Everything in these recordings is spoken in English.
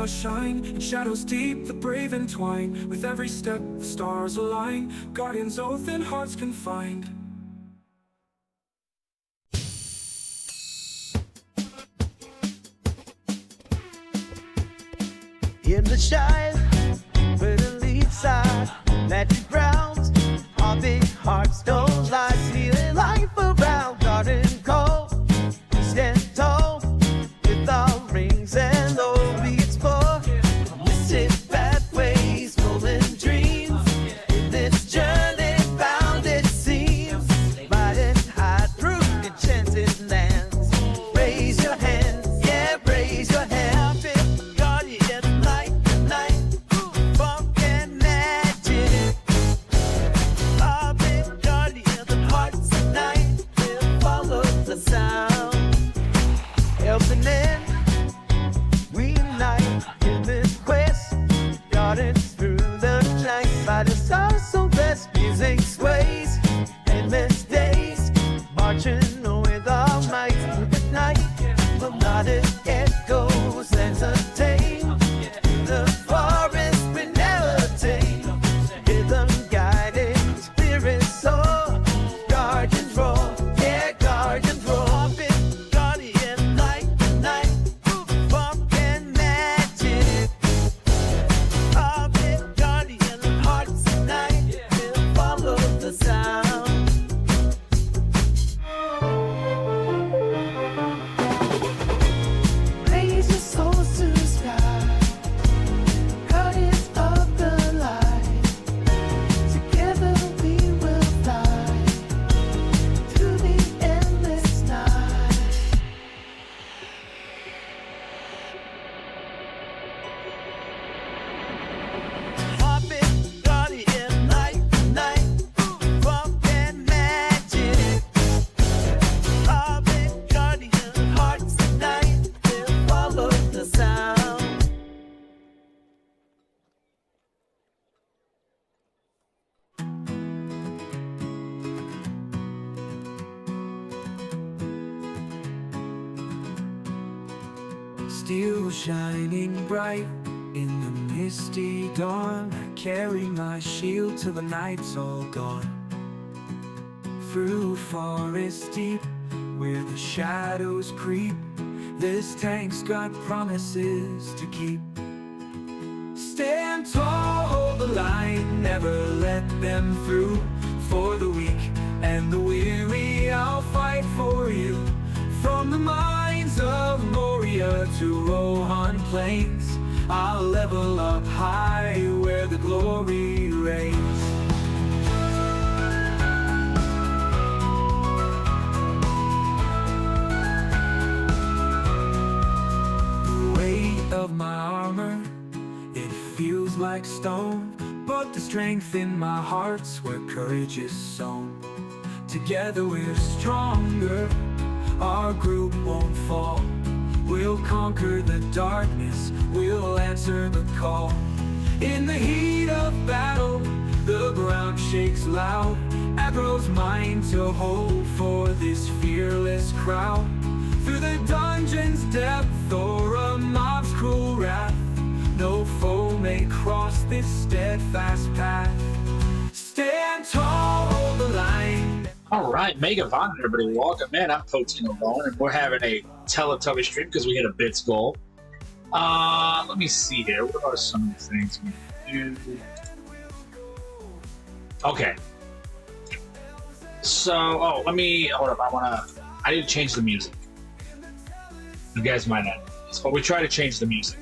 us shine. In shadows deep, the brave entwine. With every step, the stars align. Guardians oath and hearts confined. In the shine, where the leaves side, magic grounds, our big hearts don't lie, stealing life around, garden cold, stand tall, with our rings and low we explore, missing pathways, golden dreams, in this journey bound it seems, riding high through enchanted lands, raise your hands, yeah, raise your hands. Music sways, endless days, marching with our might through the night. Melodic echoes entertain, the forest we never tame. Rhythm guiding, spirits soar, guardians roar, yeah, guardians roar. Big guardian light, night, funk and magic. Our big guardian hearts tonight. The sound. Raise your souls to the sky, guardians of the light. Together we will fly through the endless night. Our big guardian light, night. Still shining bright in the misty dawn. Carry my shield till the night's all gone. Through forest deep, where the shadows creep, this tank's got promises to keep. Stand tall, hold the line, never let them through. For the weak and the weary, I'll fight for you. From the mines of Moria to Rohan Plains, I'll level up high where the glory reigns. The weight of my armor, it feels like stone, but the strength in my heart's where courage is sown. Together we're stronger, our group won't fall. We'll conquer the darkness, we'll answer the call. In the heat of battle, the ground shakes loud. Aggro's mind to hold for this fearless crowd. Through the dungeon's depth or a mob's cruel wrath, no foe may cross this steadfast path. Stand tall, hold the line. Alright, Mega Von, everybody, welcome in. I'm Poteen OBowen, and we're having a Teletubby stream because we hit a bits goal. Let me see here. What are some of the things we can do? Okay. So, hold up. I need to change the music. You guys might not know this, but we try to change the music.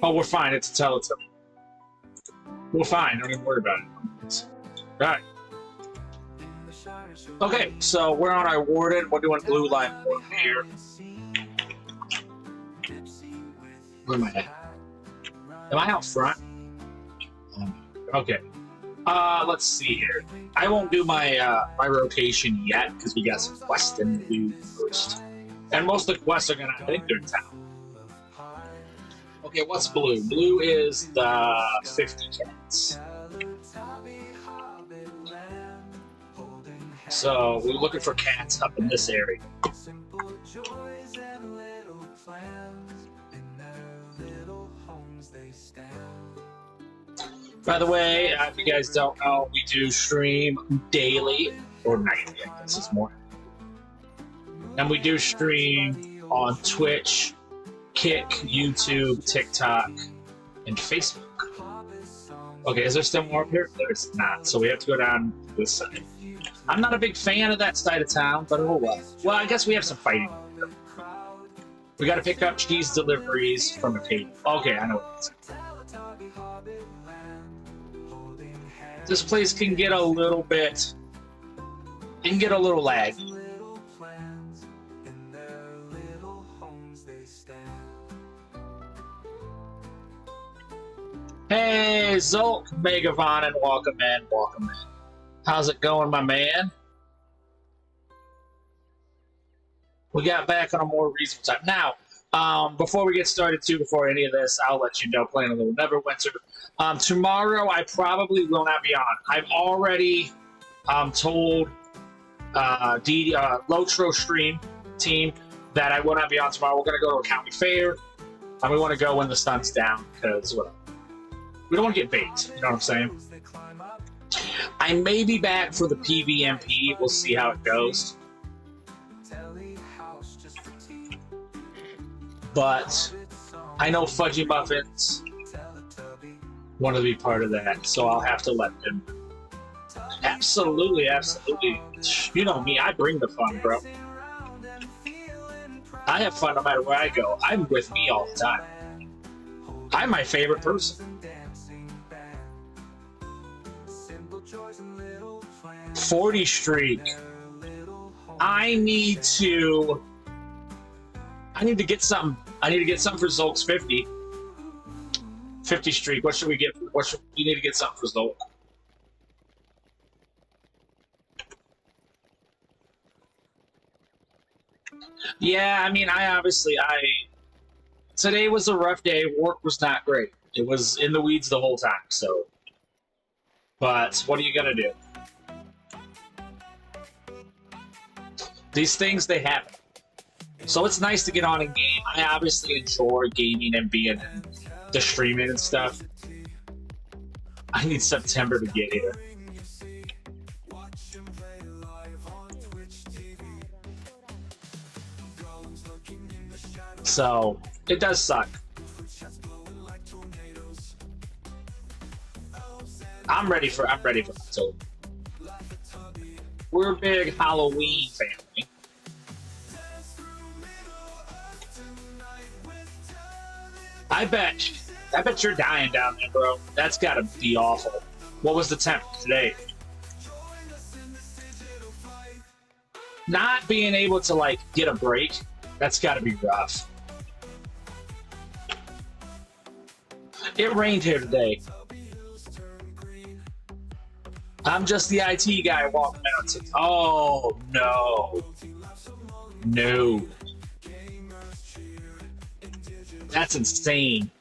Oh, we're fine. It's a Teletubby. We're fine. Don't even worry about it. Alright. Okay, so we're on our Warden. We're doing blue line here. Where am I at? Am I out front? Okay. Let's see here. I won't do my my rotation yet because we got some quests to do first. And most of the quests are I think they're in town. Okay, what's blue? Blue is the 50 cats. So we were looking for cats up in this area. Simple joys and little plans, in their little homes they stand. By the way, if you guys don't know, we do stream daily, or nightly, I guess it's more. And we do stream on Twitch, Kick, YouTube, TikTok, and Facebook. Okay, is there still more up here? There's not, so we have to go down this side. I'm not a big fan of that side of town, but oh well. Well, I guess we have some fighting. We gotta pick up cheese deliveries from a table. Okay, I know what it is. This place can get a little bit... It can get a little laggy. Hey, Zulk, Megavon, and welcome in, welcome in. How's it going, my man? We got back on a more reasonable time. Now, before we get started, too, before any of this, I'll let you know, playing a little Neverwinter. Tomorrow, I probably will not be on. I've already told LOTRO Stream team that I will not be on tomorrow. We're going to go to a county fair, and we want to go when the sun's down, because we don't want to get baked, you know what I'm saying? I may be back for the PVMP. We'll see how it goes. But I know Fudgy Muffins wanted to be part of that, so I'll have to let them. Absolutely, absolutely. You know me, I bring the fun, bro. I have fun no matter where I go. I'm with me all the time. I'm my favorite person. 40 streak. I need to get something. I need to get something for Zulk's 50. 50 streak. What should we get? We need to get something for Zulk. Yeah, I mean, today was a rough day. Work was not great. It was in the weeds the whole time, so. But what are you gonna do? These things, they happen. So it's nice to get on in game. I obviously enjoy gaming and being in the streaming and stuff. I need September to get here. So it does suck. I'm ready for October. We're a big Halloween family. I bet you're dying down there, bro. That's gotta be awful. What was the temp today? Not being able to, like, get a break, that's gotta be rough. It rained here today. I'm just the IT guy walking out. Oh, no. No. That's insane.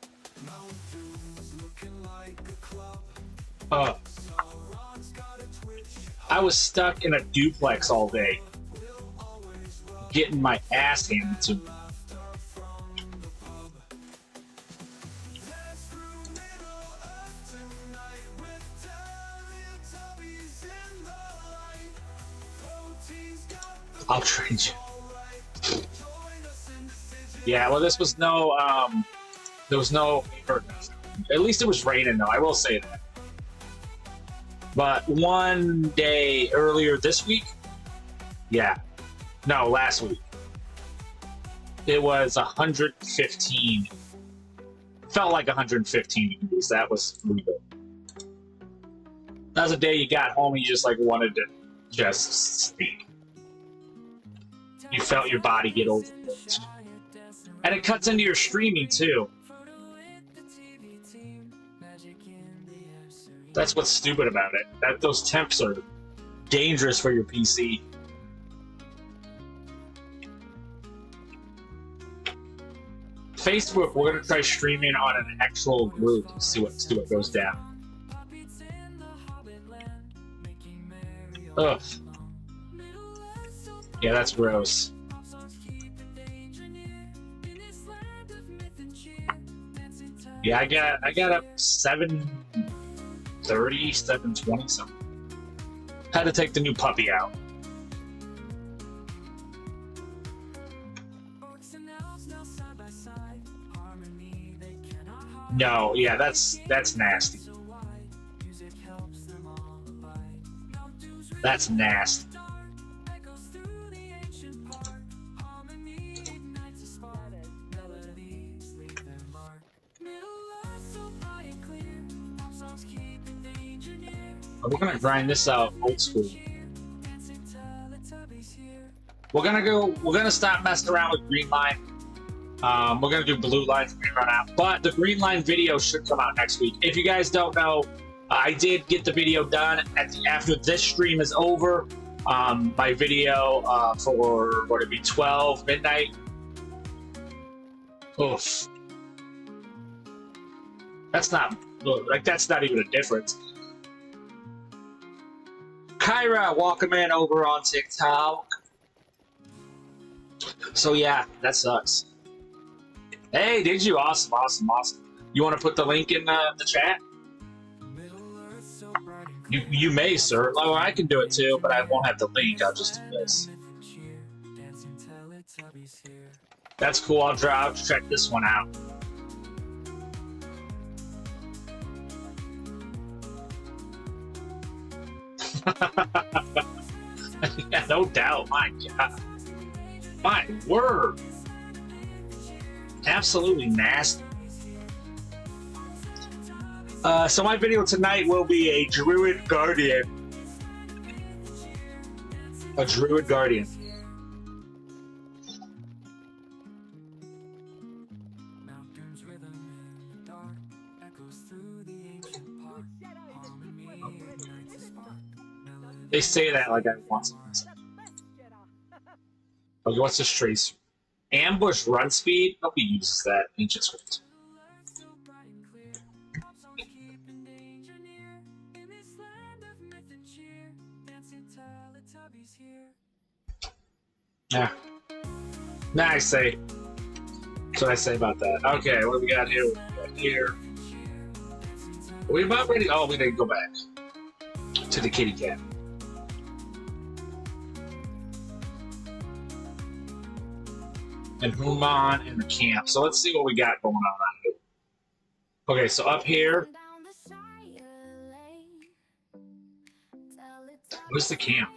I was stuck in a duplex all day, getting my ass handed to me. I'll trade you. Yeah, well, this was no, there was no, at least it was raining, though, I will say that. But one day earlier this week, yeah, no, last week, it was 115. Felt like 115 degrees. That was brutal. That was a day you got home and you just, like, wanted to just sleep. You felt your body get overworked. And it cuts into your streaming, too. That's what's stupid about it. Those temps are dangerous for your PC. Facebook, we're gonna try streaming on an actual group to see what goes down. Ugh. Yeah, that's gross. Yeah, I got up 7:30, 7:20 something. Had to take the new puppy out. No, yeah, that's nasty. That's nasty. We're gonna grind this out old school. We're gonna stop messing around with green line. We're gonna do blue lines when we run out. But the green line video should come out next week. If you guys don't know, I did get the video done after this stream is over. My video for what it'd be 12 midnight. Oof. That's not even a difference. Kyra, welcome in over on TikTok. So yeah, that sucks. Hey, did you? Awesome, awesome, awesome. You want to put the link in the chat? You may, sir. Oh, I can do it too, but I won't have the link. I'll just do this. That's cool. I'll check this one out. Yeah, no doubt. My God. My word. Absolutely nasty. So my video tonight will be a Druid Guardian. A Druid Guardian. They say that like I want something. Okay, what's this trace? Ambush run speed? Nobody uses that. Ancient script. Yeah. Nah, I say. That's what I say about that. Okay, what do we got here? What do we got here? Are we about ready? Oh, we didn't go back to the kitty cat. And Human in the camp. So let's see what we got going on here. Okay, so up here. Where's the camp?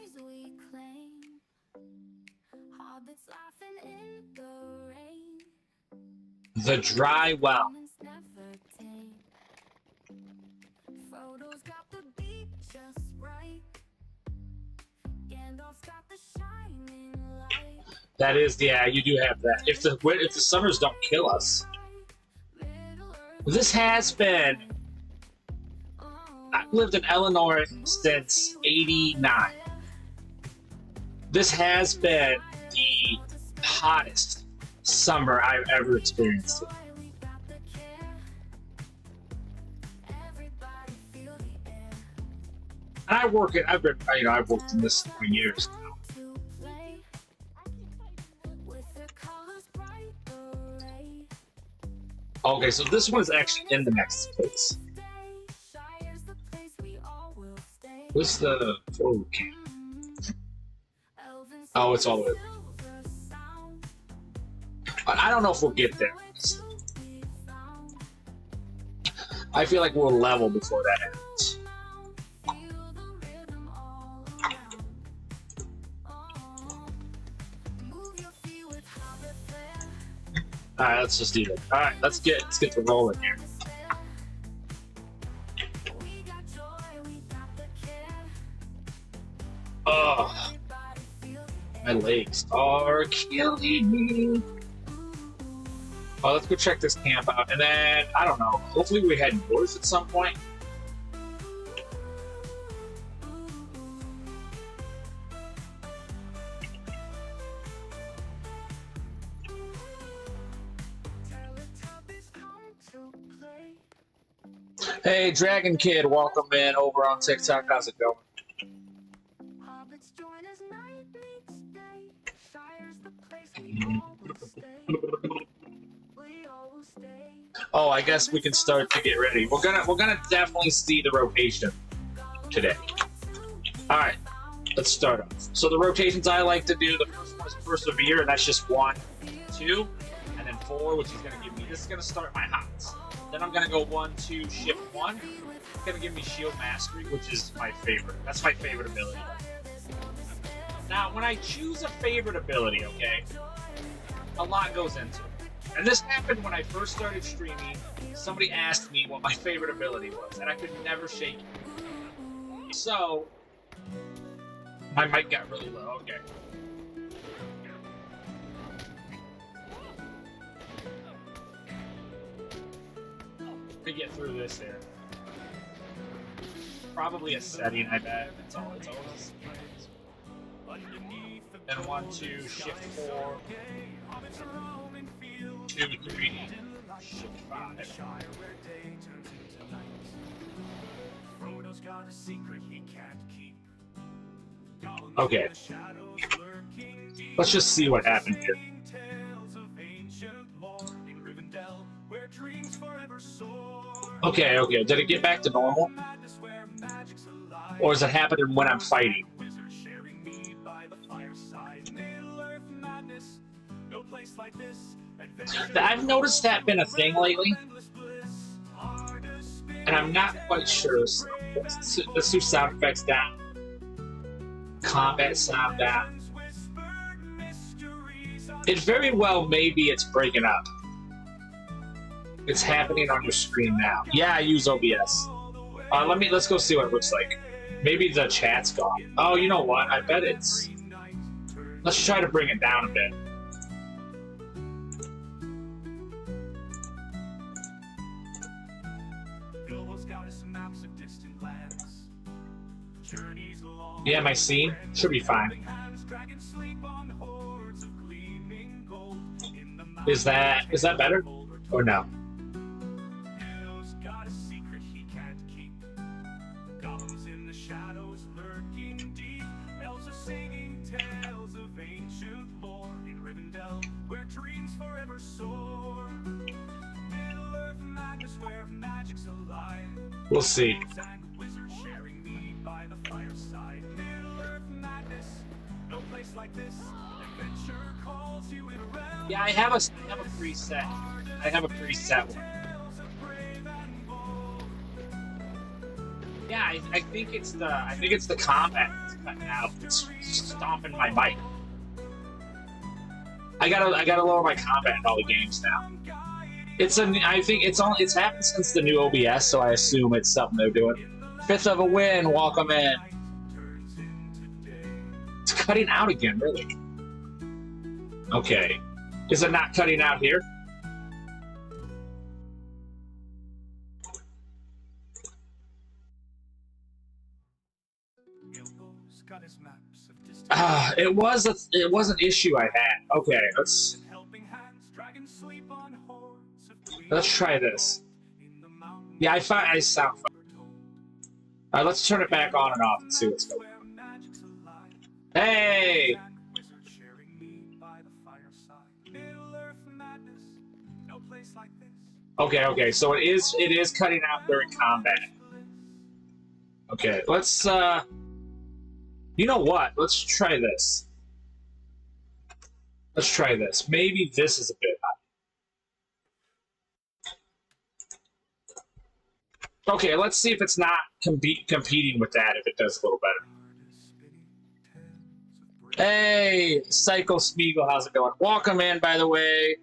The dry well. That is, yeah, you do have that. If the summers don't kill us. This has been. I've lived in Illinois since '89. This has been the hottest summer I've ever experienced. And I've worked in this for years now. Okay, so this one is actually in the next place. What's the forward camp? Oh, it's all the way. I don't know if we'll get there. I feel like we'll level before that happens. Alright, let's just do it. Alright, let's get the rolling here. Oh, my legs are killing me. Oh, let's go check this camp out, and then I don't know. Hopefully, we head north at some point. Hey, Dragon Kid, welcome in over on TikTok. How's it going? Oh, I guess we can start to get ready. We're gonna definitely see the rotation today. All right, let's start off. So the rotations I like to do, the first one is persevere, and that's just 1, 2, and then 4, which is gonna give me. This is gonna start my hots. Then I'm gonna go 1, 2, shift 1. It's gonna give me shield mastery, which is my favorite. That's my favorite ability. Now, when I choose a favorite ability, okay, a lot goes into it. And this happened when I first started streaming. Somebody asked me what my favorite ability was, and I could never shake it. So, my mic got really low, okay. Let me get through this here. Probably a setting, I bet. It's always. Then 1, 2, shift 4. 2, 3, shift 5. Okay. Let's just see what happened here. Okay. Did it get back to normal? Or is it happening when I'm fighting? I've noticed that been a thing lately, and I'm not quite sure. So let's do sound effects down, combat sound down. It very well maybe it's breaking up. It's happening on your screen now. Yeah, I use OBS. Let's go see what it looks like. Maybe the chat's gone. Oh, you know what? I bet it's. Let's try to bring it down a bit. Yeah, my scene should be fine. Is that better or no? We'll see. Yeah, I have a preset. I have a preset one. Yeah, I think it's the combat that's cutting out. It's stomping my mic. I gotta lower my combat in all the games now. I think it's happened since the new OBS, so I assume it's something they're doing. 5th of a win, welcome in. It's cutting out again, really. Okay. Is it not cutting out here? It was an issue I had. Okay, let's try this. Yeah, I sound fine. Alright, let's turn it back on and off and see what's going on. Hey! Okay, so it is cutting out during combat. Okay, let's you know what? Let's try this. Let's try this. Maybe this is a bit high. Okay, let's see if it's not competing with that, if it does a little better. Hey, Psycho Smeagol, how's it going? Welcome in, by the way.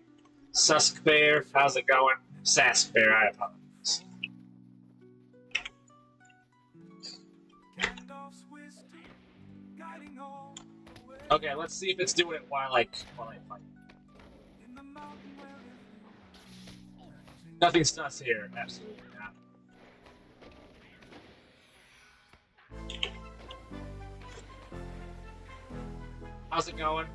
Susk Bear, how's it going? Sask Bear, I apologize. Okay, let's see if it's doing it while I fight. Nothing's sus here, absolutely not. How's it going?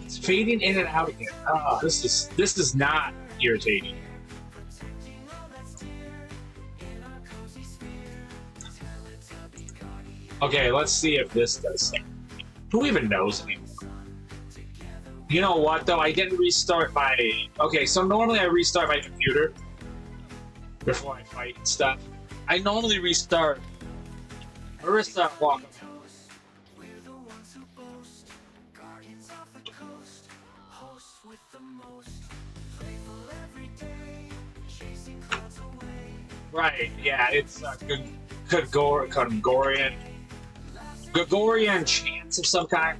Let's fading in and out again. Oh, this is not irritating. Okay, let's see if this does something. Who even knows anymore? You know what, though? I didn't restart my... Okay, so normally I restart my computer before I fight and stuff. I normally restart... I restart walking. Right, yeah, it's Gregorian chants of some kind.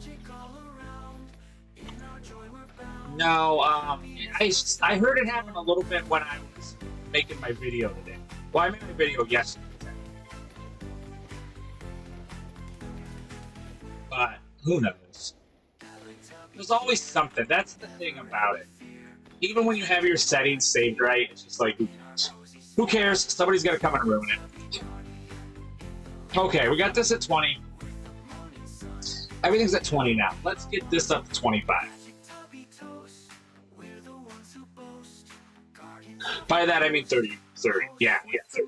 No, I heard it happen a little bit when I was making my video today. Well, I made my video yesterday. But who knows? There's always something. That's the thing about it. Even when you have your settings saved right, it's just like, who cares? Who cares? Somebody's gonna come and ruin it. Okay, we got this at 20. Everything's at 20 now. Let's get this up to 25. By that I mean 30. 30. Yeah, 30.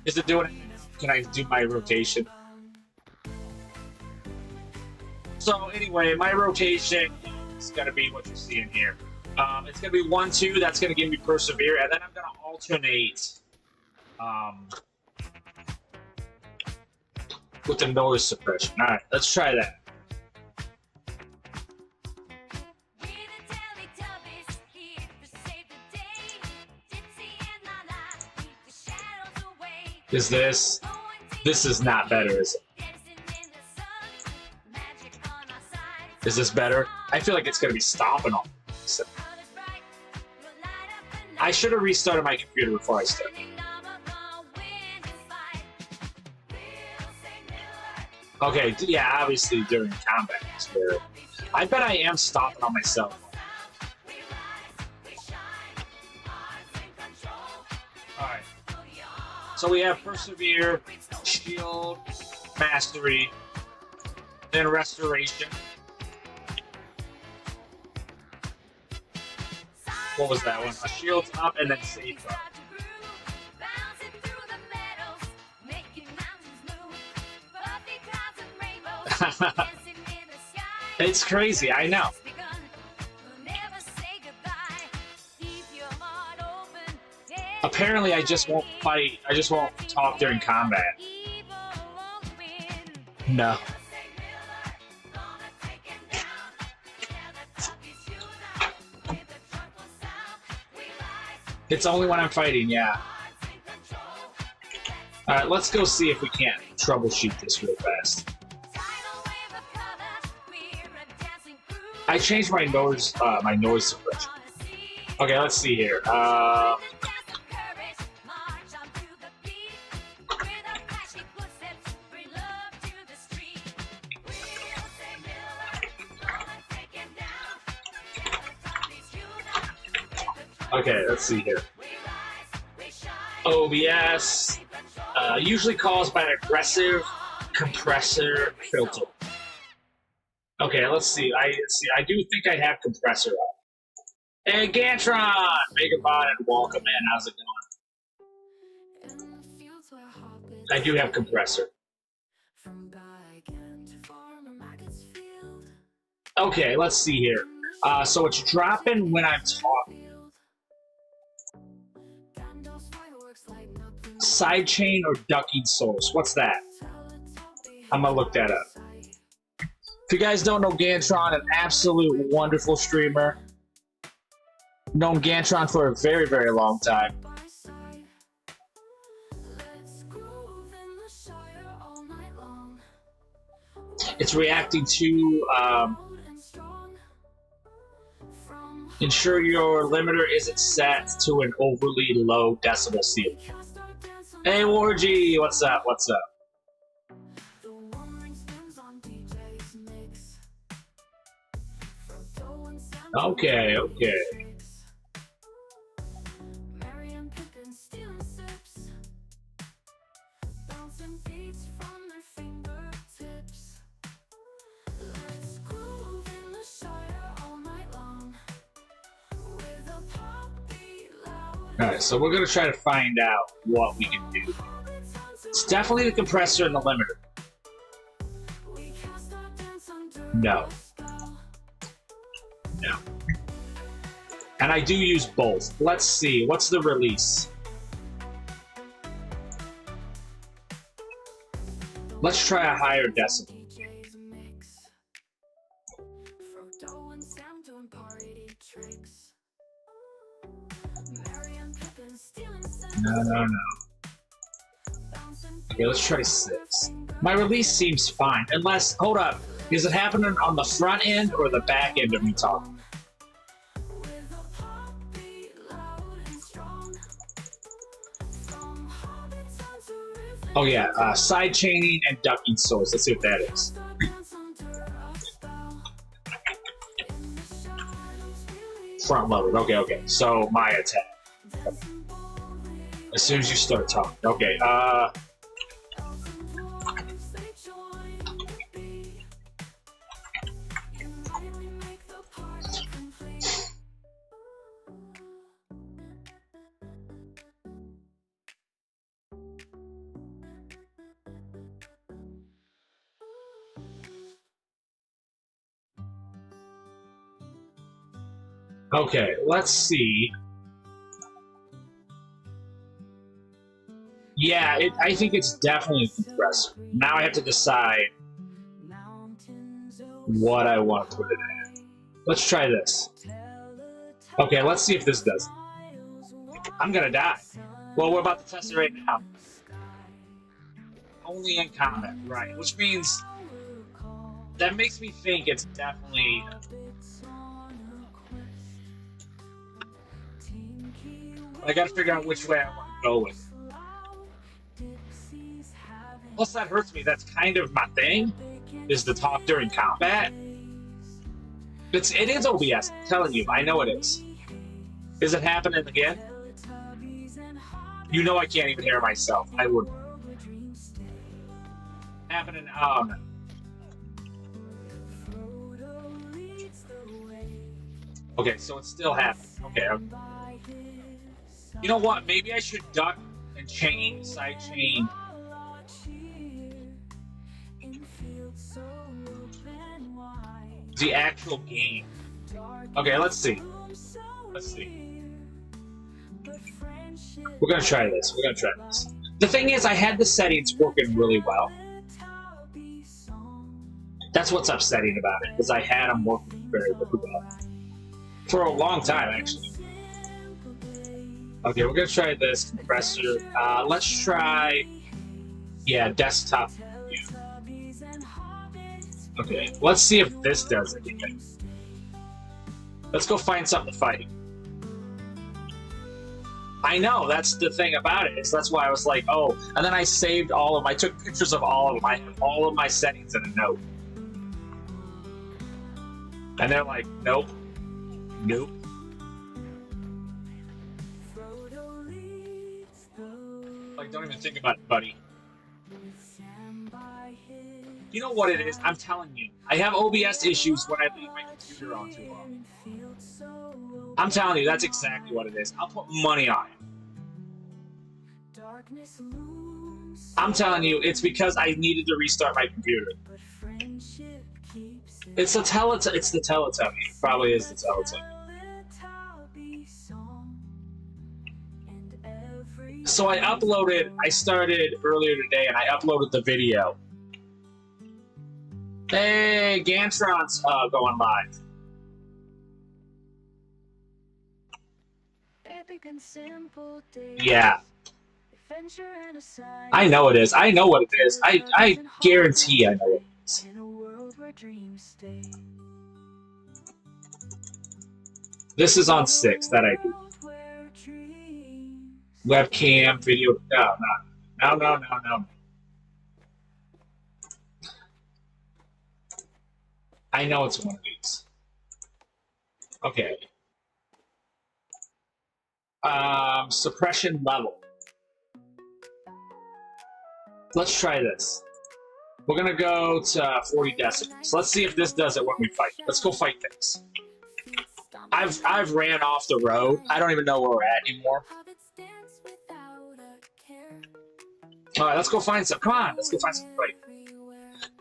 Is it doing it? Can I do my rotation? So anyway, my rotation is going to be what you see in here. It's going to be 1-2. That's going to give me Persevere, and then I'm going to alternate with the noise suppression. All right, let's try that. Is this is not better, is it? Is this better? I feel like it's going to be stomping on me. I should have restarted my computer before I started. Okay, yeah, obviously during combat. I bet I am stomping on myself. Alright. So we have Persevere, Shield, Mastery, then Restoration. What was that one? A shield's up and then safe up. It's crazy, I know. Apparently, I just won't fight. I just won't talk during combat. No. It's only when I'm fighting, yeah. Alright, let's go see if we can't troubleshoot this real fast. I changed my noise suppression. Okay, let's see here. Okay, let's see here. OBS, usually caused by an aggressive compressor filter. Okay, let's see. I do think I have compressor up. Hey, Gantron! Megabot and welcome in. How's it going? I do have compressor. Okay, let's see here. So it's dropping when I'm talking. Sidechain or ducking source? What's that? I'm gonna look that up. If you guys don't know Gantron, an absolute wonderful streamer. Known Gantron for a very, very long time. It's reacting to ensure your limiter isn't set to an overly low decibel ceiling. Hey Wargy, what's up? What's up? Okay, okay. Alright, so we're gonna try to find out what we can do. It's definitely the compressor and the limiter. No. No. And I do use both. Let's see, what's the release? Let's try a higher decibel. No. Okay, let's try 6. My release seems fine, unless, hold up, is it happening on the front end or the back end of me talking? Oh yeah, side chaining and ducking source. Let's see what that is. Front loaded. Okay. So my attack. As soon as you start talking. Okay. Okay, let's see. Yeah, I think it's definitely a compressor. Now I have to decide what I want to put it in. Let's try this. Okay, let's see if this does it. I'm gonna die. Well, we're about to test it right now. Only in combat, right? Which means that makes me think it's definitely. I gotta figure out which way I want to go with it. Plus, that hurts me. That's kind of my thing, is to talk during combat. It is OBS, I'm telling you. I know it is. Is it happening again? You know I can't even hear myself. I wouldn't. Happening, no. Okay, so it's still happening. Okay. You know what? Maybe I should duck and chain, side chain. The actual game. Okay, let's see. Let's see. We're gonna try this. The thing is, I had the settings working really well. That's what's upsetting about it, because I had them working very well. For a long time, actually. Okay, we're gonna try this compressor. Let's try, desktop view. Okay, let's see if this does anything. Let's go find something to fight. I know, that's the thing about it. That's why I was like, oh, and then I saved all of them. I took pictures of all of them. I have all of my settings in a note. And they're like, nope. Like, don't even think about it, buddy. You know what it is? I'm telling you. I have OBS issues when I leave my computer on too long. I'm telling you, that's exactly what it is. I'll put money on it. I'm telling you, it's because I needed to restart my computer. It's the Teletubby. It probably is the Teletubby. So I started earlier today, and I uploaded the video. Hey, Gantron's going live. Yeah. I know it is. I know what it is. I guarantee I know what it is. This is on 6 that I do. Webcam, video. No. I know it's one of these. Okay. Suppression level. Let's try this. We're gonna go to 40 decibels. Let's see if this does it when we fight. Let's go fight things. I've ran off the road. I don't even know where we're at anymore. Alright, let's go find some. Come on, let's go find some fight.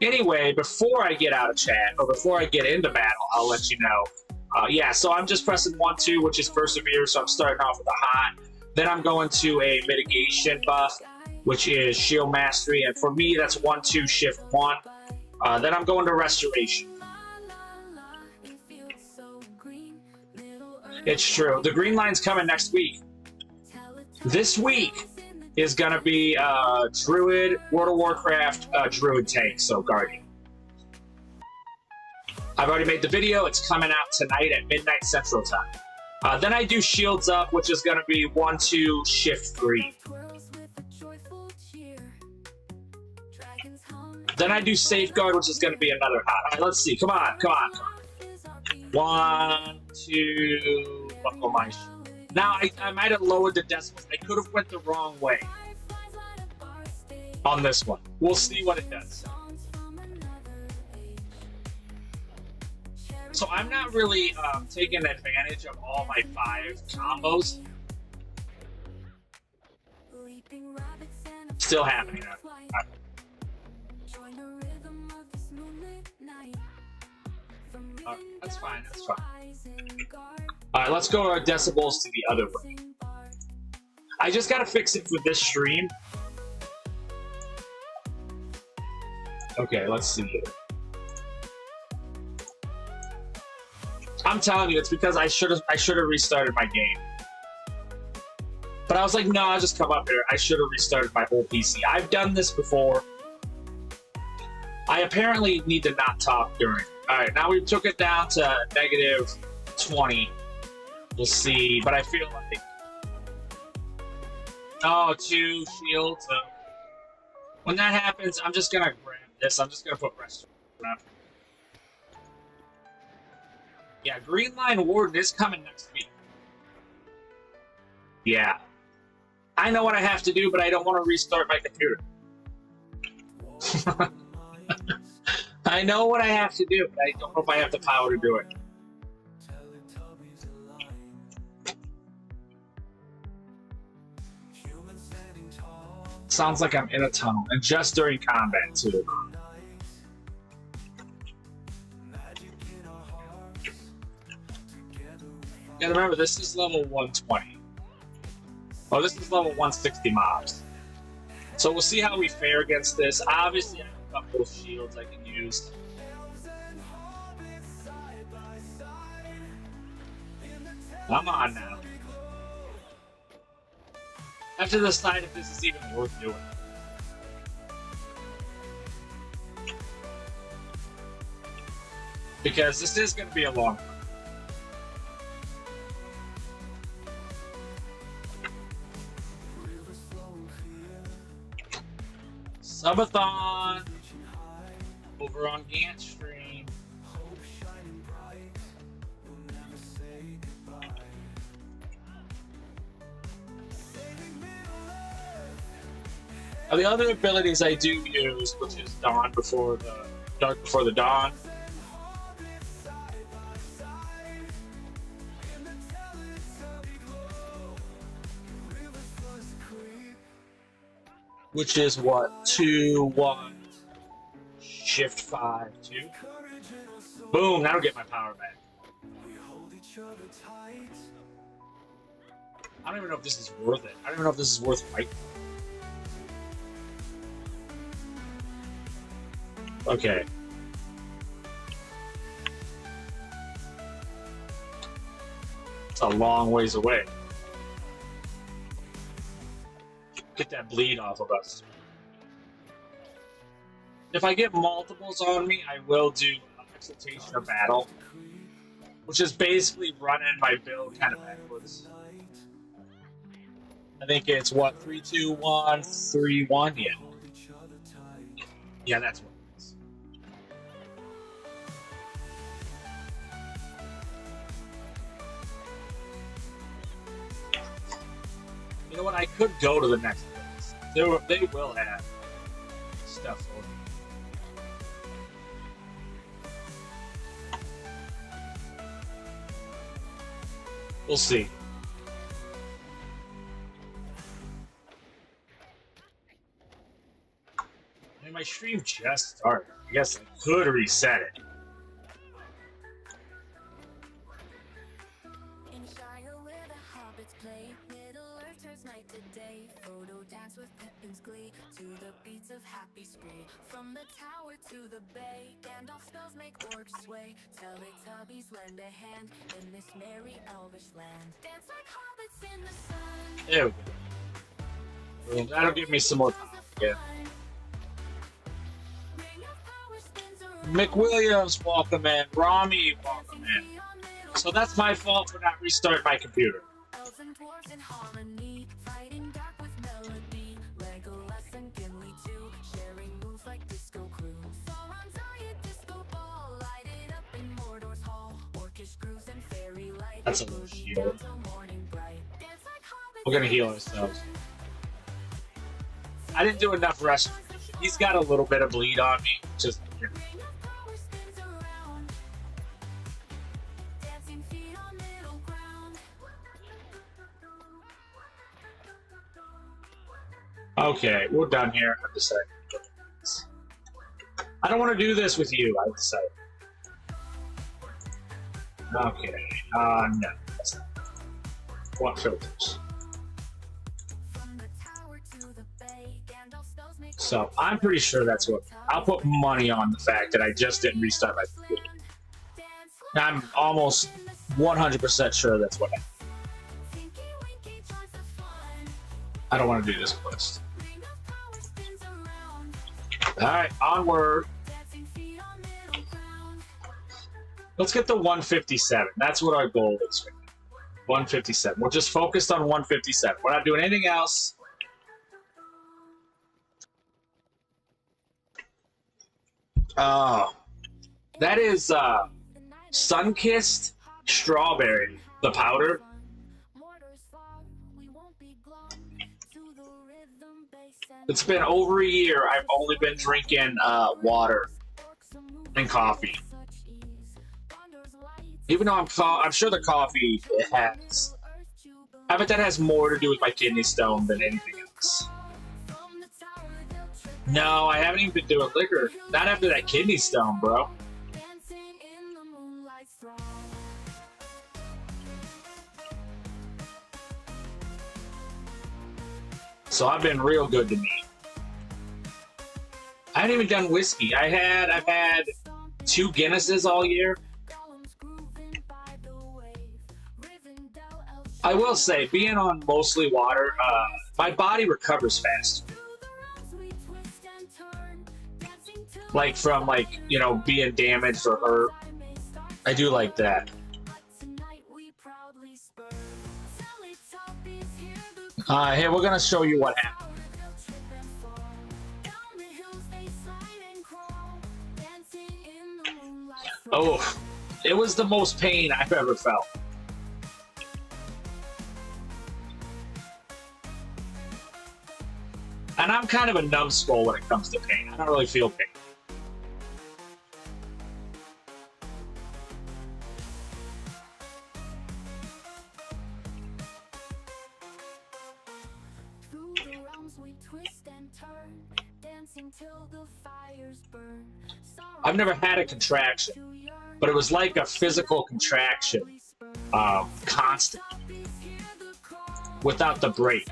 Anyway, before I get out of chat, or before I get into battle, I'll let you know. Yeah, so I'm just pressing 1-2, which is persevere, so I'm starting off with a hot. Then I'm going to a mitigation buff, which is shield mastery, and for me, that's 1-2, shift 1. Then I'm going to restoration. It's true. The green line's coming next week. This week is going to be Druid, World of Warcraft, Druid tank, so Guardian. I've already made the video. It's coming out tonight at midnight Central Time. Then I do Shields Up, which is going to be 1-2, shift 3. Then I do Safeguard, which is going to be another hot. All right, let's see. Come on, come on, come on. 1, 2, buckle my shoe. Now, I might have lowered the decibels. I could have went the wrong way on this one. We'll see what it does. So I'm not really taking advantage of all my 5 combos. Still happening. That's fine, that's fine. Alright, let's go our decibels to the other way. I just gotta fix it for this stream. Okay, let's see here. I'm telling you, it's because I should have restarted my game. But I was like, no, I'll just come up here. I should have restarted my whole PC. I've done this before. I apparently need to not talk during. Alright, now we took it down to -20. We'll see, but I feel like... Oh, 2 shields. When that happens, I'm just gonna grab this. I'm just gonna put restoration. Yeah, Green Line Warden is coming next week. Yeah. I know what I have to do, but I don't want to restart my computer. I know what I have to do, but I don't know if I have the power to do it. Sounds like I'm in a tunnel, and just during combat, too. And remember, this is level 120. Oh, this is level 160 mobs. So we'll see how we fare against this. Obviously, I have a couple of shields I can use. Come on now. I have to decide if this is even worth doing. Because this is going to be a long one. Subathon over on Gant Stream. Now, the other abilities I do use, which is Dark Before the Dawn. Which is what? 2, 1, shift 5, 2. Boom, that'll get my power back. I don't even know if this is worth it. I don't even know if this is worth fighting. Okay. It's a long ways away. Get that bleed off of us. If I get multiples on me, I will do Exaltation of Battle, which is basically running my build kind of backwards. I think it's what, 3, 2, 1, 3, 1? Yeah. Yeah, that's what it is. know what? I could go to the next place. They will have stuff for me. We'll see. And my stream just started. I guess I could reset it. In Shire where the hobbits play, Middle Earth turns night to day. Frodo dance with Pippin's glee to the beats of happy spree. From the tower to the bay, Gandalf spells make orcs sway. Teletubbies lend a hand in this merry elvish land. Dance like hobbits in the sun. There we go. Well, that'll give me some more time. Yeah. McWilliams, welcome in. Rami, welcome in. So that's my fault for not restarting my computer. Elves and dwarves in harmony, fighting dark with melody. Legolas and Gimli too, sharing moves like disco crew. Sauron's eye at disco ball, lighted up in Mordor's hall. Orcish grooves and fairy light. That's a little shield. Morning bright. Dance like hobbits. We're gonna heal ourselves. I didn't do enough restoration. He's got a little bit of bleed on me. Just. Okay, we're done here. I've decided. I don't want to do this with you. I've decided. Okay. No. That's not. What filters? So I'm pretty sure that's what. I'll put money on the fact that I just didn't restart my computer. I'm almost 100% sure that's what happened. I don't want to do this quest. Alright, onward. Let's get the 157. That's what our goal is. 157. We're just focused on 157. We're not doing anything else. Oh. That is Sun-Kissed Strawberry, the powder. It's been over a year. I've only been drinking water and coffee. Even though I'm sure the coffee has. I bet that has more to do with my kidney stone than anything else. No, I haven't even been doing liquor. Not after that kidney stone, bro. So I've been real good to me. I haven't even done whiskey. I've had 2 Guinnesses all year. I will say, being on mostly water, my body recovers fast. Like from being damaged or hurt. I do like that. Hey, we're gonna show you what happened. Oh, it was the most pain I've ever felt. And I'm kind of a numbskull when it comes to pain. I don't really feel pain. I've never had a contraction, but it was like a physical contraction, constant, without the break.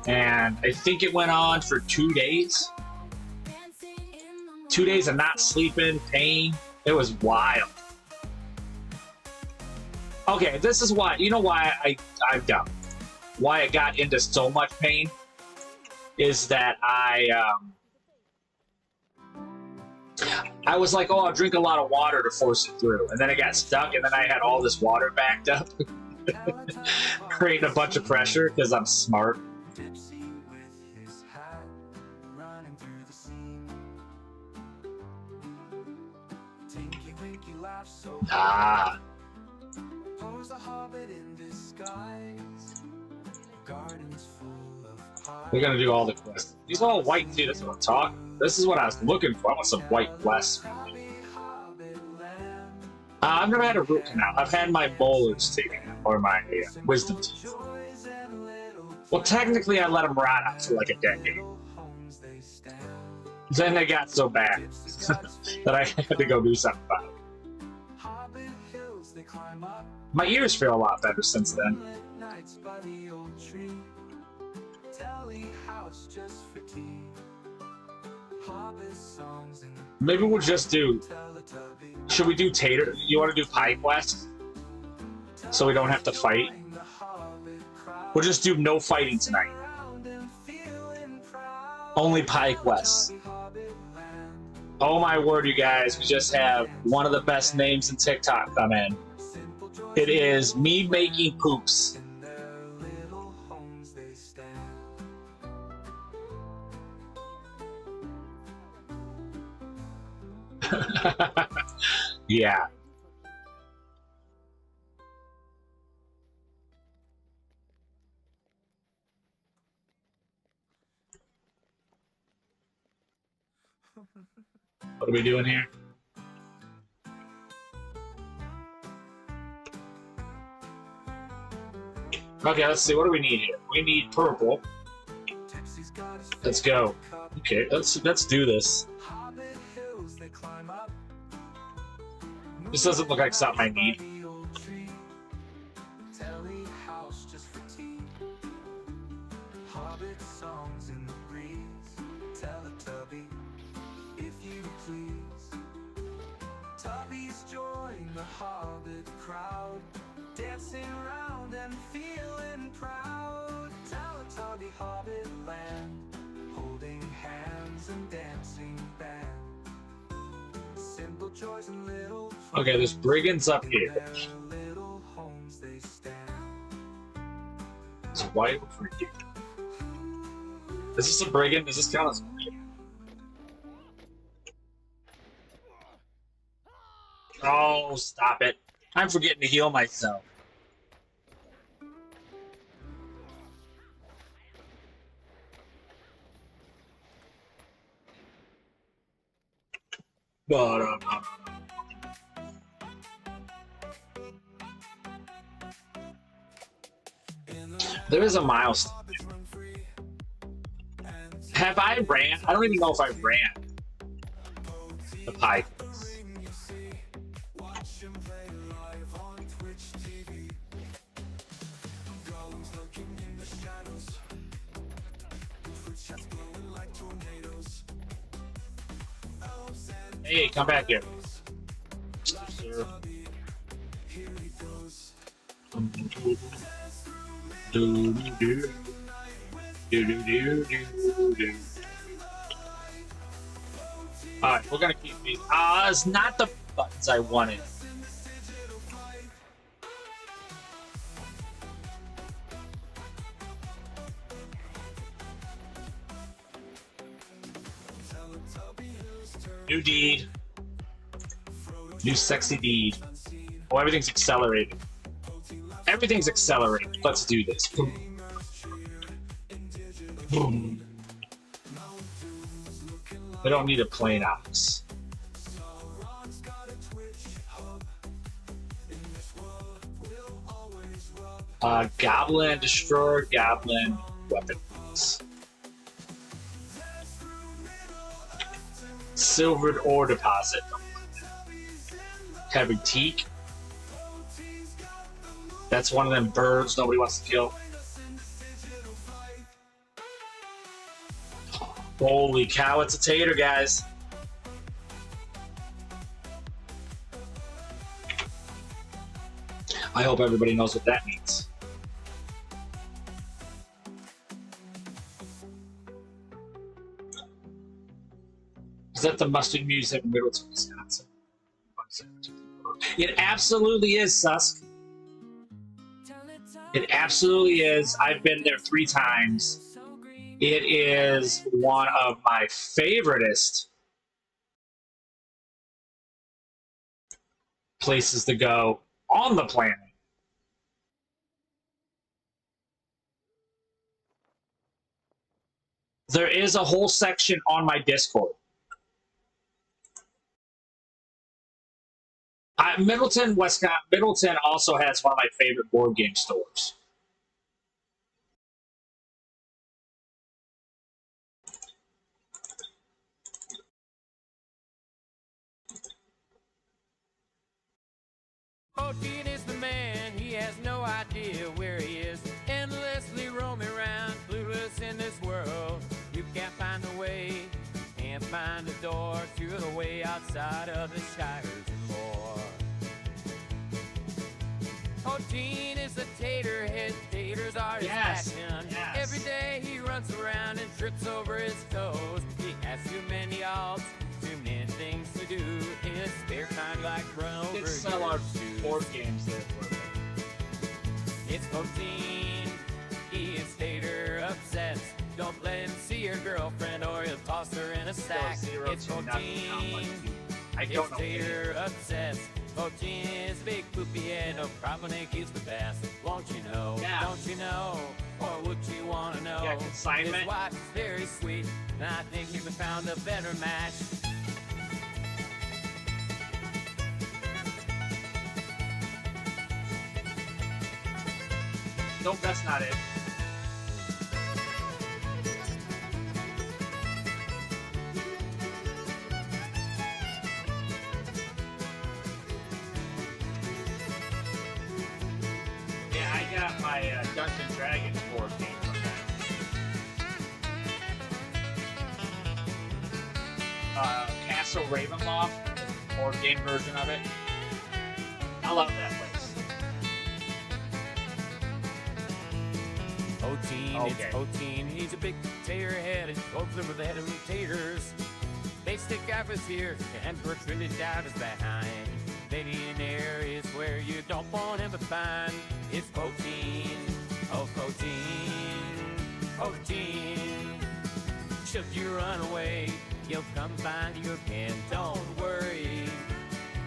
And I think it went on for 2 days. 2 days of not sleeping, pain. It was wild. Okay, this is why, you know why I've done. Why it got into so much pain is that I was like, oh, I'll drink a lot of water to force it through. And then it got stuck, and then I had all this water backed up, creating a bunch of pressure because I'm smart. Ah. We're gonna do all the quests. These are all white too. This is what I'm talking. This is what I was looking for. I want some white quests. I've never had a root canal. I've had my molars taken out, or my wisdom teeth. Well, technically, I let them rot out for like a decade. Then they got so bad that I had to go do something about it. My ears feel a lot better since then. Maybe we'll just do... Should we do Tater? You want to do Pie Quest? So we don't have to fight? We'll just do no fighting tonight. Only Pie Quest. Oh my word, you guys. We just have one of the best names in TikTok come in. It is me making poops. Yeah. What are we doing here? Okay, let's see. What do we need here? We need purple. Let's go. Okay, let's do this. This doesn't look like something I need. Tubbies join the Hobbit crowd, dancing around and feeling proud. Teletubby Hobbit land, holding hands and dancing band. Simple joys and little. Okay, there's brigands up here. It's white over here. Is this a brigand? Does this count as a brigand? Oh, stop it. I'm forgetting to heal myself. But, there is a milestone. Have I ran? I don't even know if I ran the pie. Hey, come back here. Alright, we're gonna keep these. It's not the buttons I wanted. New deed. New sexy deed. Oh, everything's accelerated. Everything's accelerated. Let's do this. Boom. Boom. We don't need a plain ox. Goblin destroyer, goblin weapons. Silvered ore deposit. Having teak. That's one of them birds nobody wants to kill. Holy cow, it's a tater, guys. I hope everybody knows what that means. Is that the Mustard Museum in Middleton, Wisconsin? It absolutely is, Susk. It absolutely is. I've been there 3 times. It is one of my favoritist places to go on the planet. There is a whole section on my Discord. Middleton, Wisconsin. Middleton also has one of my favorite board game stores. Poteen is the man, he has no idea where he is. Endlessly roaming around, clueless in this world. You can't find a way, can't find a door to the way outside of the shires and more. Poteen is a tater head, taters are his passion. Yes. Every day he runs around and trips over his toes. He has too many alts, too many things to do in his spare time, like run over Let's sell our board games there for me. It's Poteen, he is tater obsessed. Don't let him see your girlfriend or he'll toss her in a sack. It's Poteen, it's tater obsessed. Poteen is big poopy head, no problem when he's the best. Won't you know, don't you know, or would you want to know? Yeah, consignment. His wife is very sweet, and I think you found a better match. Nope, that's not it. Yeah, I got my Dungeons & Dragons board game from that. Castle Ravenloft, the board game version of it. I love that place. Poteen, Okay. it's Poteen, he's a big tater head, and both of the head of taters. They stick out his ear and protruded out his behind. Maybe in areas where you don't want him to find. It's Poteen, oh Poteen, Poteen. Should you run away, he'll come find you again. Don't worry,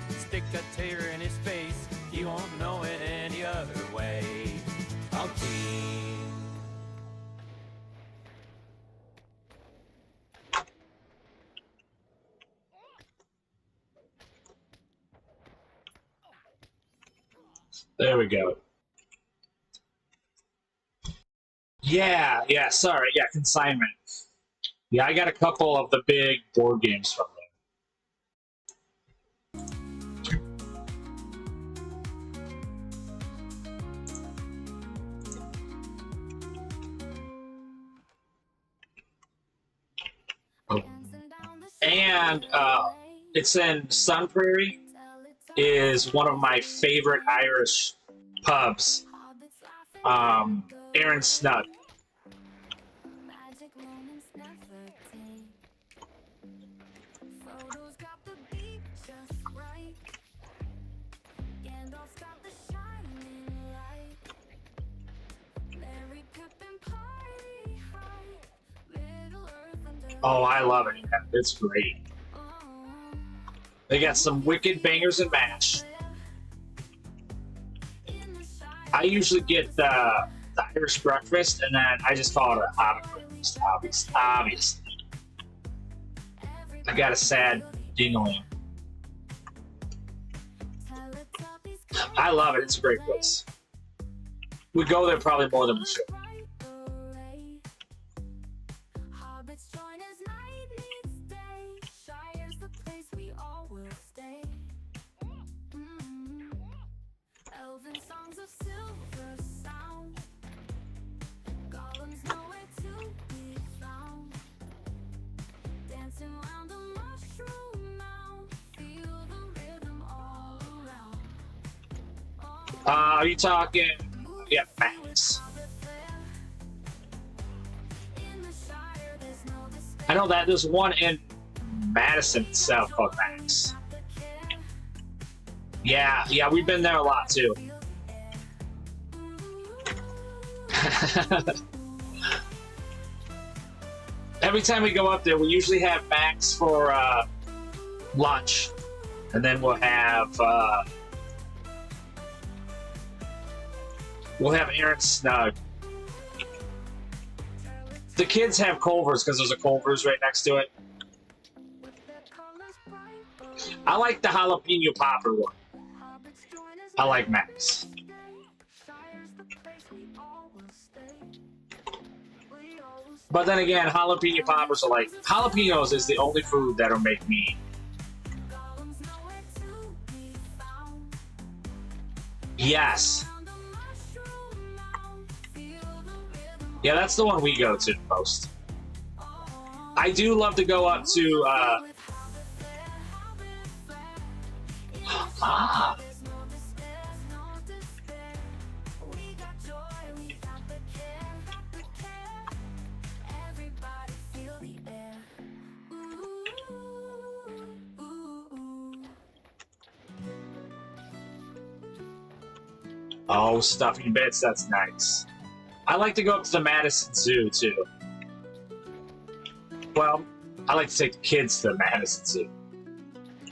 stick a tater in his face, he won't know it any other way. Poteen. There we go. Yeah, sorry. Yeah, consignment. Yeah, I got a couple of the big board games from there. And it's in Sun Prairie. Is one of my favorite Irish pubs. Aaron Snug. Oh, I love it. It's great. They got some wicked bangers and mash. I usually get the Irish breakfast, and then I just call it a hot breakfast, obviously. I got a sad ding-a-ling. I love it. It's a great place. We go there probably more than we should. Are you talking? Yeah, Max. I know that there's one in Madison itself called Max. Yeah, we've been there a lot too. Every time we go up there, we usually have Max for lunch, and then we'll have Aaron Snug. The kids have Culver's because there's a Culver's right next to it. I like the jalapeno popper one. I like Max. But then again, jalapeno poppers are like, jalapenos is the only food that'll make me. Yes. Yeah, that's the one we go to most. I do love to go up to, Oh, stuffing bits, that's nice. I like to go up to the Madison Zoo, too. Well, I like to take the kids to the Madison Zoo.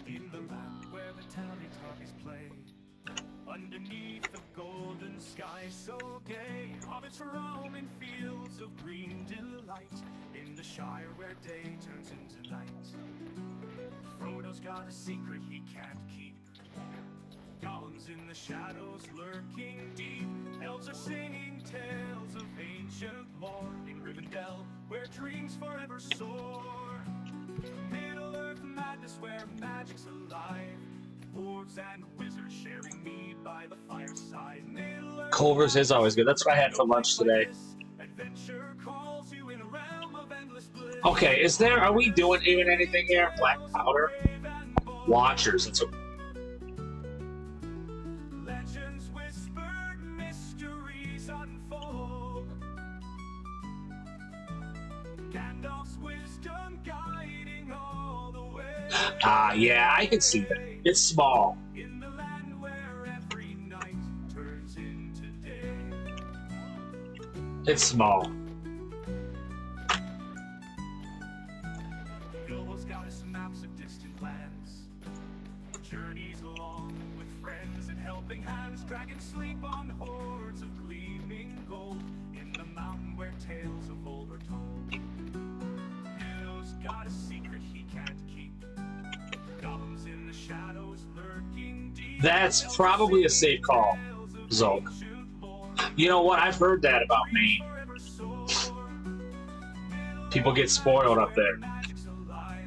In the land where the Teletubbies play, underneath the golden sky so gay, hobbits roam in fields of green delight, in the Shire where day turns into night. Frodo's got a secret he can't keep. Golems in the shadows lurking deep. Elves are singing tales of ancient lore in Rivendell, where dreams forever soar. Middle-earth madness where magic's alive. Dwarves and wizards sharing mead by the fireside. Culver's is always good. That's what I had for lunch today. Adventure calls you in a realm of endless bliss. Okay, is there? Are we doing even anything here? Black powder, Watchers. That's what. Legends whispered, mysteries unfold. Gandalf's wisdom guiding all the way. Yeah, I can see that. It's small. In the land where every night turns into day. It's small. Bilbo's got us maps of distant lands. Journeys along with friends and helping hands. Dragons sleep on hordes of gleaming gold. In the mountain where tales of old are told. Bilbo's got a secret he can't keep. Golems in the shadows lurking deep. That's probably a safe call, Zolk. You know what? I've heard that about Maine. People get spoiled up there. Magic's alive.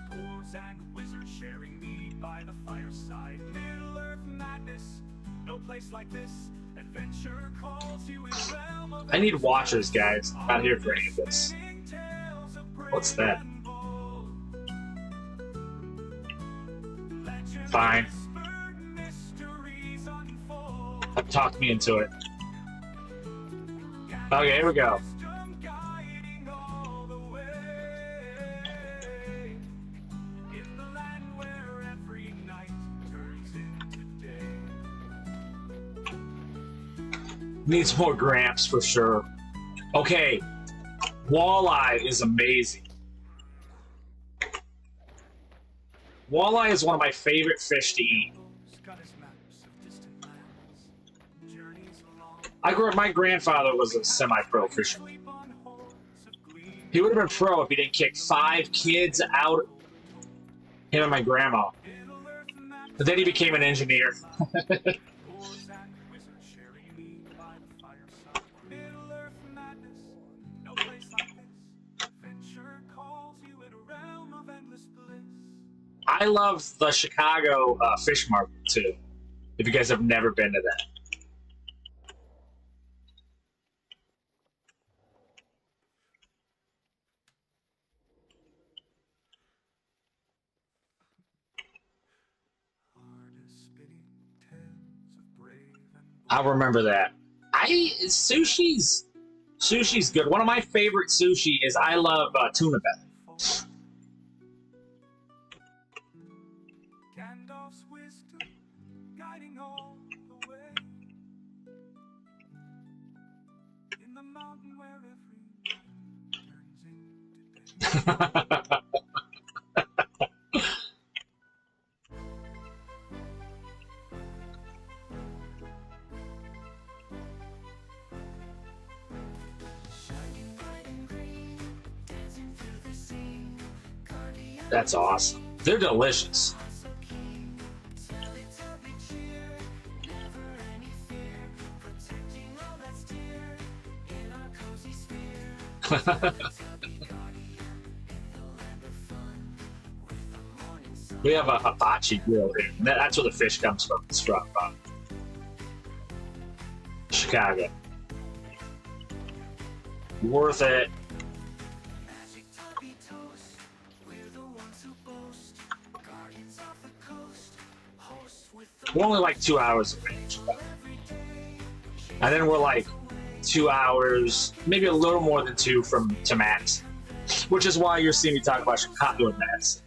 Dwarves and wizards sharing mead by the fireside. Middle-earth madness, no place like this. Adventure calls you in a realm of I need Watchers, guys. Not here for any of this. tales of brave What's that? and bold. Legends Fine. whispered, mysteries unfold. Talk me into it. Okay, here we go. Wisdom guiding all the way. In the land where every night turns into day. Needs more Gramps for sure. Okay, Walleye is amazing. Walleye is one of my favorite fish to eat. Got his maps of distant lands. Journeys along. My grandfather was a semi-pro fisherman. Sleep on hordes of gleaming. He would have been pro if he didn't kick 5 kids out. Him and my grandma. Middle-earth madness. But then he became an engineer. Dwarves and wizards sharing mead by the fireside. Middle-earth madness, no place like this. Adventure calls you in a realm of endless bliss. I love the Chicago fish market too. If you guys have never been to that. Artists spinning tales of brave and I remember that. Sushi's good. One of my favorite sushi is I love tuna belly. bold. Gandalf's wisdom guiding all the way. In the mountain where every night turns into day. Shining bright and green That's awesome. They're delicious. We have a hibachi grill here. That's where the fish comes from. It's from Chicago. Worth it. We're only like 2 hours away. And then we're like 2 hours, maybe a little more than 2 to Max. Which is why you're seeing me talk about Chicago and Max.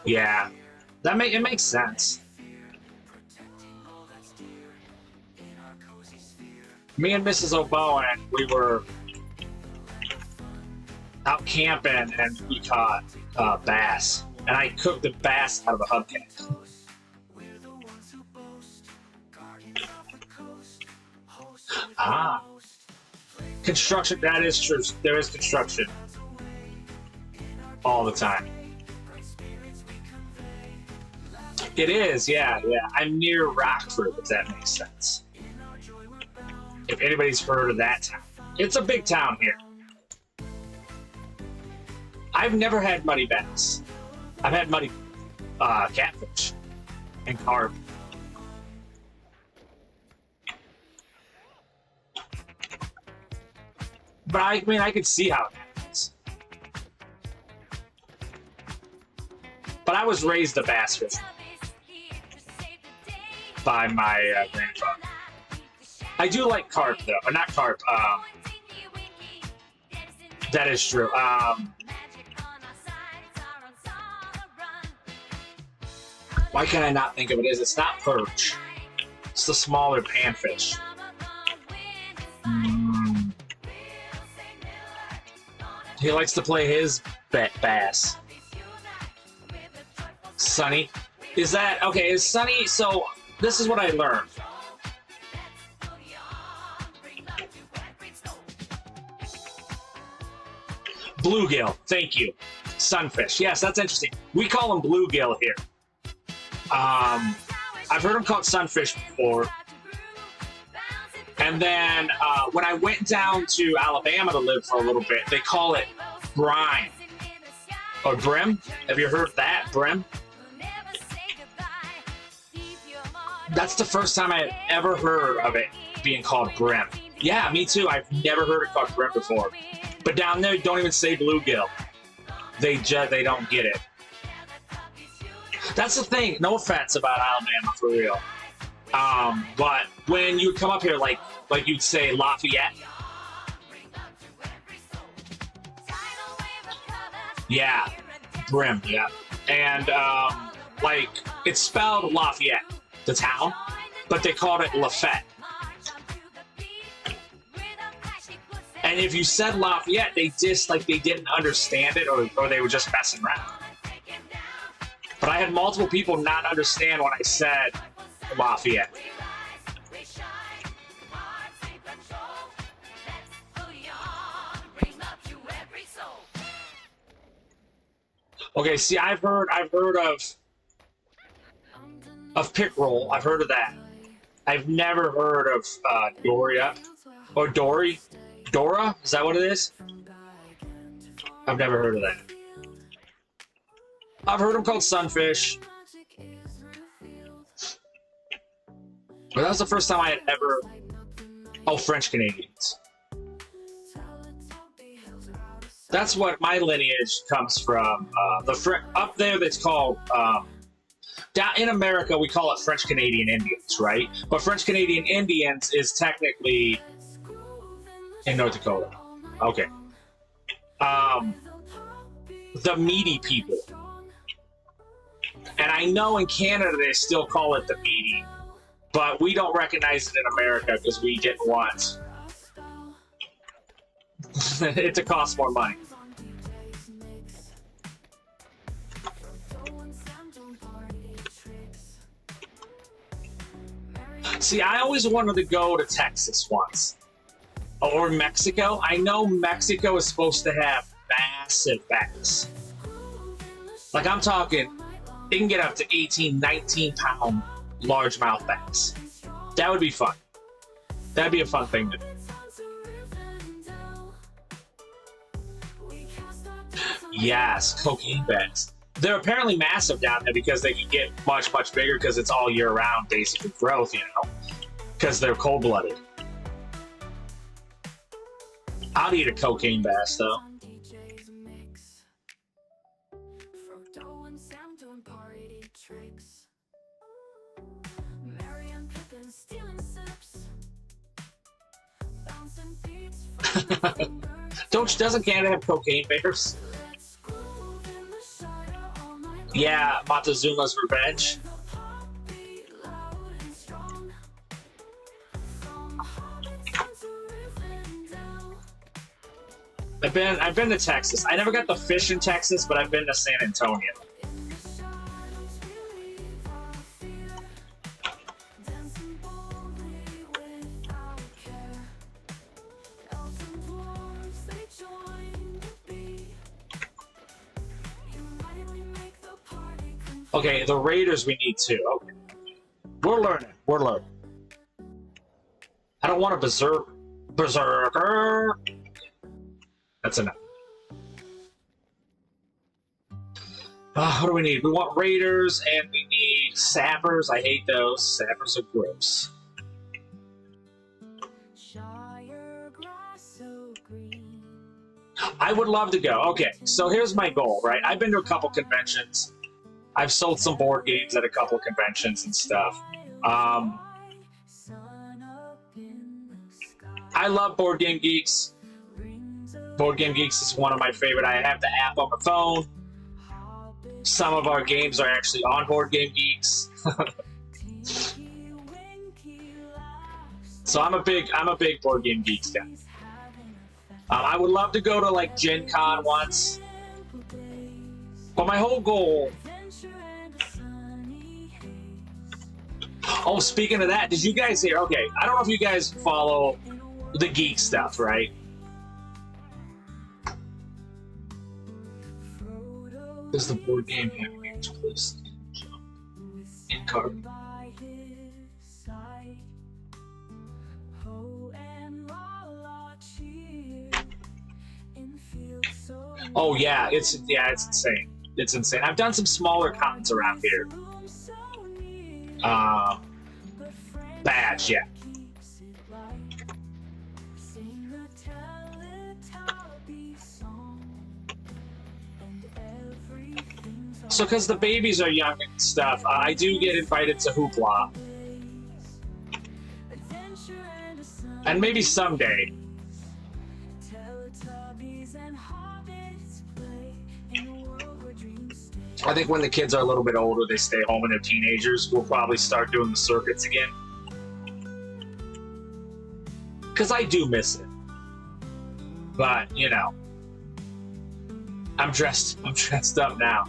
Yeah, it makes sense. Me and Mrs. OBowen, we were out camping and we caught bass, and I cooked the bass out of a hubcap. Ah, construction. That is true. There is construction all the time. It is, yeah. I'm near Rockford, if that makes sense. If anybody's heard of that town. It's a big town here. I've never had muddy bass. I've had muddy catfish and carp. But I mean, I could see how it happens. But I was raised a bass fisherman by my grandfather. I do like carp, though. Or not carp. That is true. Why can I not think of it as? It's not perch. It's the smaller panfish. He likes to play his bass. Sunny. Is that... Okay, is Sunny... So, this is what I learned. Bluegill. Thank you. Sunfish. Yes, that's interesting. We call them bluegill here. I've heard them called sunfish before. And then when I went down to Alabama to live for a little bit, they call it brine. Or brim. Have you heard that? Brim? That's the first time I had ever heard of it being called brim. Yeah, me too. I've never heard it called brim before. But down there, don't even say bluegill. They don't get it. That's the thing. No offense about Alabama, for real. But when you come up here, like you'd say Lafayette. Yeah, brim. Yeah, and like it's spelled Lafayette, the town, but they called it Lafayette. And if you said Lafayette, they didn't understand it, or they were just messing around. But I had multiple people not understand when I said Lafayette. Okay, see, I've heard of pick roll. I've heard of that. I've never heard of Doria or Dory. Dora? Is that what it is? I've never heard of that. I've heard them called sunfish. But that was the first time I had ever... Oh, French Canadians. That's what my lineage comes from. Up there that's called... down in America, we call it French Canadian Indians, right? But French Canadian Indians is technically... in North Dakota. Okay. The meaty people. And I know in Canada they still call it the meaty, but we don't recognize it in America because we didn't want it to cost more money. See, I always wanted to go to Texas once. Or Mexico. I know Mexico is supposed to have massive bass. Like, I'm talking, it can get up to 18, 19 pound largemouth bass. That would be fun. That'd be a fun thing to do. Yes, cocaine bass. They're apparently massive down there because they can get much, much bigger because it's all year round, basically growth, you know, because they're cold-blooded. I'll eat a cocaine bass, though. Doesn't Canada have cocaine bears? Yeah, Montezuma's Revenge. I've been to Texas. I never got the fish in Texas, but I've been to San Antonio. Okay, the Raiders we need too. Okay. We're learning. We're learning. I don't want a berserker. That's enough. What do we need? We want Raiders and we need Sappers. I hate those. Sappers are gross. I would love to go. Okay, so here's my goal, right? I've been to a couple conventions. I've sold some board games at a couple conventions and stuff. I love Board Game Geeks. Board Game Geeks is one of my favorite. I have the app on my phone. Some of our games are actually on Board Game Geeks. So I'm a big Board Game Geeks guy. I would love to go to like Gen Con once. But my whole goal... Oh, speaking of that, did you guys hear? Okay, I don't know if you guys follow the geek stuff, right? Does the board game have games, please? In card. Oh yeah, it's insane. It's insane. I've done some smaller cons around here. Badge, yeah. So, because the babies are young and stuff, I do get invited to Hoopla. And maybe someday. I think when the kids are a little bit older, they stay home and they're teenagers, we'll probably start doing the circuits again. Because I do miss it. But, you know, I'm dressed up now.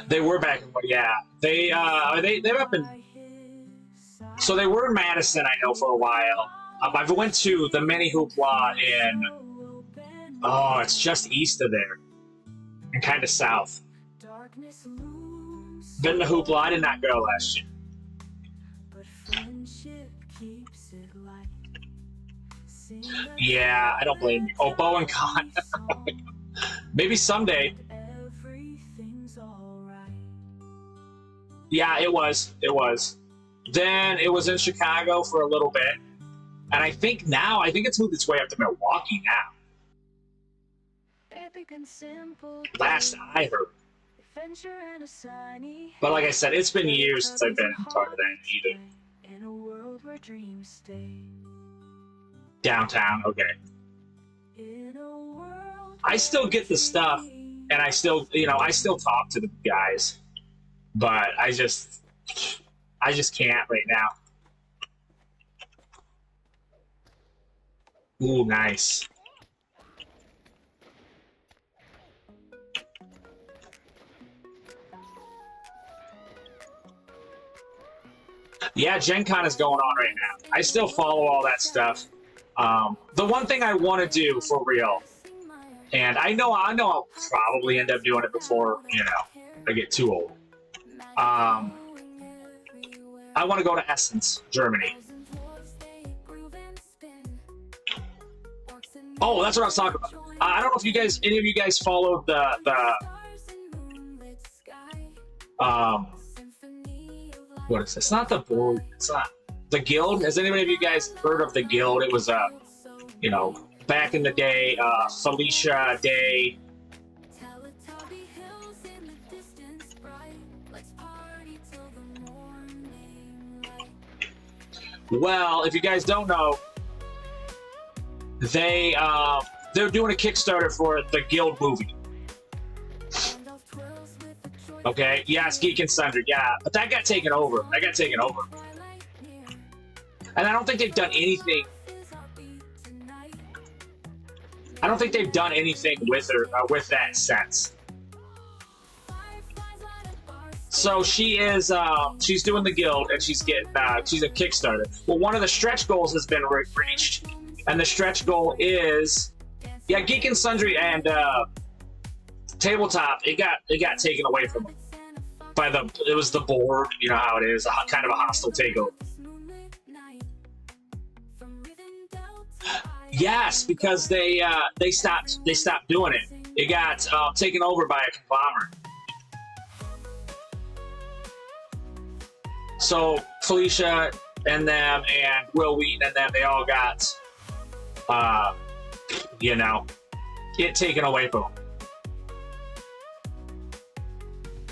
They were back in, yeah. They're up in, so they were in Madison, I know, for a while. I went to the mini Hoopla in, oh, it's just east of there, and kind of south. Been to Hoopla, I did not go last year. Yeah, I don't blame you. Oh, Bowen Con. Maybe someday. Yeah, it was. Then it was in Chicago for a little bit. And I think it's moved its way up to Milwaukee now. Last I heard. But like I said, it's been years since I've been part of that either. Downtown, okay. I still get the stuff, and I still talk to the guys. But I just can't right now. Ooh, nice. Yeah, Gen Con is going on right now. I still follow all that stuff. The one thing I want to do for real, and I know I'll probably end up doing it before, you know, I get too old. I want to go to Essen, Germany. Oh, that's what I was talking about. I don't know if you guys, any of you guys followed the what is this? It's not the board. It's not the guild. Has anybody of you guys heard of the guild? It was you know, back in the day, Felicia Day. Well, if you guys don't know, they're doing a Kickstarter for the Guild movie. Okay, yes, Geek and Sundry, yeah, but that got taken over. And I don't think they've done anything. I don't think they've done anything with her with that since. So she is she's doing the guild and she's getting she's a Kickstarter. Well, one of the stretch goals has been reached, and the stretch goal is Geek and Sundry and Tabletop. It got taken away from them by it was the board. You know how it is, kind of a hostile takeover. Yes, because they stopped doing it. It got taken over by a conglomerate. So Felicia and them and Will Wheaton and them, they all got you know, it taken away from them.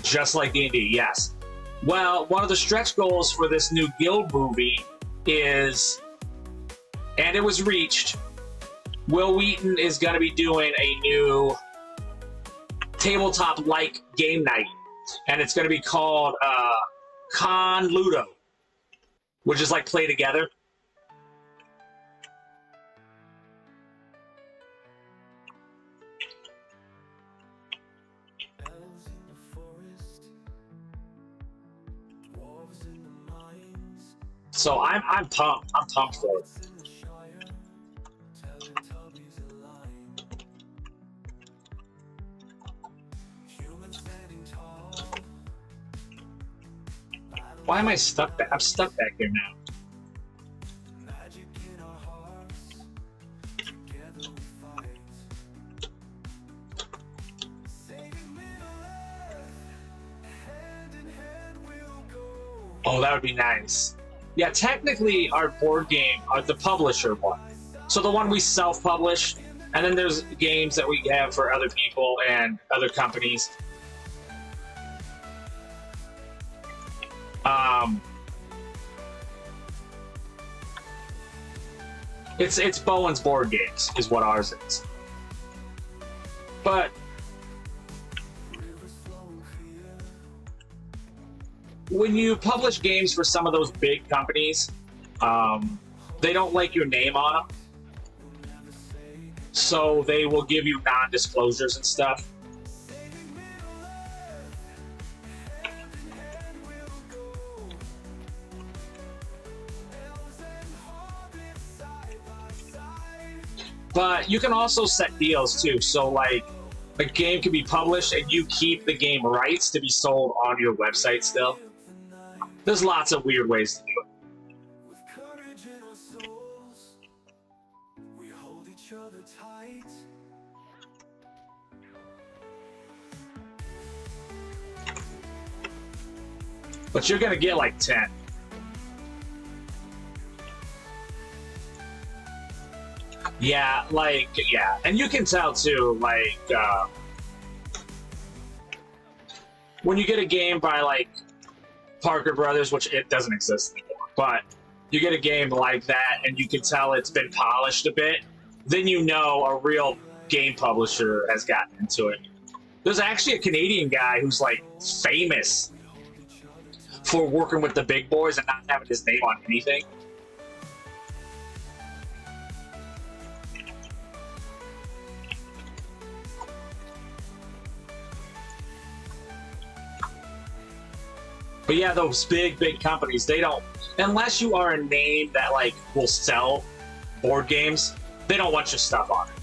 Just like D&D, yes. Well, one of the stretch goals for this new guild movie is, and it was reached, Will Wheaton is going to be doing a new tabletop-like game night, and it's going to be called Con Ludo, which is like play together. So I'm pumped. I'm pumped for it. Why am I stuck back? I'm stuck back here now. Oh, that would be nice. Yeah, technically our board game are the publisher one. So the one we self-publish, and then there's games that we have for other people and other companies. It's Bowen's Board Games is what ours is. But when you publish games for some of those big companies, they don't like your name on them. So they will give you non-disclosures and stuff. But you can also set deals too. So like a game can be published and you keep the game rights to be sold on your website still. There's lots of weird ways to do it. But you're gonna get like 10. Yeah, like, yeah. And you can tell too, like, when you get a game by like Parker Brothers, which it doesn't exist anymore, but you get a game like that and you can tell it's been polished a bit, then you know a real game publisher has gotten into it. There's actually a Canadian guy who's like famous for working with the big boys and not having his name on anything. But yeah, those big companies, they don't, unless you are a name that like will sell board games, they don't want your stuff on it.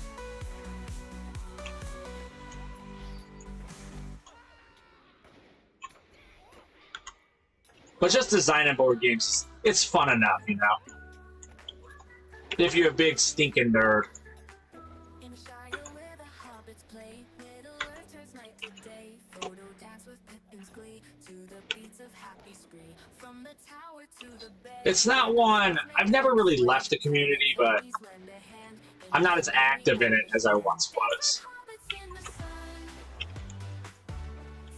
But just designing board games, it's fun enough, you know? If you're a big stinking nerd. In a shire where the hobbits play, Middle Earth turns night to day. Frodo dance with Pippin's glee to the beats of happy spree. From the tower to the bay. It's not one, I've never really left the community, but I'm not as active in it as I once was. Hobbits in the sun.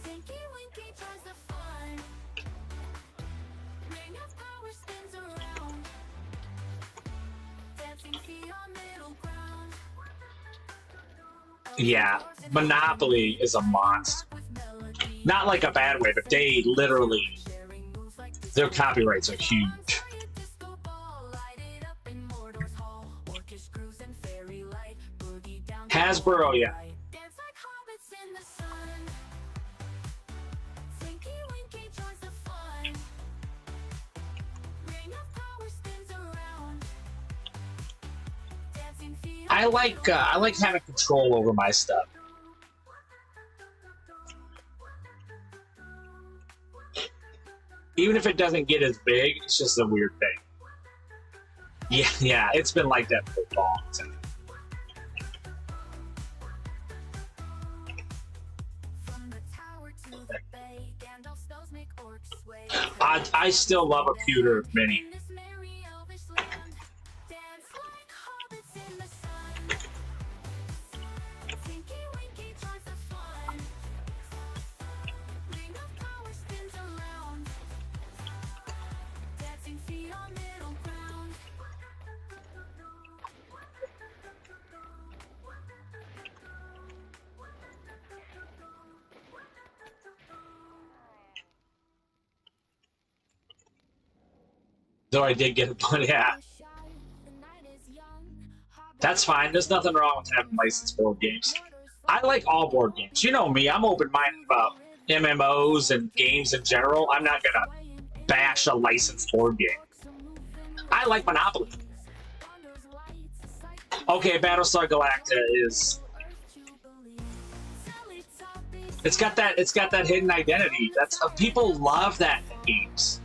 Tinky Winky tries the fun. Ring of power spins around. Dancing feet on middle ground. Yeah, Monopoly is a monster. Not like a bad way, but they literally, their copyrights are huge. Hasbro, yeah. Dance like hobbits in the sun. Tinky Winky joins the fun. Ring of power spins around. Dancing feet. I like having control over my stuff. Even if it doesn't get as big, it's just a weird thing. Yeah, it's been like that for a long time. From the tower to the bay, Gandalf's spells make orcs sway. I still love a pewter mini. In this merry elvish land, dance like hobbits in the sun. Tinky Winky joins the fun. Ring of power spins around. Dancing feet on middle ground. Though I did get a bunch, yeah. That's fine. There's nothing wrong with having licensed board games. I like all board games. You know me, I'm open-minded about MMOs and games in general. I'm not gonna bash a licensed board game. I like Monopoly. Okay, Battlestar Galactica is... It's got that hidden identity. That's people love that in games.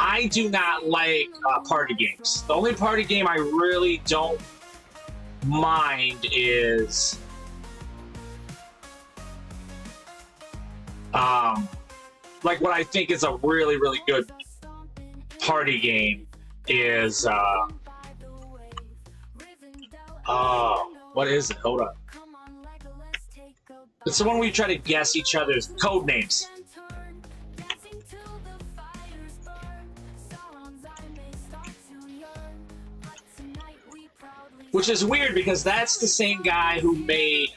I do not like party games. The only party game I really don't mind is like what I think is a really good party game is what is it? Hold on. It's the one where you try to guess each other's code names. Which is weird because that's the same guy who made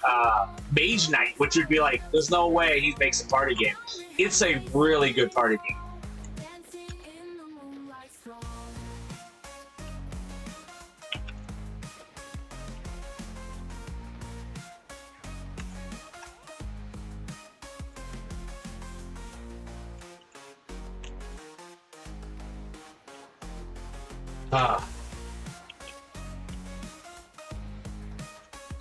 Mage Knight, which would be like, there's no way he makes a party game. It's a really good party game.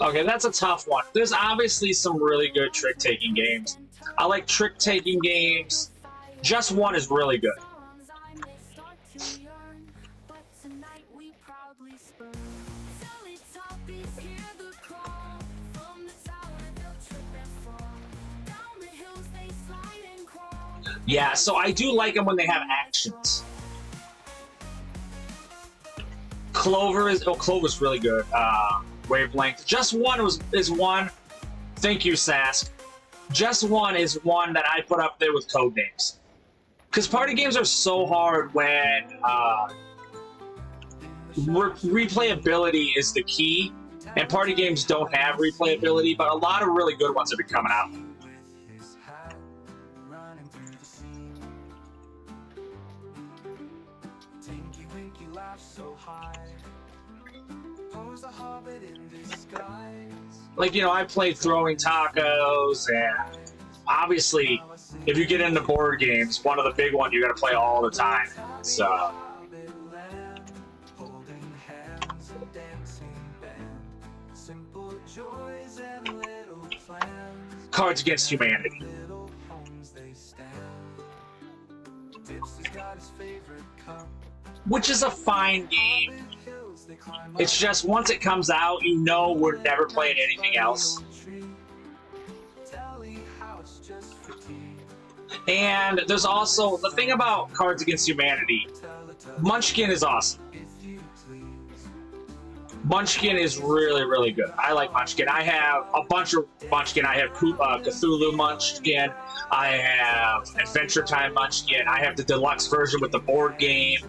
Okay, that's a tough one. There's obviously some really good trick-taking games. I like trick-taking games. Just One is really good. Yeah, so I do like them when they have actions. Clover's really good. Wavelength. Just One is one. Thank you, Sask. Just One is one that I put up there with code names. Because party games are so hard when replayability is the key, and party games don't have replayability, but a lot of really good ones have been coming out. Like, you know, I played Throwing Tacos and obviously, if you get into board games, one of the big ones you're gonna play all the time. So. Cards Against Humanity. Which is a fine game. It's just once it comes out, you know we're never playing anything else. And there's also the thing about Cards Against Humanity. Munchkin is awesome. Munchkin is really, really good. I like Munchkin. I have a bunch of Munchkin. I have Cthulhu Munchkin. I have Adventure Time Munchkin. I have the deluxe version with the board game,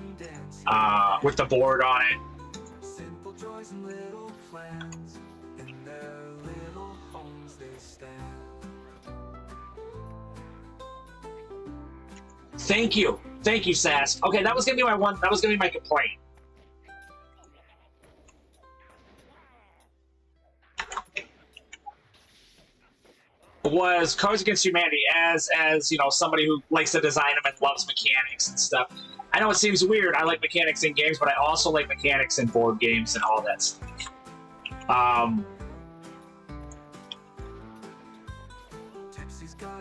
with the board on it. Thank you, Sass. Okay, that was gonna be my one. That was gonna be my complaint. Was Cards Against Humanity as you know, somebody who likes to design them and loves mechanics and stuff. I know it seems weird. I like mechanics in games, but I also like mechanics in board games and all that stuff.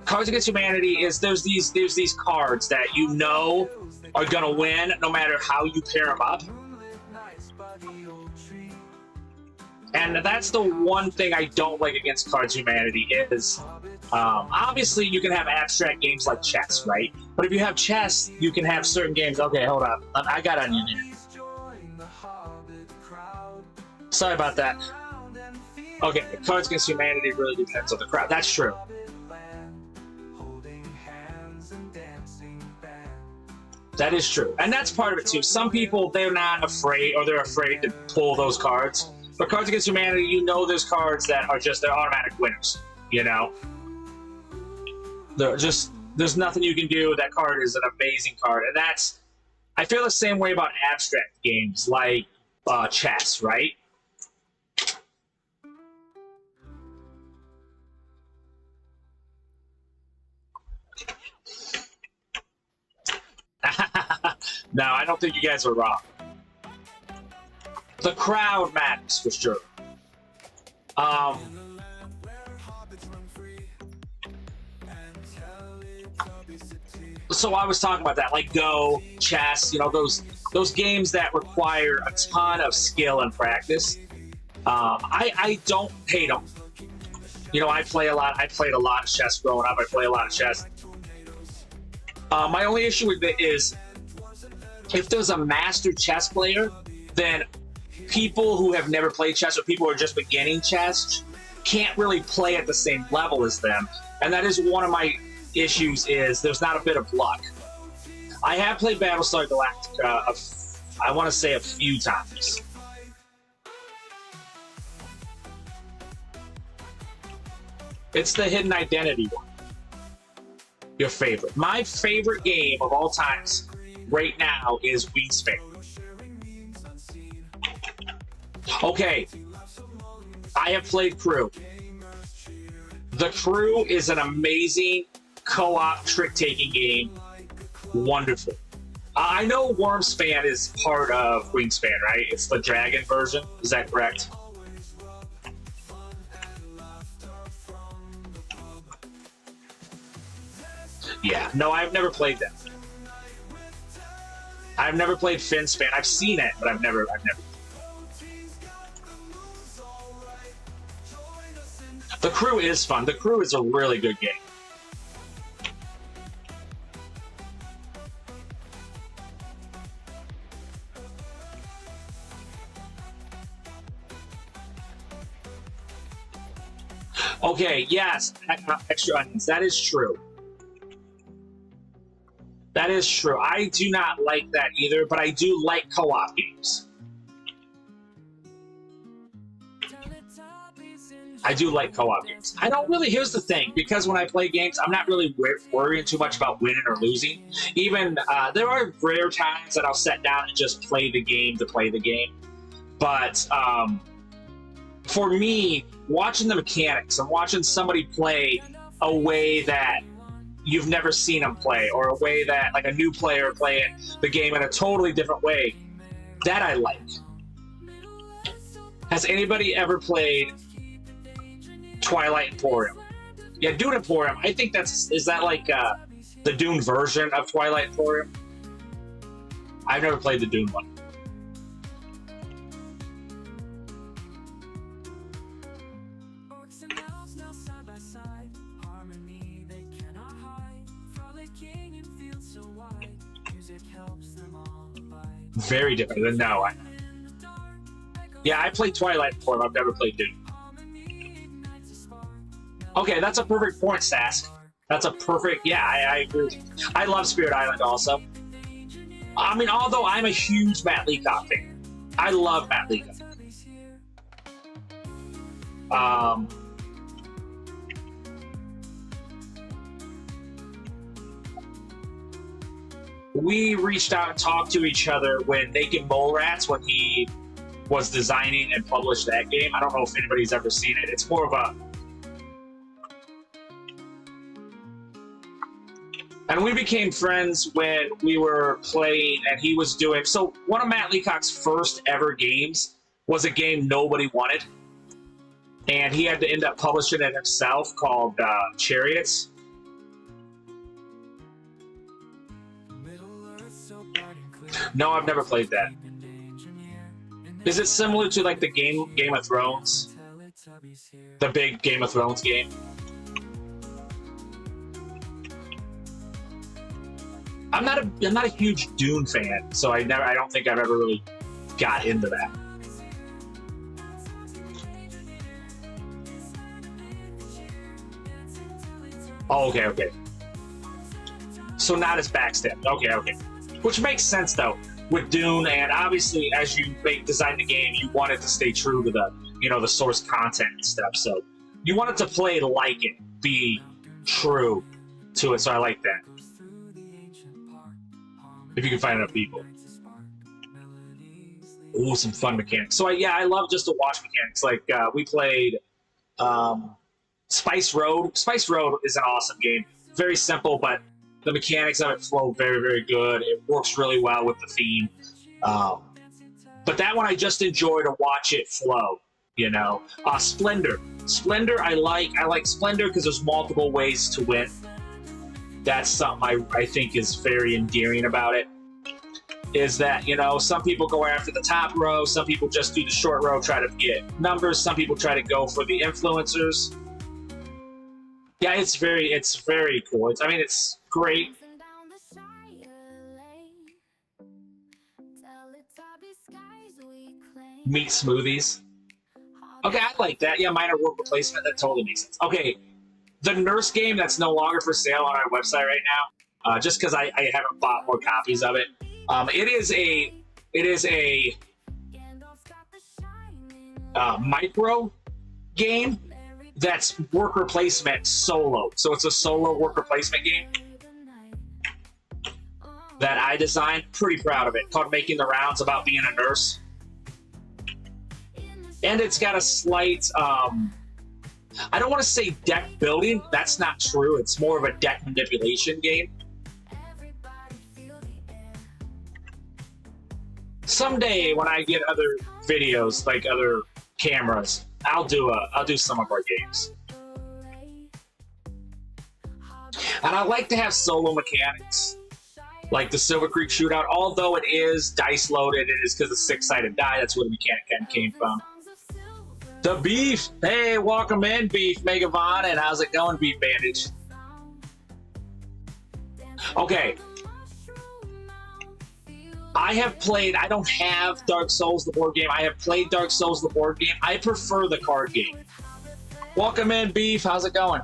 Cards Against Humanity is there's these cards that you know are gonna win no matter how you pair them up. And that's the one thing I don't like against Cards Humanity is, obviously you can have abstract games like chess, right? But if you have chess, you can have certain games. Okay, hold up. I got onion here. Sorry about that. Okay, Cards Against Humanity really depends on the crowd. That's true. That is true. And that's part of it too. Some people, they're not afraid, or they're afraid to pull those cards. But Cards Against Humanity, you know there's cards that are just, they're automatic winners, you know? There's nothing you can do. That card is an amazing card. And that's, I feel the same way about abstract games like chess, right? No, I don't think you guys are wrong. The crowd matters for sure. So I was talking about that, like Go, chess, you know, those games that require a ton of skill and practice. I don't hate them. You know, I played a lot of chess growing up. I play a lot of chess. My only issue with it is if there's a master chess player, then people who have never played chess or people who are just beginning chess can't really play at the same level as them. And that is one of my issues, is there's not a bit of luck. I have played Battlestar Galactica, I want to say a few times. It's the Hidden Identity one. Your favorite. My favorite game of all times right now is Wingspan. Okay, I have played Crew. The Crew is an amazing co-op trick-taking game. Wonderful. I know Wormspan is part of Wingspan, right? It's the dragon version. Is that correct? Yeah. No, I've never played that. I've never played Finspan. I've seen it, but I've never. The Crew is fun. The Crew is a really good game. Okay, yes, extra onions. That is true. That is true. I do not like that either, but I do like co-op games. I do like co-op games. I don't really, here's the thing, because when I play games, I'm not really worrying too much about winning or losing. Even, there are rare times that I'll sit down and just play the game to play the game. But, for me, watching the mechanics and watching somebody play a way that you've never seen them play, or a way that like a new player playing the game in a totally different way. That I like. Has anybody ever played Twilight Emporium? Yeah, Dune Emporium. I think is that like the Dune version of Twilight Emporium? I've never played the Dune one. Very different. No, yeah, I played Twilight before. I've never played Dune. Okay, that's a perfect point, Sask. That's a perfect. Yeah, I agree. I love Spirit Island also. I mean, although I'm a huge Matt Leacock fan, I love Matt Leacock. We reached out and talked to each other when Naked Mole Rats, when he was designing and published that game. I don't know if anybody's ever seen it. It's more of a... And we became friends when we were playing, and he was doing... So one of Matt Leacock's first ever games was a game nobody wanted. And he had to end up publishing it himself, called Chariots. No, I've never played that. Is it similar to like the Game of Thrones? The big Game of Thrones game? I'm not a huge Dune fan, so I don't think I've ever really got into that. Oh, okay. So not as backstabbed. Okay. Which makes sense though with Dune, and obviously as you design the game, you want it to stay true to the the source content and stuff. So you want it to play like it, be true to it. So I like that. If you can find enough people. Ooh, some fun mechanics. So I love just the watch mechanics. Like we played Spice Road. Spice Road is an awesome game. Very simple, but the mechanics of it flow very, very good. It works really well with the theme. But that one I just enjoy to watch it flow, Splendor. Splendor I like Splendor because there's multiple ways to win. That's something I think is very endearing about it. Is that, some people go after the top row, some people just do the short row, try to get numbers, some people try to go for the influencers. Yeah, it's very cool. It's great. Meat smoothies. Okay, I like that. Yeah, minor work replacement. That totally makes sense. Okay, the nurse game that's no longer for sale on our website right now, just because I haven't bought more copies of it. It is a micro game that's worker placement solo. So it's a solo worker placement game that I designed. Pretty proud of it. Called Making the Rounds, about being a nurse. And it's got a slight, I don't want to say deck building. That's not true. It's more of a deck manipulation game. Someday when I get other videos, like other cameras, I'll do some of our games. And I like to have solo mechanics, like the Silver Creek Shootout. Although it is dice loaded, it is because of 6-sided die. That's where the mechanic came from. The Beef, hey, welcome in, Beef Megavon, and how's it going, Beef Bandage? Okay. I don't have Dark Souls, the board game. I have played Dark Souls, the board game. I prefer the card game. Welcome in, Beef. How's it going?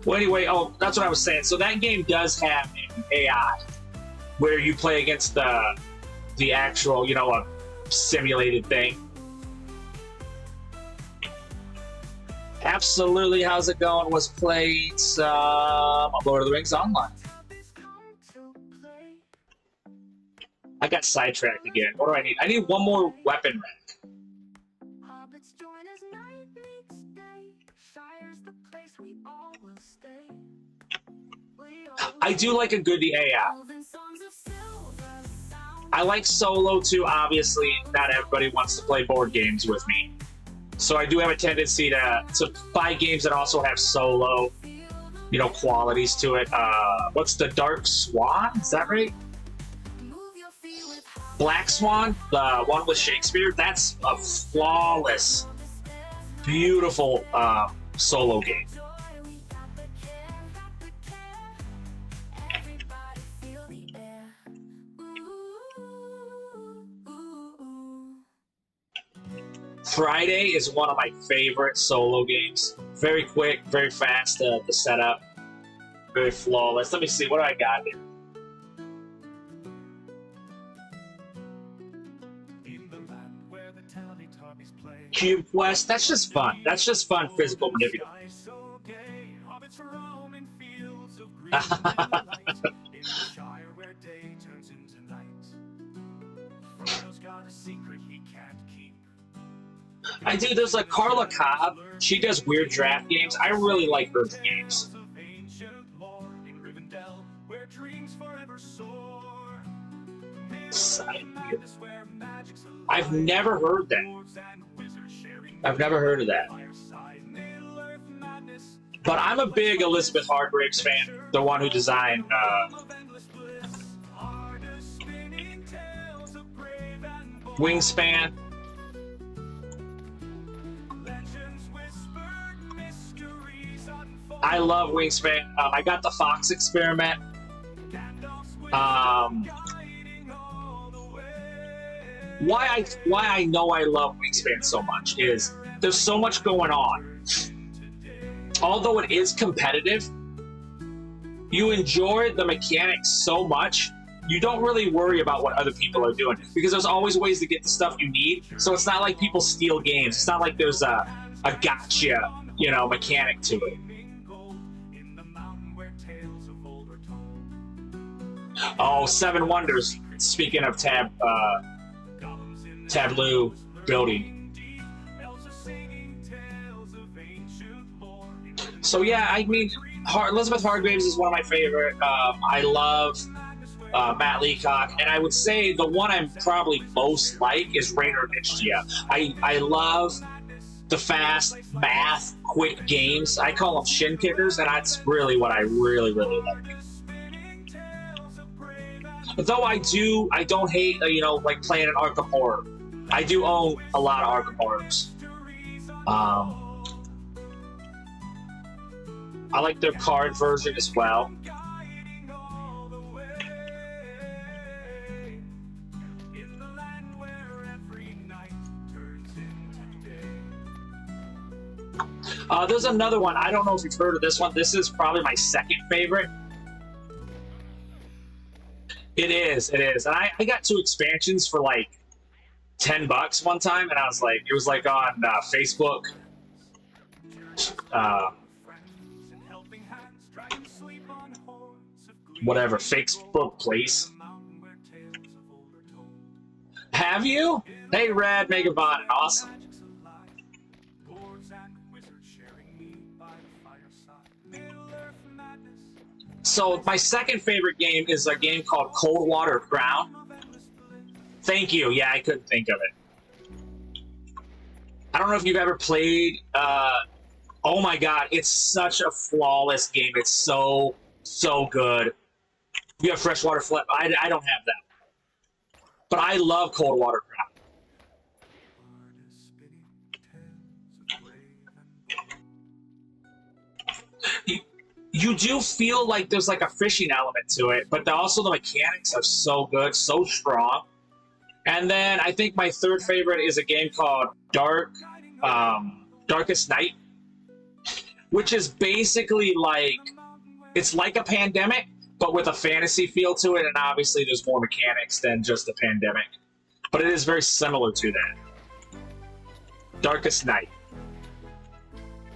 Well, anyway, that's what I was saying. So that game does have an AI where you play against the actual, a simulated thing. Absolutely. How's it going? Was played some Lord of the Rings Online. I got sidetracked again. What do I need? I need one more weapon rack. Hobbits join as night meets day. Shire's the place we all will stay. I do like a good AI. I like solo too, obviously. Not everybody wants to play board games with me. So I do have a tendency to buy games that also have solo, you know, qualities to it. What's the Dark Swan? Is that right? Black Swan, the one with Shakespeare. That's a flawless, beautiful solo game. Friday is one of my favorite solo games. Very quick, very fast to set up, very flawless. Let me see, what do I got here? Cube Quest, that's just fun. That's just fun physical manipulation. I do. There's like Carla Cobb. She does weird draft games. I really like her games. I've never heard that. I've never heard of that. But I'm a big Elizabeth Hargraves fan. The one who designed Wingspan. I love Wingspan. I got the Fox Experiment. Why I know I love Wingspan so much is there's so much going on. Although it is competitive, you enjoy the mechanics so much, you don't really worry about what other people are doing because there's always ways to get the stuff you need. So it's not like people steal games. It's not like there's a gotcha, you know, mechanic to it. Oh, Seven Wonders. Speaking of tableau building. So yeah, I mean, Elizabeth Hargraves is one of my favorite. I love Matt Leacock, and I would say the one I'm probably most like is Rainer Nitschke. I love the fast math, quick games. I call them shin kickers, and that's really what I really like. Though I don't hate, you know, like playing an Arkham Horror. I do own a lot of Arkham Horrors. I like their card version as well. There's another one. I don't know if you've heard of this one. This is probably my second favorite. It is. And I got 2 expansions for like $10 one time, and I was like, it was like on Facebook. Whatever, Facebook Place. Have you? Hey, Rad Megabot, awesome. So my second favorite game is a game called Cold Water Crown. Thank you. Yeah, I couldn't think of it. I don't know if you've ever played. Oh my God, it's such a flawless game. It's so good. You have Freshwater Flip. I don't have that, but I love Cold Water Crown. You do feel like there's like a fishing element to it, but also the mechanics are so good, so strong. And then I think my third favorite is a game called Darkest Night, which is basically like, it's like a Pandemic, but with a fantasy feel to it, and obviously there's more mechanics than just a Pandemic. But it is very similar to that. Darkest Night.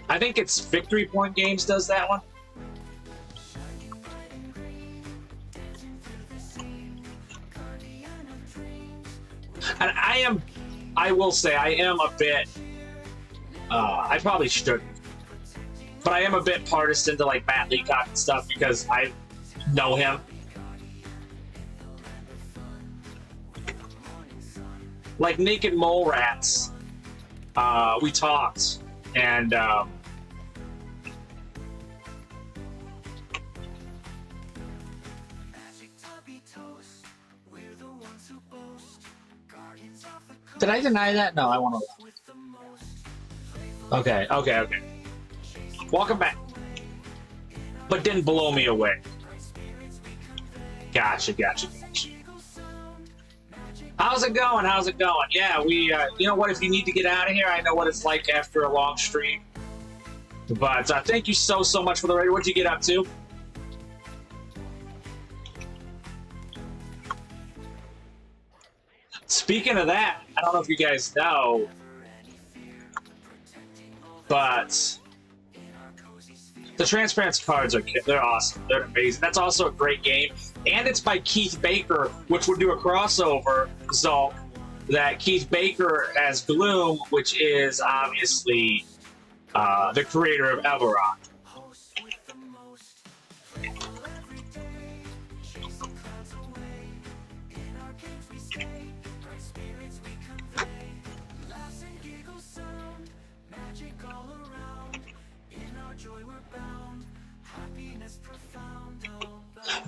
I think it's Victory Point Games does that one. And I will say, I am a bit, I probably shouldn't, but I am a bit partisan to like Matt Leacock and stuff because I know him. Like Naked Mole Rats, we talked, and did I deny that? No, I want to. Okay. Welcome back. But didn't blow me away. Gotcha. How's it going? Yeah, we, you know what, if you need to get out of here, I know what it's like after a long stream. But thank you so much for the raid. What'd you get up to? Speaking of that, I don't know if you guys know, but the transparency cards they're awesome. They're amazing. That's also a great game. And it's by Keith Baker, which would do a crossover, Zulk, that Keith Baker as Gloom, which is obviously the creator of Everrock.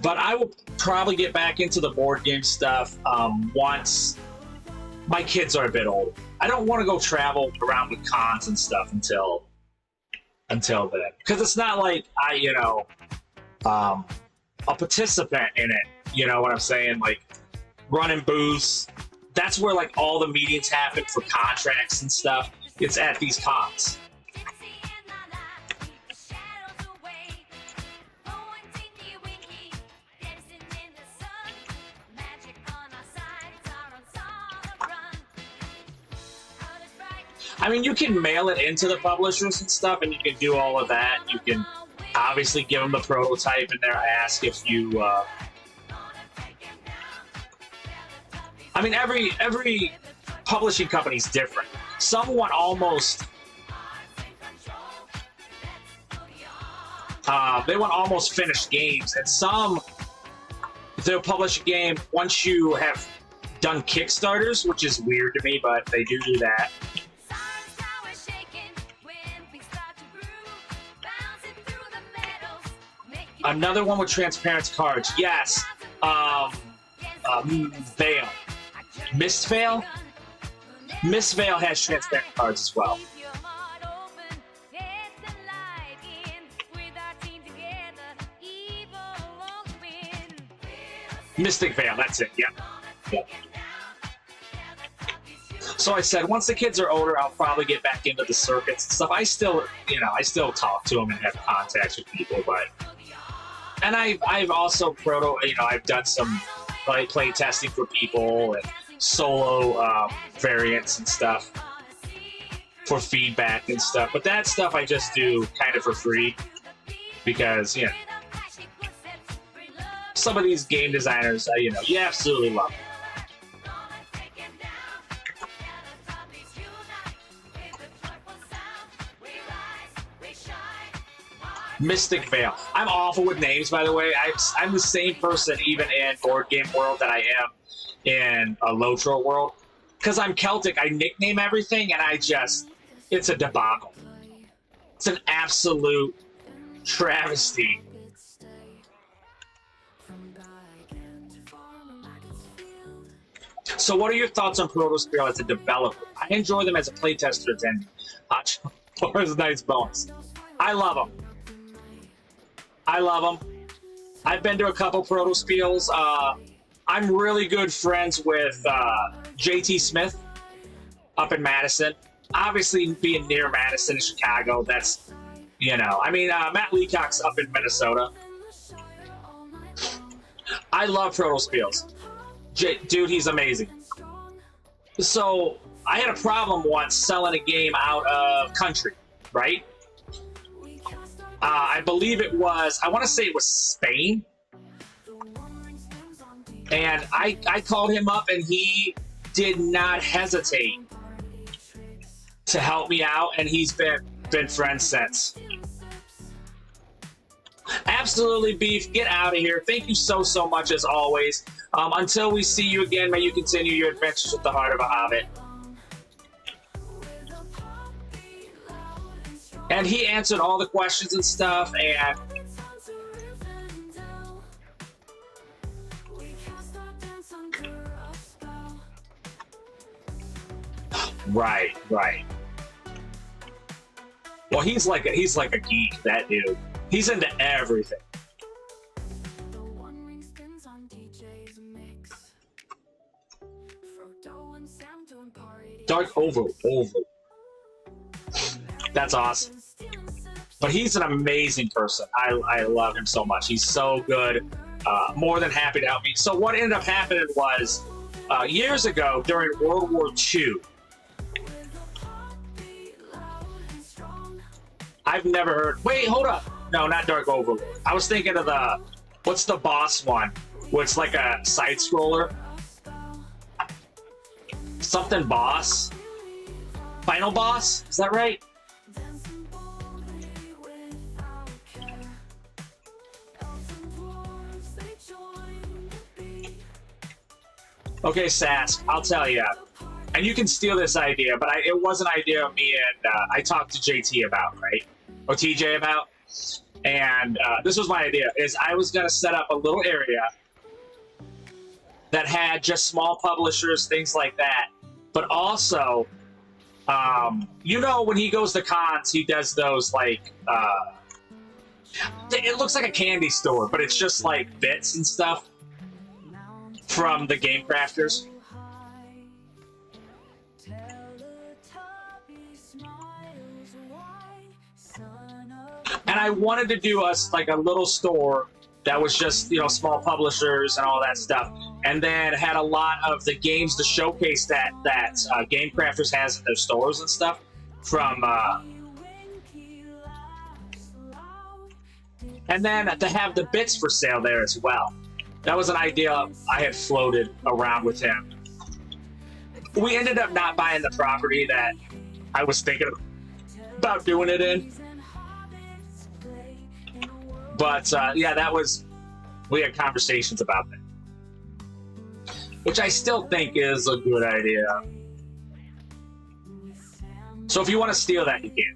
But I will probably get back into the board game stuff once my kids are a bit older. I don't want to go travel around with cons and stuff until then, because it's not like a participant in it. You know what I'm saying? Like running booths. That's where like all the meetings happen for contracts and stuff. It's at these cons. I mean, you can mail it into the publishers and stuff, and you can do all of that. You can obviously give them the prototype and they'll ask if you... I mean, every publishing company is different. Some want almost... they want almost finished games, and some, they'll publish a game once you have done Kickstarters, which is weird to me, but they do that. Another one with transparent cards. Yes. Veil. Mist Veil? Mist Veil has transparent cards as well. Mystic Veil, that's it, yeah. So I said, once the kids are older, I'll probably get back into the circuits and stuff. I still talk to them and have contacts with people, but... And I've also I've done some play testing for people and solo variants and stuff for feedback and stuff. But that stuff I just do kind of for free because, some of these game designers, you absolutely love them. Mystic Veil. I'm awful with names, by the way. I'm the same person even in board game world that I am in a LOTRO world. Because I'm Celtic, I nickname everything, and it's a debacle. It's an absolute travesty. So what are your thoughts on Protosphere as a developer? I enjoy them as a playtester and or as a nice bonus. I love them. I've been to a couple Protospiels. I'm really good friends with JT Smith up in Madison. Obviously, being near Madison, Chicago, that's, Matt Leacock's up in Minnesota. I love Protospiels. Dude, he's amazing. So, I had a problem once selling a game out of country, right? I believe I want to say it was Spain. And I called him up and he did not hesitate to help me out, and he's been friends since. Absolutely, Beef. Get out of here. Thank you so much as always. Until we see you again, may you continue your adventures with the heart of a hobbit. And he answered all the questions and stuff, and right. Well, he's like a geek, that dude. He's into everything. Dark Oval. That's awesome. But he's an amazing person. I love him so much. He's so good. More than happy to help me. So what ended up happening was, years ago during World War II, I've never heard. Wait, hold up. No, not Dark Overlord. I was thinking of what's the boss one? Where it's like a side scroller. Something boss. Final boss? Is that right? Okay, Sask, I'll tell you. And you can steal this idea, but it was an idea of me and I talked to JT about, right? Or TJ about. And this was my idea, is I was going to set up a little area that had just small publishers, things like that. But also, you know, when he goes to cons, he does those, like, it looks like a candy store, but it's just like bits and stuff from the game crafters. And I wanted to do us like a little store that was just, you know, small publishers and all that stuff, and then had a lot of the games to showcase that Game Crafters has in their stores and stuff from and then to have the bits for sale there as well. That was an idea I had floated around with him. We ended up not buying the property that I was thinking about doing it in. But yeah, we had conversations about that, which I still think is a good idea. So if you want to steal that, you can.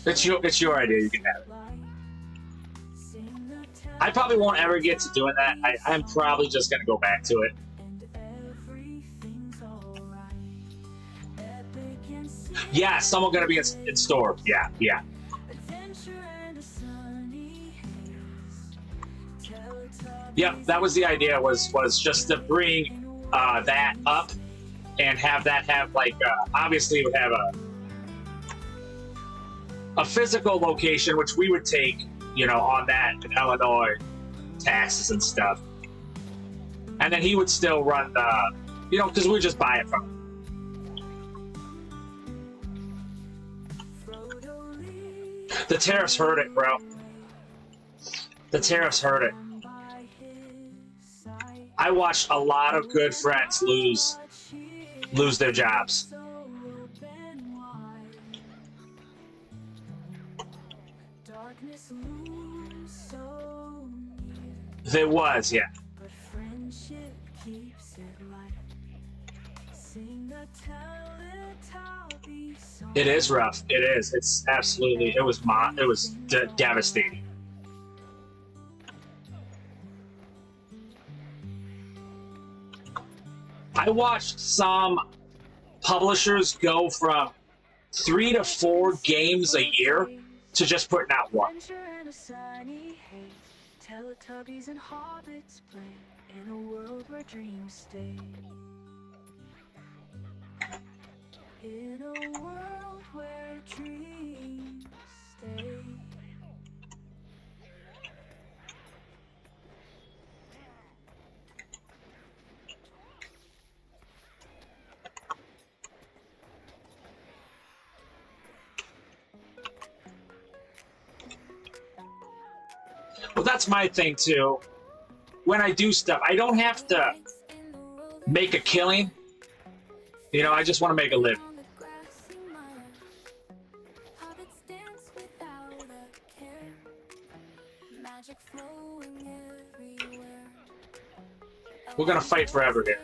It's your idea. You can have it. I probably won't ever get to doing that. I'm probably just going to go back to it. Yeah, someone going to be in store. Yeah. Yep, that was the idea, was just to bring that up and have that have, like, obviously it would have a physical location, which we would take, you know, on that in Illinois, taxes and stuff. And then he would still run the, you know, because we just buy it from him. The tariffs hurt it, bro. The tariffs hurt it. I watched a lot of good friends lose their jobs. There was, yeah. It is rough. It is. It's absolutely. It was devastating. I watched some publishers go from 3 to 4 games a year to just putting out one. Teletubbies and hobbits play in a world where dreams stay. In a world where dreams stay. that's my thing too. When I do stuff, I don't have to make a killing. You know, I just want to make a living. We're gonna fight forever here.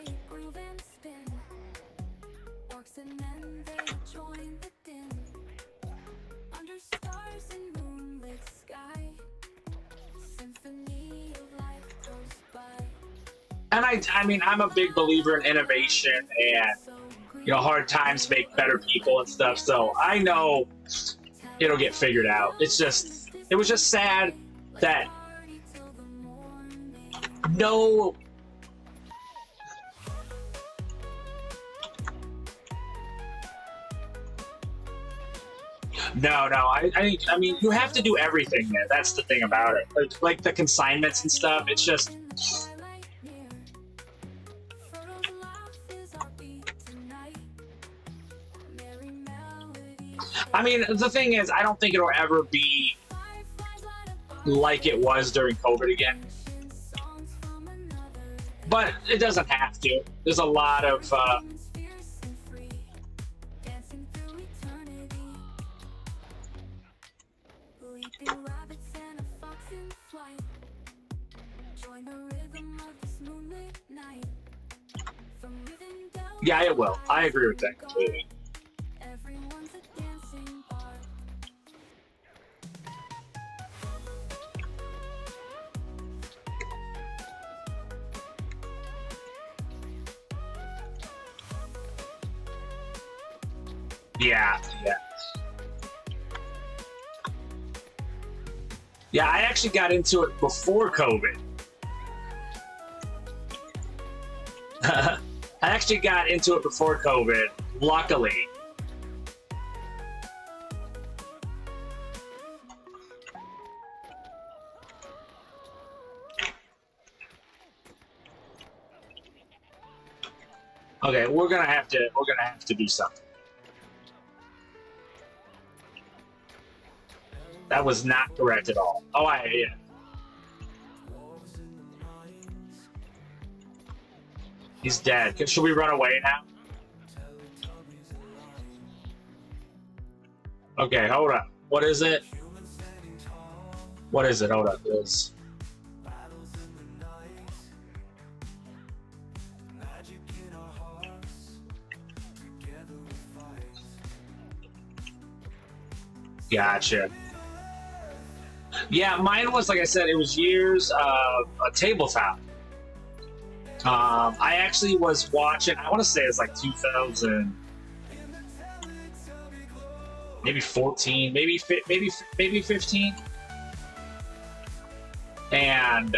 And I mean, I'm a big believer in innovation and, you know, hard times make better people and stuff. So I know it'll get figured out. It was just sad that no. No, I mean, you have to do everything there. That's the thing about it. Like the consignments and stuff. It's just. I mean, the thing is, I don't think it'll ever be like it was during COVID again. But it doesn't have to. There's a lot of. Yeah, it will. I agree with that completely. Yeah, I actually got into it before COVID. I actually got into it before COVID, luckily. Okay, we're gonna have to do something. That was not correct at all. Oh, yeah. He's dead. Should we run away now? Okay, hold up. What is it? What is it? Hold up. This. Gotcha. Yeah, mine was, like I said, it was years of a tabletop. I actually was watching, I want to say it's like 2000, maybe 14, maybe 15. And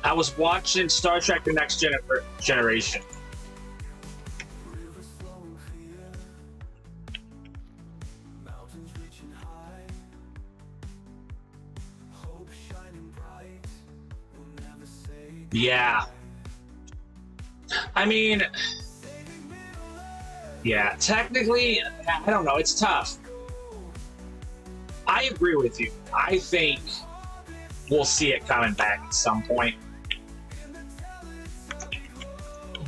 I was watching Star Trek The Next Generation. Yeah. I mean, yeah, technically, I don't know, it's tough. I agree with you. I think we'll see it coming back at some point.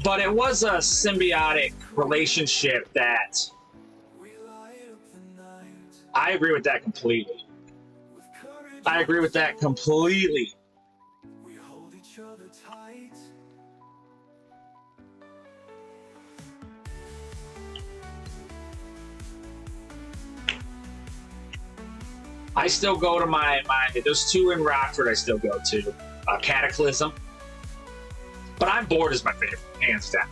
But it was a symbiotic relationship that I agree with that completely. I agree with that completely. I still go to my there's two in Rockford I still go to. Cataclysm. But I'm Bored is my favorite, hands down.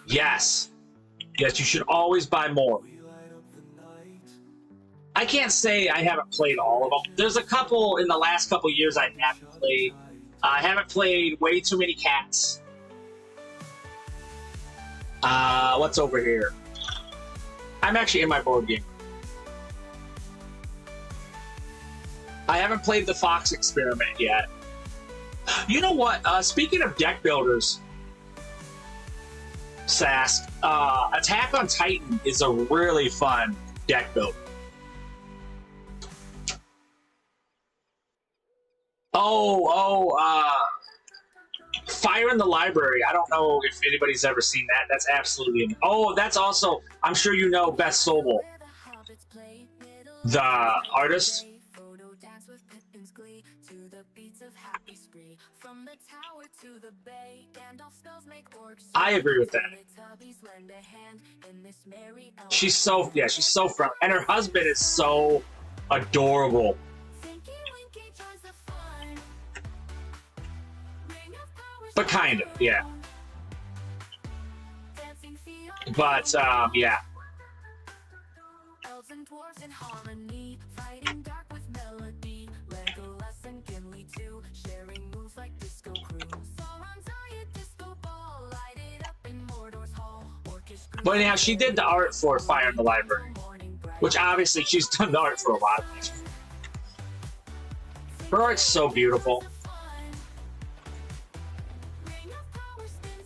Yes. Yes, you should always buy more. I can't say I haven't played all of them. There's a couple in the last couple years I haven't played. I haven't played Way Too Many Cats. What's over here? I'm actually in my board game. I haven't played the Fox Experiment yet. You know what? Speaking of deck builders, Sask, Attack on Titan is a really fun deck builder. Fire in the Library. I don't know if anybody's ever seen that. That's absolutely amazing. Oh, that's also, I'm sure you know Beth Sobel, the artist. I agree with that. She's so, yeah, she's so friendly. And her husband is so adorable. But kind of, yeah. But, yeah. But anyhow, she did the art for Fire in the Library, which obviously she's done the art for a lot of things. Her art's so beautiful.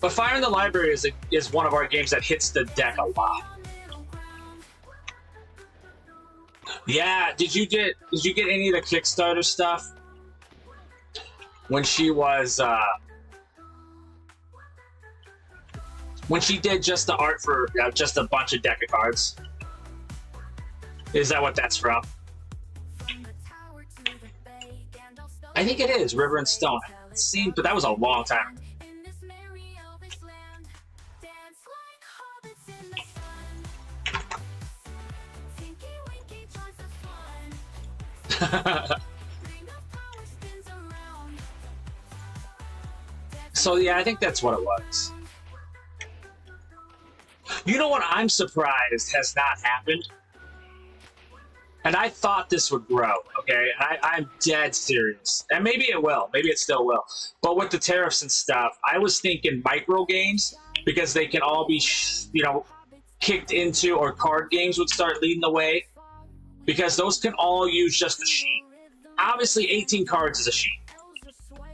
But Fire in the Library is one of our games that hits the deck a lot. Yeah, did you get any of the Kickstarter stuff when she was when she did just the art for just a bunch of deck of cards? Is that what that's from? I think it is River and Stone. See, but that was a long time ago. So yeah, I think that's what it was. You know what I'm surprised has not happened? And I thought this would grow, okay? And I'm dead serious. And maybe it will. Maybe it still will. But with the tariffs and stuff, I was thinking micro games, because they can all be, you know, kicked into, or card games would start leading the way, because those can all use just a sheet. Obviously, 18 cards is a sheet.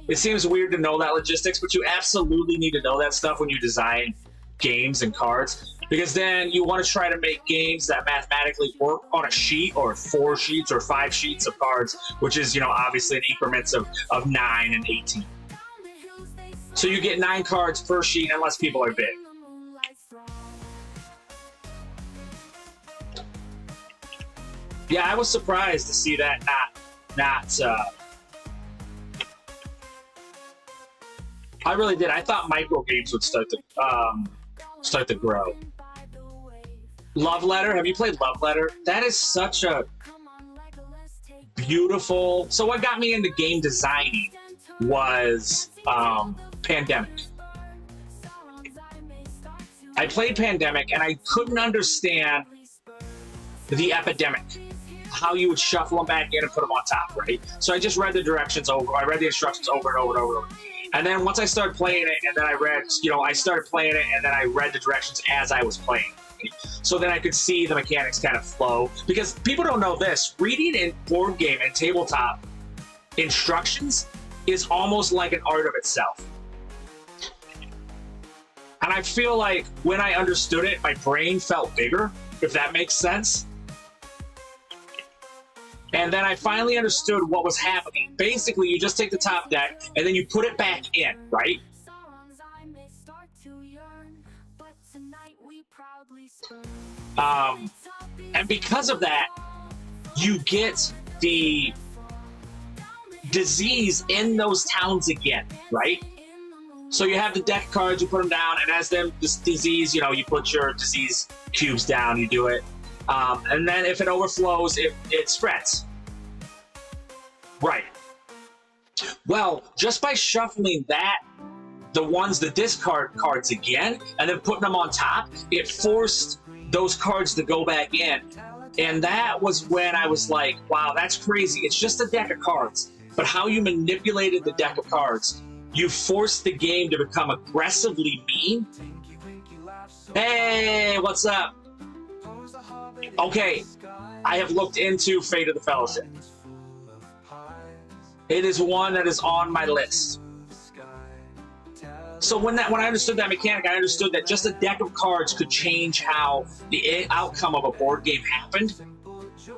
It seems weird to know that logistics, but you absolutely need to know that stuff when you design games and cards, because then you want to try to make games that mathematically work on a sheet, or 4 sheets, or 5 sheets of cards, which is, you know, obviously in increments of 9 and 18. So you get 9 cards per sheet unless people are big. Yeah, I was surprised to see that I really did. I thought micro games would start to grow. Love Letter. Have you played Love Letter? That is such a beautiful. So what got me into game designing was Pandemic. I played Pandemic and I couldn't understand the epidemic, how you would shuffle them back in and put them on top, right? So I just read the directions over. I read the instructions over and over and over and over. And then once I started playing it, and then I read, you know, I started playing it, and then I read the directions as I was playing. So then I could see the mechanics kind of flow. Because people don't know this, reading in board game and tabletop instructions is almost like an art of itself. And I feel like when I understood it, my brain felt bigger, if that makes sense. And then I finally understood what was happening. Basically, you just take the top deck and then you put it back in, right? And because of that, you get the disease in those towns again, right? So you have the deck cards, you put them down, and as this disease, you know, you put your disease cubes down, you do it. And then if it overflows, it spreads. Right. Well, just by shuffling the discard cards again, and then putting them on top, it forced those cards to go back in. And that was when I was like, wow, that's crazy. It's just a deck of cards. But how you manipulated the deck of cards, you forced the game to become aggressively mean. Hey, what's up? Okay, I have looked into Fate of the Fellowship. It is one that is on my list. So when I understood that mechanic, I understood that just a deck of cards could change how the outcome of a board game happened.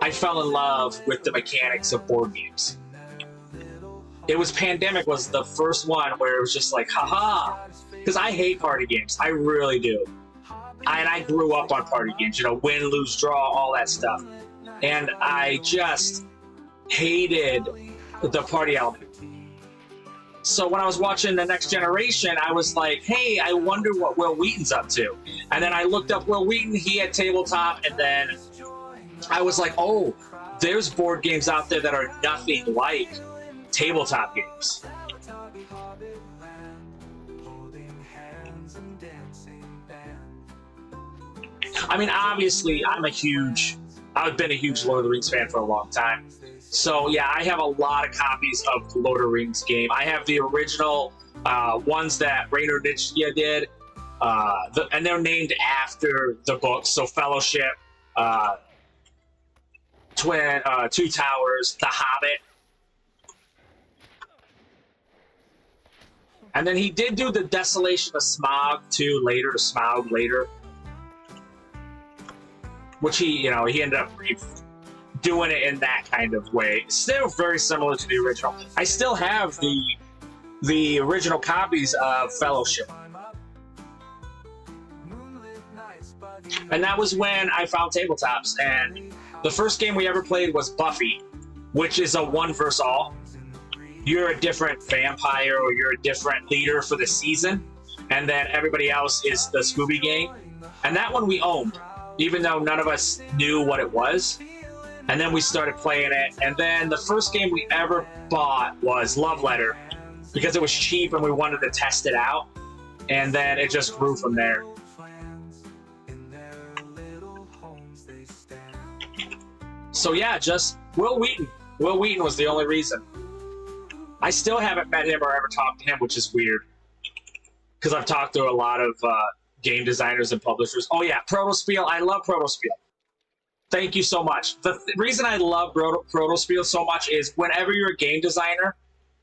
I fell in love with the mechanics of board games. It was Pandemic was the first one where it was just like, haha, because I hate party games. I really do. And I grew up on party games, you know, win, lose, draw, all that stuff. And I just hated the party element. So when I was watching The Next Generation, I was like, hey, I wonder what Will Wheaton's up to. And then I looked up Will Wheaton, he had tabletop, and then I was like, oh, there's board games out there that are nothing like tabletop games. I mean, obviously, I've been a huge Lord of the Rings fan for a long time. So, yeah, I have a lot of copies of the Lord of the Rings game. I have the original ones that Rainer Nitschke did, and they're named after the books. So, Fellowship, Two Towers, The Hobbit. And then he did do the Desolation of Smaug later, which he ended up doing it in that kind of way. Still very similar to the original. I still have the original copies of Fellowship. And that was when I found tabletops. And the first game we ever played was Buffy, which is a 1 versus all. You're a different vampire or you're a different leader for the season. And then everybody else is the Scooby Gang. And that one we owned, even though none of us knew what it was. And then we started playing it. And then the first game we ever bought was Love Letter because it was cheap and we wanted to test it out. And then it just grew from there. So yeah, just Will Wheaton. Will Wheaton was the only reason. I still haven't met him or ever talked to him, which is weird. Because I've talked to a lot of game designers and publishers. Oh yeah, Protospiel. I love Protospiel. Thank you so much. The reason I love Protospiel so much is whenever you're a game designer,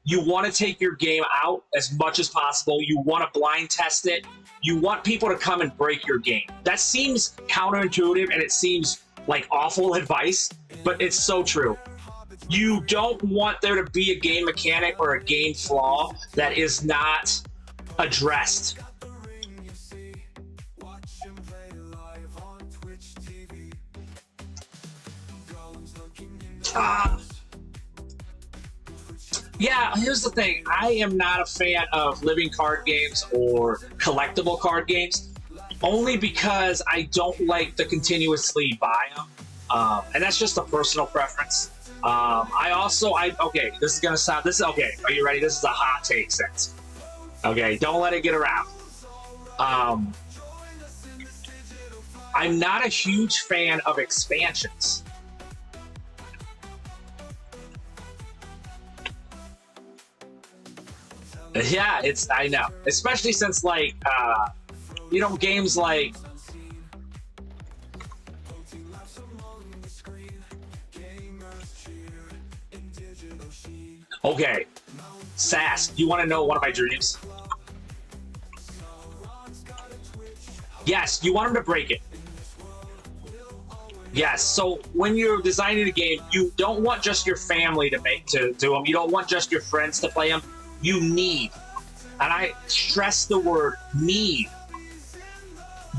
you want to take your game out as much as possible. You want to blind test it. You want people to come and break your game. That seems counterintuitive and it seems like awful advice, but it's so true. You don't want there to be a game mechanic or a game flaw that is not addressed. Yeah, here's the thing. I am not a fan of living card games or collectible card games, only because I don't like to continuously buy them. And that's just a personal preference. Okay, this is gonna sound, okay, are you ready? This is a hot take sense. Okay, don't let it get around. I'm not a huge fan of expansions. Yeah, I know. Especially since, like, games like... Okay, Sass, do you want to know one of my dreams? Yes, you want them to break it. Yes, so when you're designing a game, you don't want just your family to do them. You don't want just your friends to play them. You need, and I stress the word need,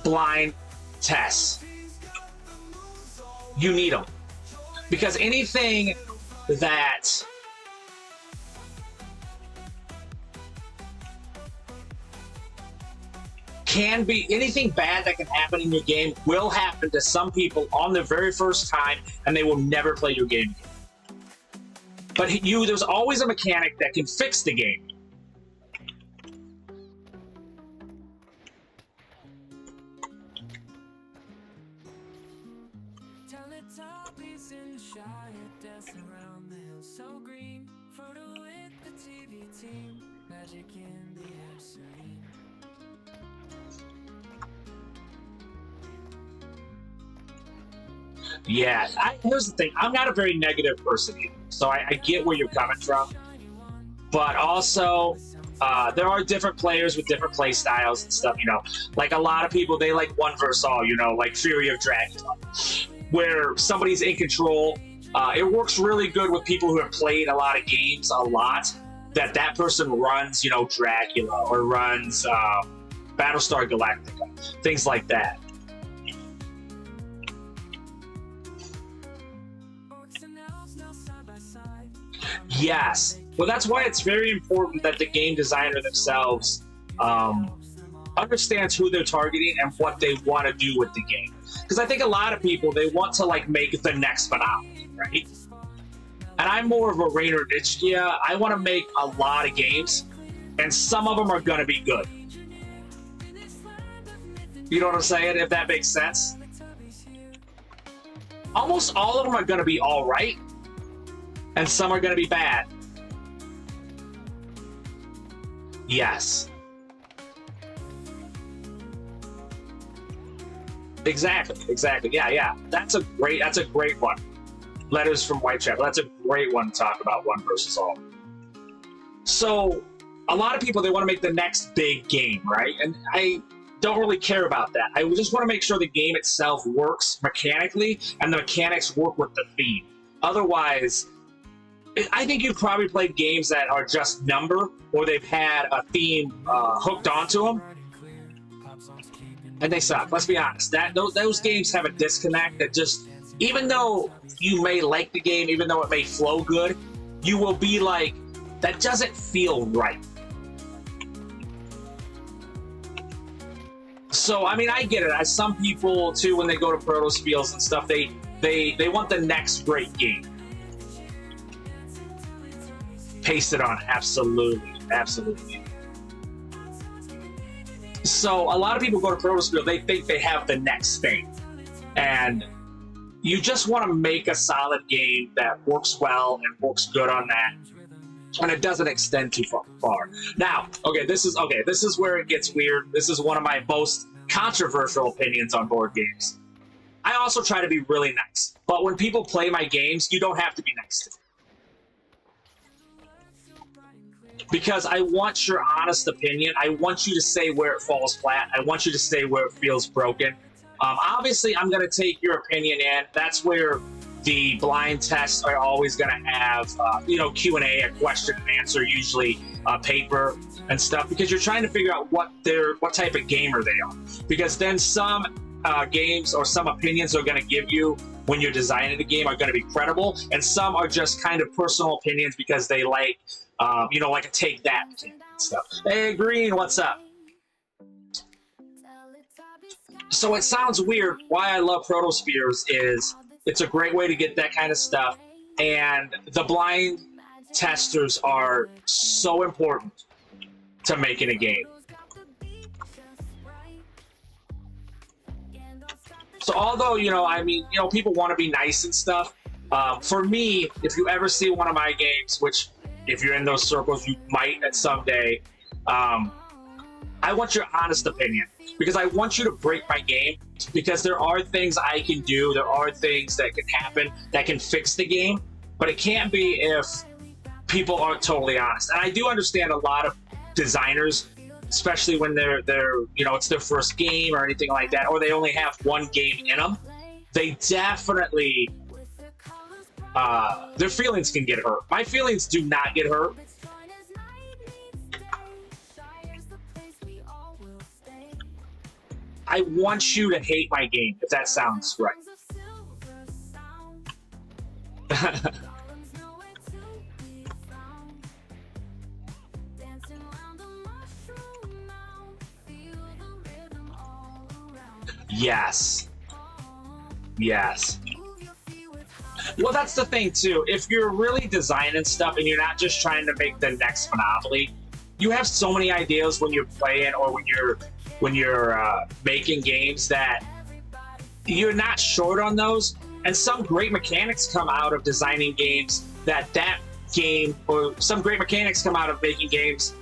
blind tests. You need them. Because anything that anything bad that can happen in your game will happen to some people on the very first time, and they will never play your game again. But there's always a mechanic that can fix the game. Teletubbies in the Shire, dancing around the hill so green. Photo with the TV team, magic in the air serene. Yeah, here's the thing. I'm not a very negative person either, so I get where you're coming from. But also, there are different players with different play styles and stuff, you know. Like a lot of people, they like one versus all, you know, like Fury of Dracula, where somebody's in control. It works really good with people who have played a lot of games a lot, that person runs, you know, Dracula or runs Battlestar Galactica, things like that. Yes. Well, that's why it's very important that the game designer themselves understands who they're targeting and what they want to do with the game. Because I think a lot of people, they want to like make the next Monopoly, right? And I'm more of a Rainer Nitschke. I want to make a lot of games, and some of them are going to be good. You know what I'm saying? If that makes sense. Almost all of them are going to be all right, and some are going to be bad. Yes. Exactly. Yeah. That's a great one. Letters from Whitechapel. That's a great one to talk about, one versus all. So, a lot of people, they want to make the next big game, right? And I don't really care about that. I just want to make sure the game itself works mechanically and the mechanics work with the theme. Otherwise, I think you've probably played games that are just number, or they've had a theme hooked onto them, and they suck. Let's be honest. Those games have a disconnect that just, even though you may like the game, even though it may flow good, you will be like, that doesn't feel right. So, I mean, I get it. As some people, too, when they go to Protospiels and stuff, they want the next great game. Paste it on. Absolutely. So, a lot of people go to Protospiel, they think they have the next thing. And you just want to make a solid game that works well and works good on that, and it doesn't extend too far. Now, this is where it gets weird. This is one of my most controversial opinions on board games. I also try to be really nice, but when people play my games, you don't have to be nice to me. Because I want your honest opinion. I want you to say where it falls flat. I want you to say where it feels broken. Obviously, I'm going to take your opinion in. That's where the blind tests are always going to have, Q&A, a question and answer, usually paper and stuff, because you're trying to figure out what type of gamer they are. Because then some games or some opinions are going to give you when you're designing the game are going to be credible, and some are just kind of personal opinions because they like, like a take that and stuff. Hey, Green, what's up? So it sounds weird. Why I love Protospheres is it's a great way to get that kind of stuff, and the blind testers are so important to making a game. So although, people want to be nice and stuff, for me, if you ever see one of my games, which if you're in those circles, you might at some day, I want your honest opinion, because I want you to break my game, because there are things I can do, there are things that can happen that can fix the game, but it can't be if people aren't totally honest. And I do understand a lot of designers, especially when they're it's their first game or anything like that, or they only have one game in them, they definitely, their feelings can get hurt. My feelings do not get hurt. I want you to hate my game, if that sounds right. Yes. Well, that's the thing, too. If you're really designing stuff and you're not just trying to make the next Monopoly, you have so many ideas when you're playing or when you're making games that you're not short on those, and some great mechanics come out of designing games that game, or some great mechanics come out of making games.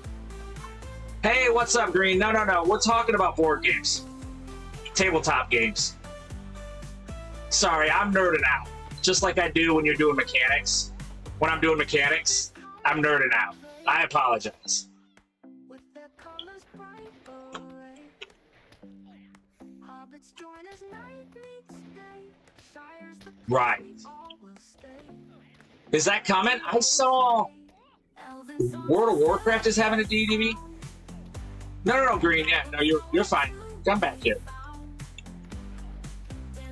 Hey, what's up, Green? No, we're talking about board games, tabletop games. Sorry, I'm nerding out, just like I do when you're doing mechanics. When I'm doing mechanics, I'm nerding out. I apologize. Right. Is that coming? I saw World of Warcraft is having a DDV. No, Green. Yeah, no, you're fine. Come back here.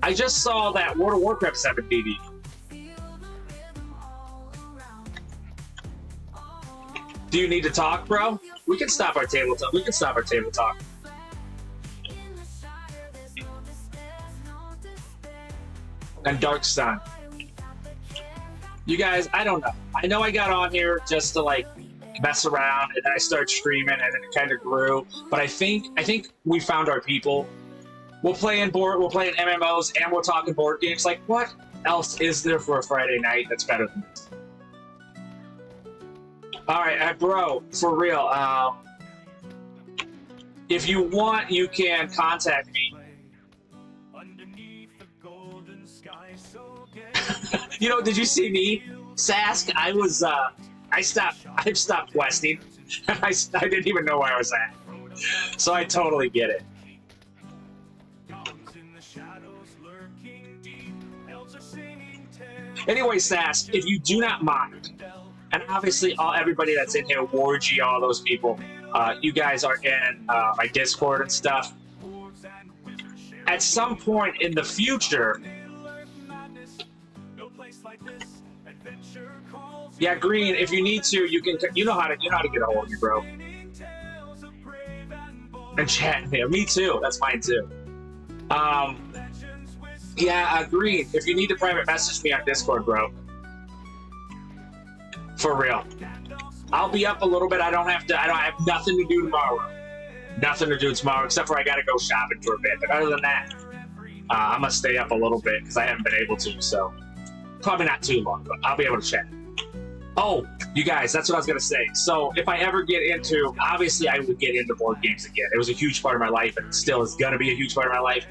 I just saw that World of Warcraft is having a DDV. Do you need to talk, bro? We can stop our table talk. We can stop our table talk. And Dark Sun. You guys, I don't know. I know I got on here just to like mess around, and then I started streaming, and then it kind of grew. But I think we found our people. We're playing MMOs, and we're talking board games. Like, what else is there for a Friday night that's better than this? All right, bro, for real. If you want, you can contact me. You know, did you see me, Sask? I've stopped questing. I didn't even know where I was at. So I totally get it. Anyway, Sask, if you do not mind, and obviously everybody that's in here, Wargy, all those people, you guys are in my Discord and stuff. At some point in the future, yeah, Green, if you need to, you know how to get a hold of me, bro. And chat me. Me too. That's fine too. Yeah, Green, if you need to private message me on Discord, bro. For real. I'll be up a little bit. I don't have nothing to do tomorrow. Nothing to do tomorrow, except for I gotta go shopping for a bit. But other than that, I'm gonna stay up a little bit because I haven't been able to, so probably not too long, but I'll be able to chat. Oh, you guys, that's what I was gonna say. So if I ever get into, obviously I would get into board games again. It was a huge part of my life, and it still is gonna be a huge part of my life.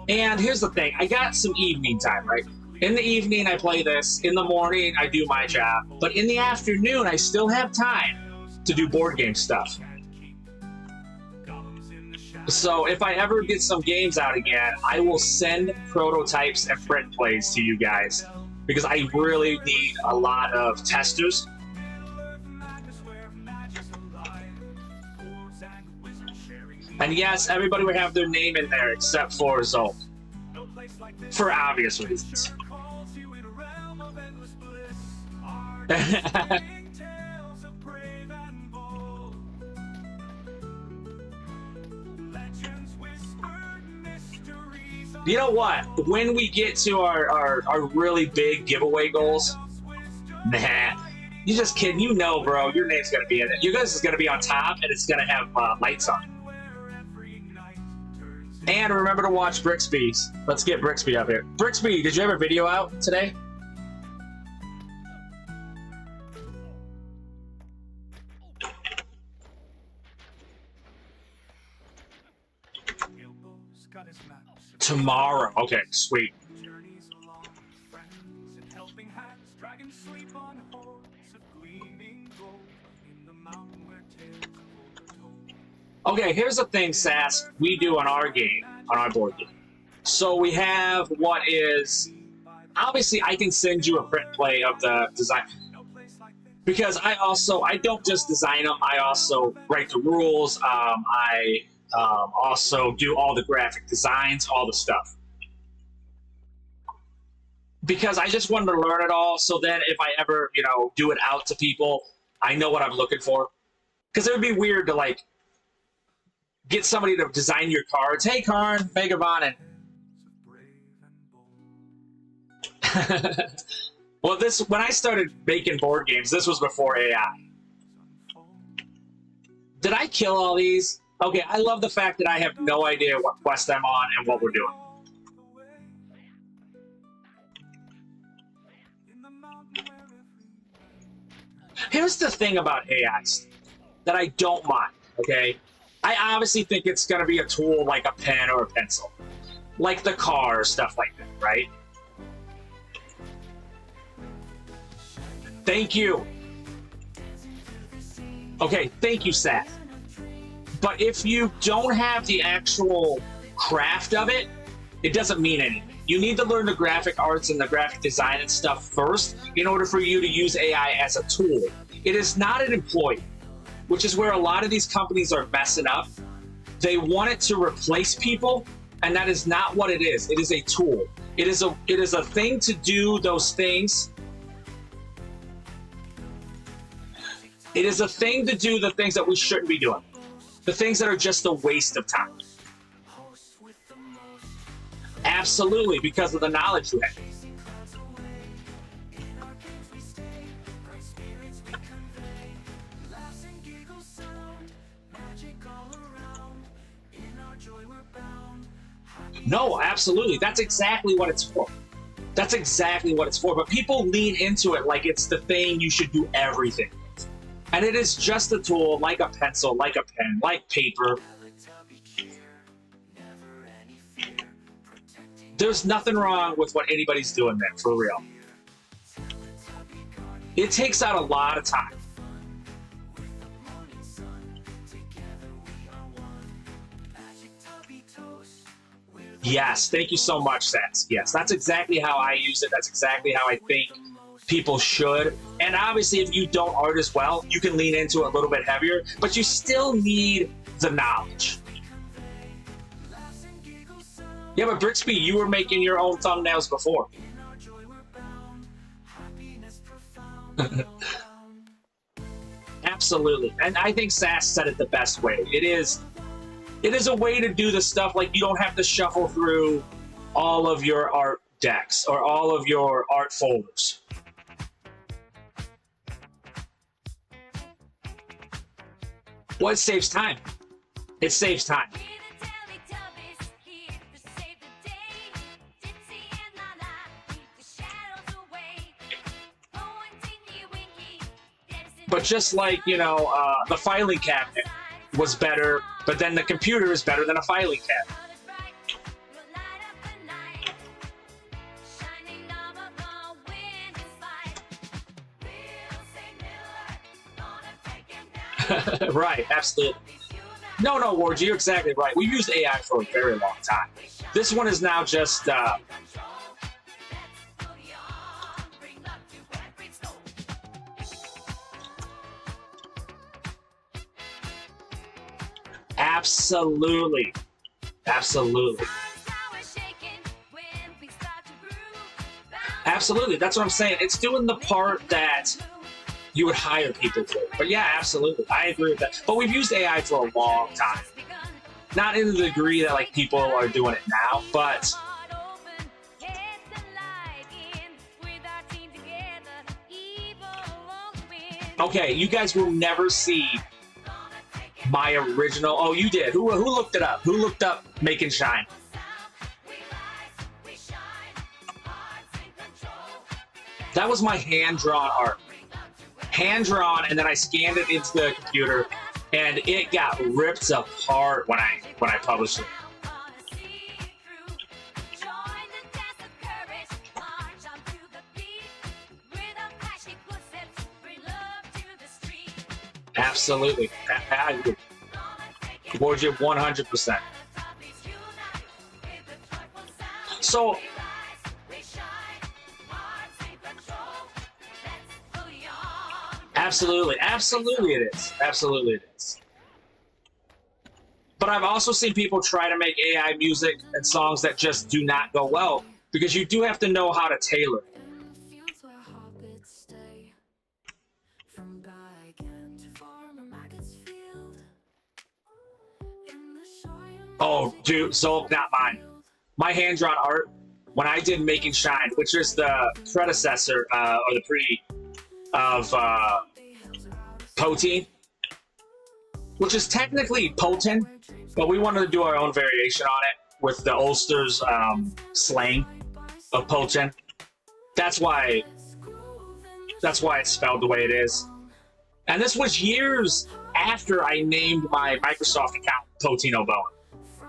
And here's the thing, I got some evening time, right? In the evening, I play this. In the morning, I do my job. But in the afternoon, I still have time to do board game stuff. So if I ever get some games out again, I will send prototypes and print plays to you guys, because I really need a lot of testers. And yes, everybody would have their name in there except for Zolt, for obvious reasons. You know what? When we get to our really big giveaway goals, nah, you just kidding. You know, bro, your name's gonna be in it. You guys is gonna be on top, and it's gonna have lights on. And remember to watch Brixby's. Let's get Brixby up here. Brixby, did you have a video out today? Tomorrow. Okay, sweet. Okay, here's the thing, Sass, we do on our game, on our board game. So we have what is, obviously I can send you a print play of the design, because I don't just design them, I also write the rules, I also do all the graphic designs, all the stuff. Because I just wanted to learn it all, so then if I ever, you know, do it out to people, I know what I'm looking for. Because it would be weird to, like, get somebody to design your cards. Hey, Karn, Megavonen. Well, when I started making board games, this was before AI. Did I kill all these? Okay, I love the fact that I have no idea what quest I'm on and what we're doing. Here's the thing about AI that I don't mind, okay? I obviously think it's going to be a tool like a pen or a pencil. Like the car or stuff like that, right? Thank you. Okay, thank you, Seth. But if you don't have the actual craft of it, it doesn't mean anything. You need to learn the graphic arts and the graphic design and stuff first in order for you to use AI as a tool. It is not an employee, which is where a lot of these companies are messing up. They want it to replace people, and that is not what it is. It is a tool. It is a thing to do those things. It is a thing to do the things that we shouldn't be doing. The things that are just a waste of time. Absolutely, because of the knowledge you have. No, absolutely. That's exactly what it's for. That's exactly what it's for. But people lean into it like it's the thing you should do everything with. And it is just a tool, like a pencil, like a pen, like paper. There's nothing wrong with what anybody's doing there, for real. It takes out a lot of time. Yes, thank you so much, Sats. Yes, that's exactly how I use it. That's exactly how I think people should. And obviously, if you don't art as well, you can lean into it a little bit heavier, but you still need the knowledge. Yeah, but Brixby, you were making your own thumbnails before. Absolutely. And I think Sass said it the best way. It is a way to do the stuff like you don't have to shuffle through all of your art decks or all of your art folders. Well, it saves time. It saves time. But just like, you know, the filing cabinet was better, but then the computer is better than a filing cabinet. Right, absolutely. No, Ward, you're exactly right. We've used AI for a very long time. This one is now just... Absolutely. Absolutely. Absolutely. That's what I'm saying. It's doing the part that you would hire people for. But yeah, absolutely. I agree with that. But we've used AI for a long time. Not in the degree that like people are doing it now, but okay, you guys will never see my original. Oh, you did. Who looked it up? Who looked up Make and Shine? That was my hand-drawn art. Hand-drawn, and then I scanned it into the computer, and it got ripped apart when I published it. Absolutely. I agree. Towards you 100%. So, absolutely it is. Absolutely it is. But I've also seen people try to make AI music and songs that just do not go well, because you do have to know how to tailor it. Oh, dude, so not mine. My hand-drawn art, when I did Make and Shine, which is the predecessor, or the pre of Poteen, which is technically Poteen, but we wanted to do our own variation on it with the Ulster's slang of Poteen. That's why it's spelled the way it is. And this was years after I named my Microsoft account Poteen OBowen.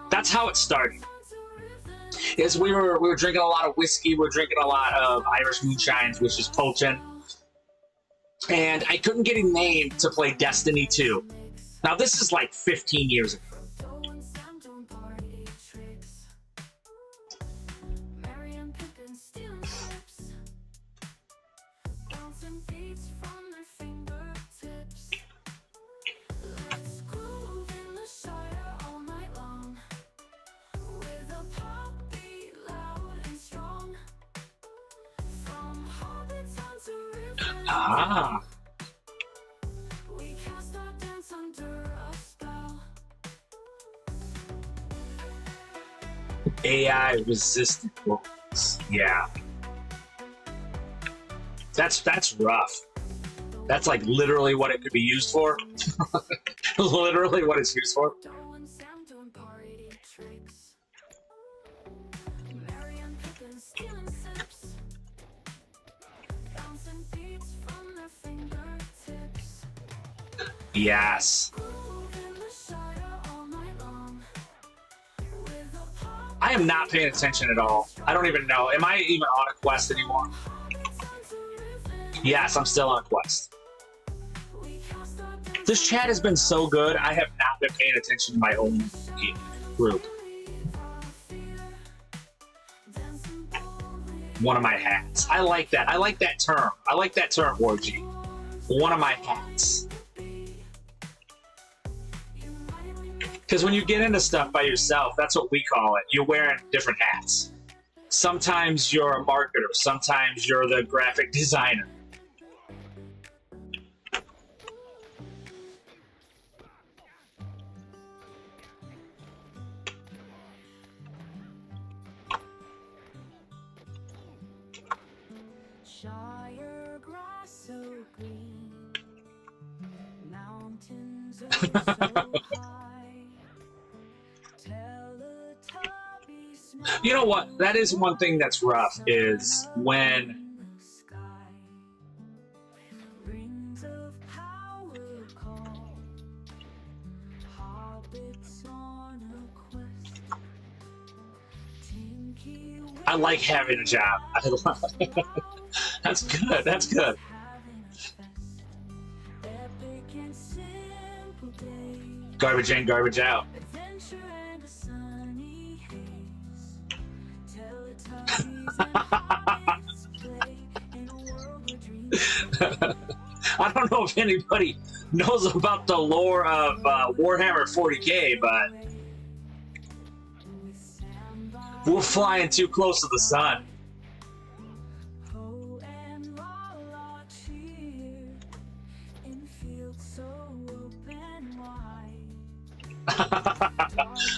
That's how it started. Is we were drinking a lot of whiskey, we were drinking a lot of Irish moonshines, which is Poteen. And I couldn't get a name to play Destiny 2. Now this is like 15 years ago. Ah. We cast our dance under a spell. AI resistant weapons. Yeah. That's rough. That's like literally what it could be used for. Literally what it's used for. Doing Sam doing party tricks. Mary and Pippin stealing sips. Bouncing beats from their fingertips. Yes. Moving the Shire all night long. With a pop I am not paying attention at all. I don't even know. Am I even on a quest anymore? to rhythm. Yes, I'm still on a quest. We cast our dance This chat has been so good. I have not been paying attention to my own group. dancing boldly. One of my hats. I like that. I like that term. I like that term, Orgy. One of my hats. Because when you get into stuff by yourself, that's what we call it. You're wearing different hats. Sometimes you're a marketer. Sometimes you're the graphic designer. Shire grass so green, mountains are so high. Teletubby snow You know what? That is one thing that's rough is when in the sky. Rings of power call, hobbits on a quest. Tinky I like having a job. That's good. That's good. having a fest. Epic and simple days. Garbage in, garbage out. Adventure and a sunny haze. Teletubbies and hobbits play in a world where dreams I don't know if anybody knows about the lore of Warhammer 40k, but with Sam by we're flying too close to the sun. Poe and Lala cheer in fields so open wide.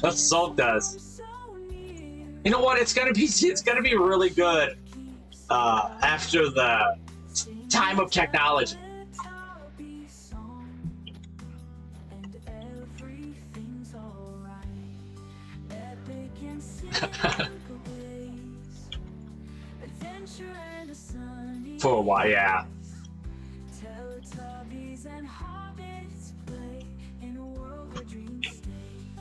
That's Salt does. So near, You know what? It's gonna be really good after the time of technology. Teletubby song, and everything's alright. Epic and simple days, adventure and a sunny For a while, yeah. Teletubbies and hobbits play in a world where dreams stay.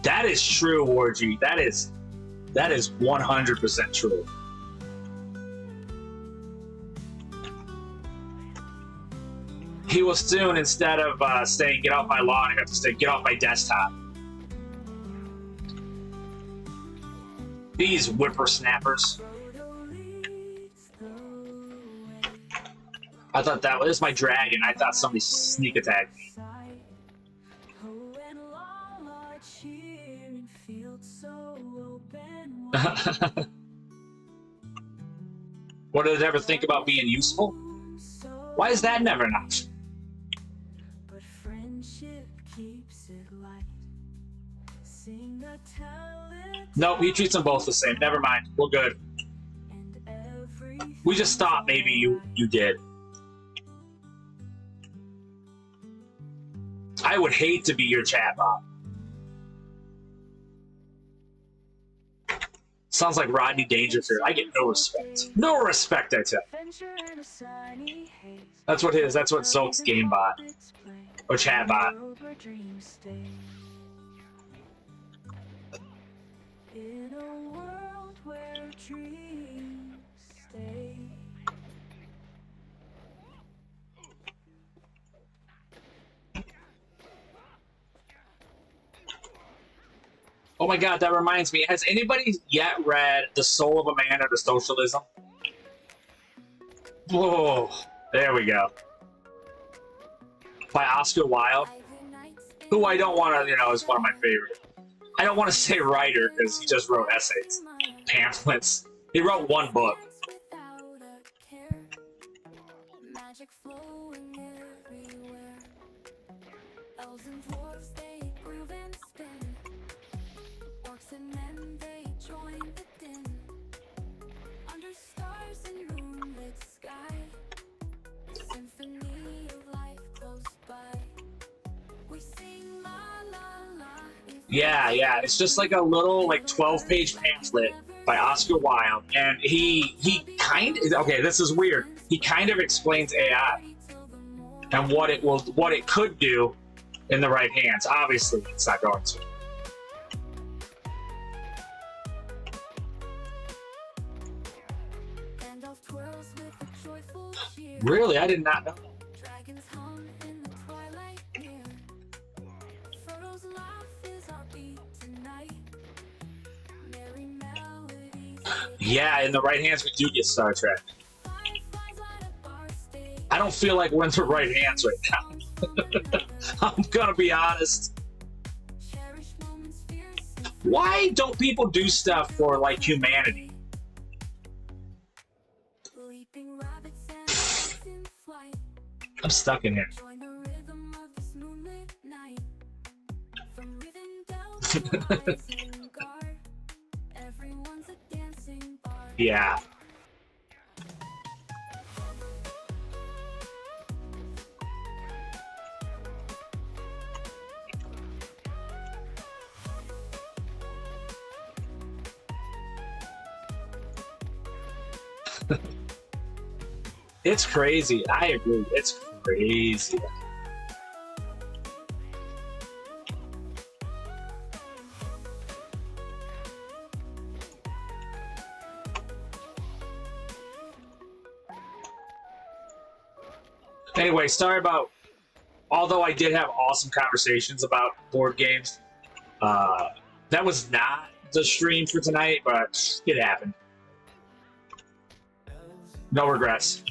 That is true, Orgy. That is 100% true. He will soon, instead of saying "get off my lawn," you have to say "get off my desktop." These whippersnappers. Frodo leads the way. I thought that was my dragon. I thought somebody sneak attacked me. Sight. Poe and Lala cheer in fields so open wide. What did it ever think about being useful? So Why is that never an option? but friendship keeps it light. Sing a Teletubby Nope, he treats them both the same. Never mind. We're good. and everything. We just thought maybe you did. I would hate to be your chatbot. Sounds like Rodney Dangerfield. I get no respect. No respect, I tell you. Adventure and a sunny haze. That's what his. That's what Soak's game bot or chat bot. World where dreams stay. In a world where dreams stay. Oh my god, that reminds me. Has anybody yet read The Soul of a Man Under Socialism? Whoa, there we go. By Oscar Wilde, who I don't want to, is one of my favorites. I don't want to say writer because he just wrote essays, pamphlets. He wrote one book. magic flowing everywhere. Elves and dwarves, they groove and spin. Orcs and men, they join the din. Under stars and moonlit sky, symphony of life close by. We sing la la la. Yeah, it's just like a little like 12-page pamphlet by Oscar Wilde, and he kind of, okay, this is weird. He kind of explains AI and what it could do in the right hands. Obviously, it's not going to. Really, I did not know. Dragons hum in the twilight near. Frodo's laugh is our beat tonight. Merry melodies. Yeah, in the right hands, we do get Star Trek. Fireflies light up our stage. I don't feel like we're in the right hands right now. I'm gonna be honest. Cherish moments fierce. Why don't people do stuff for like humanity? Leaping rabbits and birds in flight. I'm stuck in here. Join the rhythm of this moonlit night. From Rivendell to Isengard, everyone's a dancing bard. Yeah. It's crazy. I agree. It's crazy. Anyway, sorry about, although I did have awesome conversations about board games, that was not the stream for tonight, but it happened. No regrets.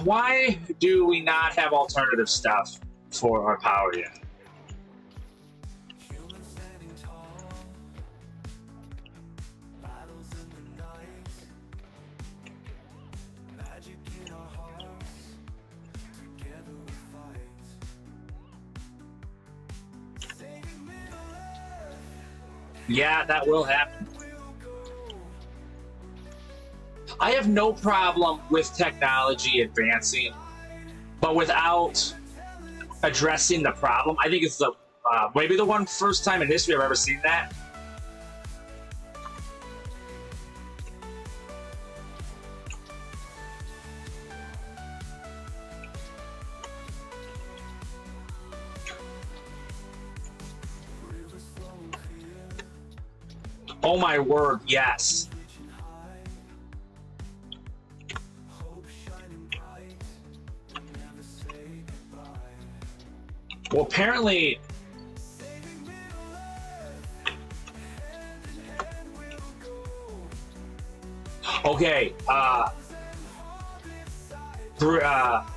Why do we not have alternative stuff for our power yet? Yeah, that will happen. I have no problem with technology advancing, but without addressing the problem. I think it's the maybe the first time in history I've ever seen that. Oh my word, yes. Well, apparently, okay,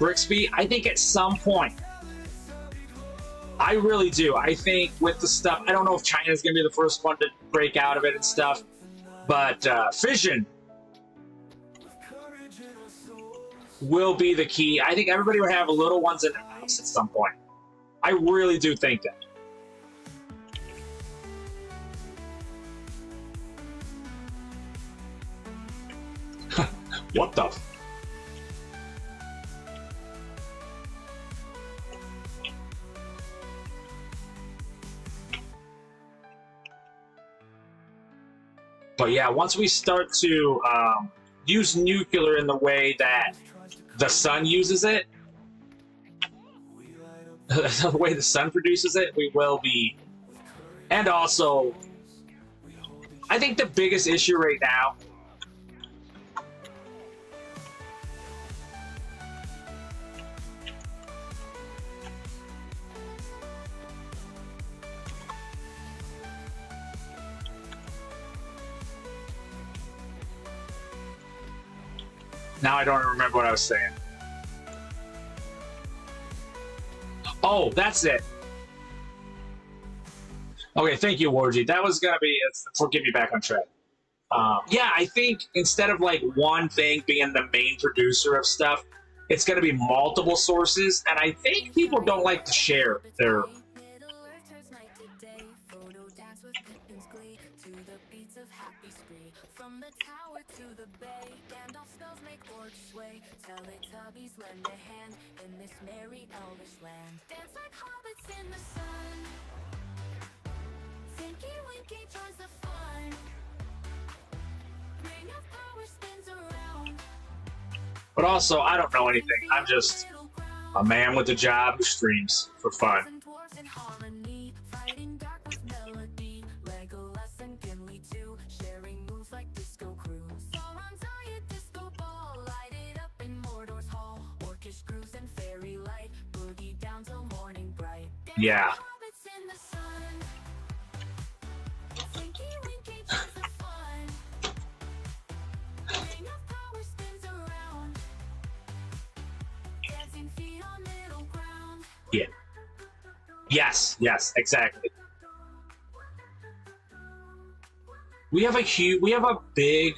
Brixby, I think at some point, I really do. I think with the stuff, I don't know if China's going to be the first one to break out of it and stuff, but fission will be the key. I think everybody will have little ones in their house at some point. I really do think that. What the? But yeah, once we start to use nuclear in the way that the sun uses it, the way the sun produces it, we will be. And also, I think the biggest issue right now now I don't remember what I was saying. Oh, that's it. Okay, thank you, Wargy. That was gonna be for get me back on track. Yeah, I think instead of like one thing being the main producer of stuff, it's gonna be multiple sources, and I think people don't like to share their. From the tower to the bay, Gandalf spells make orcs sway. Teletubbies lend a hand in this merry elvish land. Dance like hobbits in the sun. Tinky Winky joins the fun. Ring of power spins around. But also, I don't know anything. I'm just a man with a job who streams for fun. Yeah. Yeah. Yes, exactly. We have a big,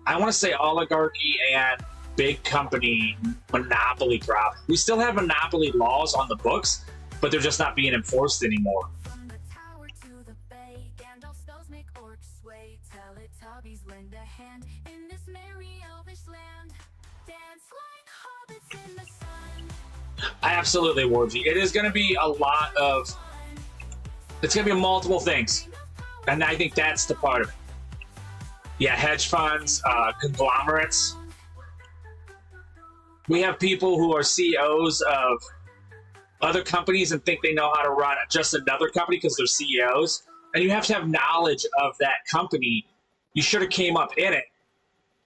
I want to say oligarchy and big company monopoly problem. We still have monopoly laws on the books, but they're just not being enforced anymore. From the tower to the bay, Gandalf spells make orcs sway. Teletubbies lend a hand in this merry elvish land. Dance like hobbits in the sun. I absolutely, Wargy. It is going to be a lot of. It's going to be multiple things, and I think that's the part of it. Yeah, hedge funds, conglomerates. We have people who are CEOs of other companies and think they know how to run just another company because they're CEOs, and you have to have knowledge of that company. You should have came up in it,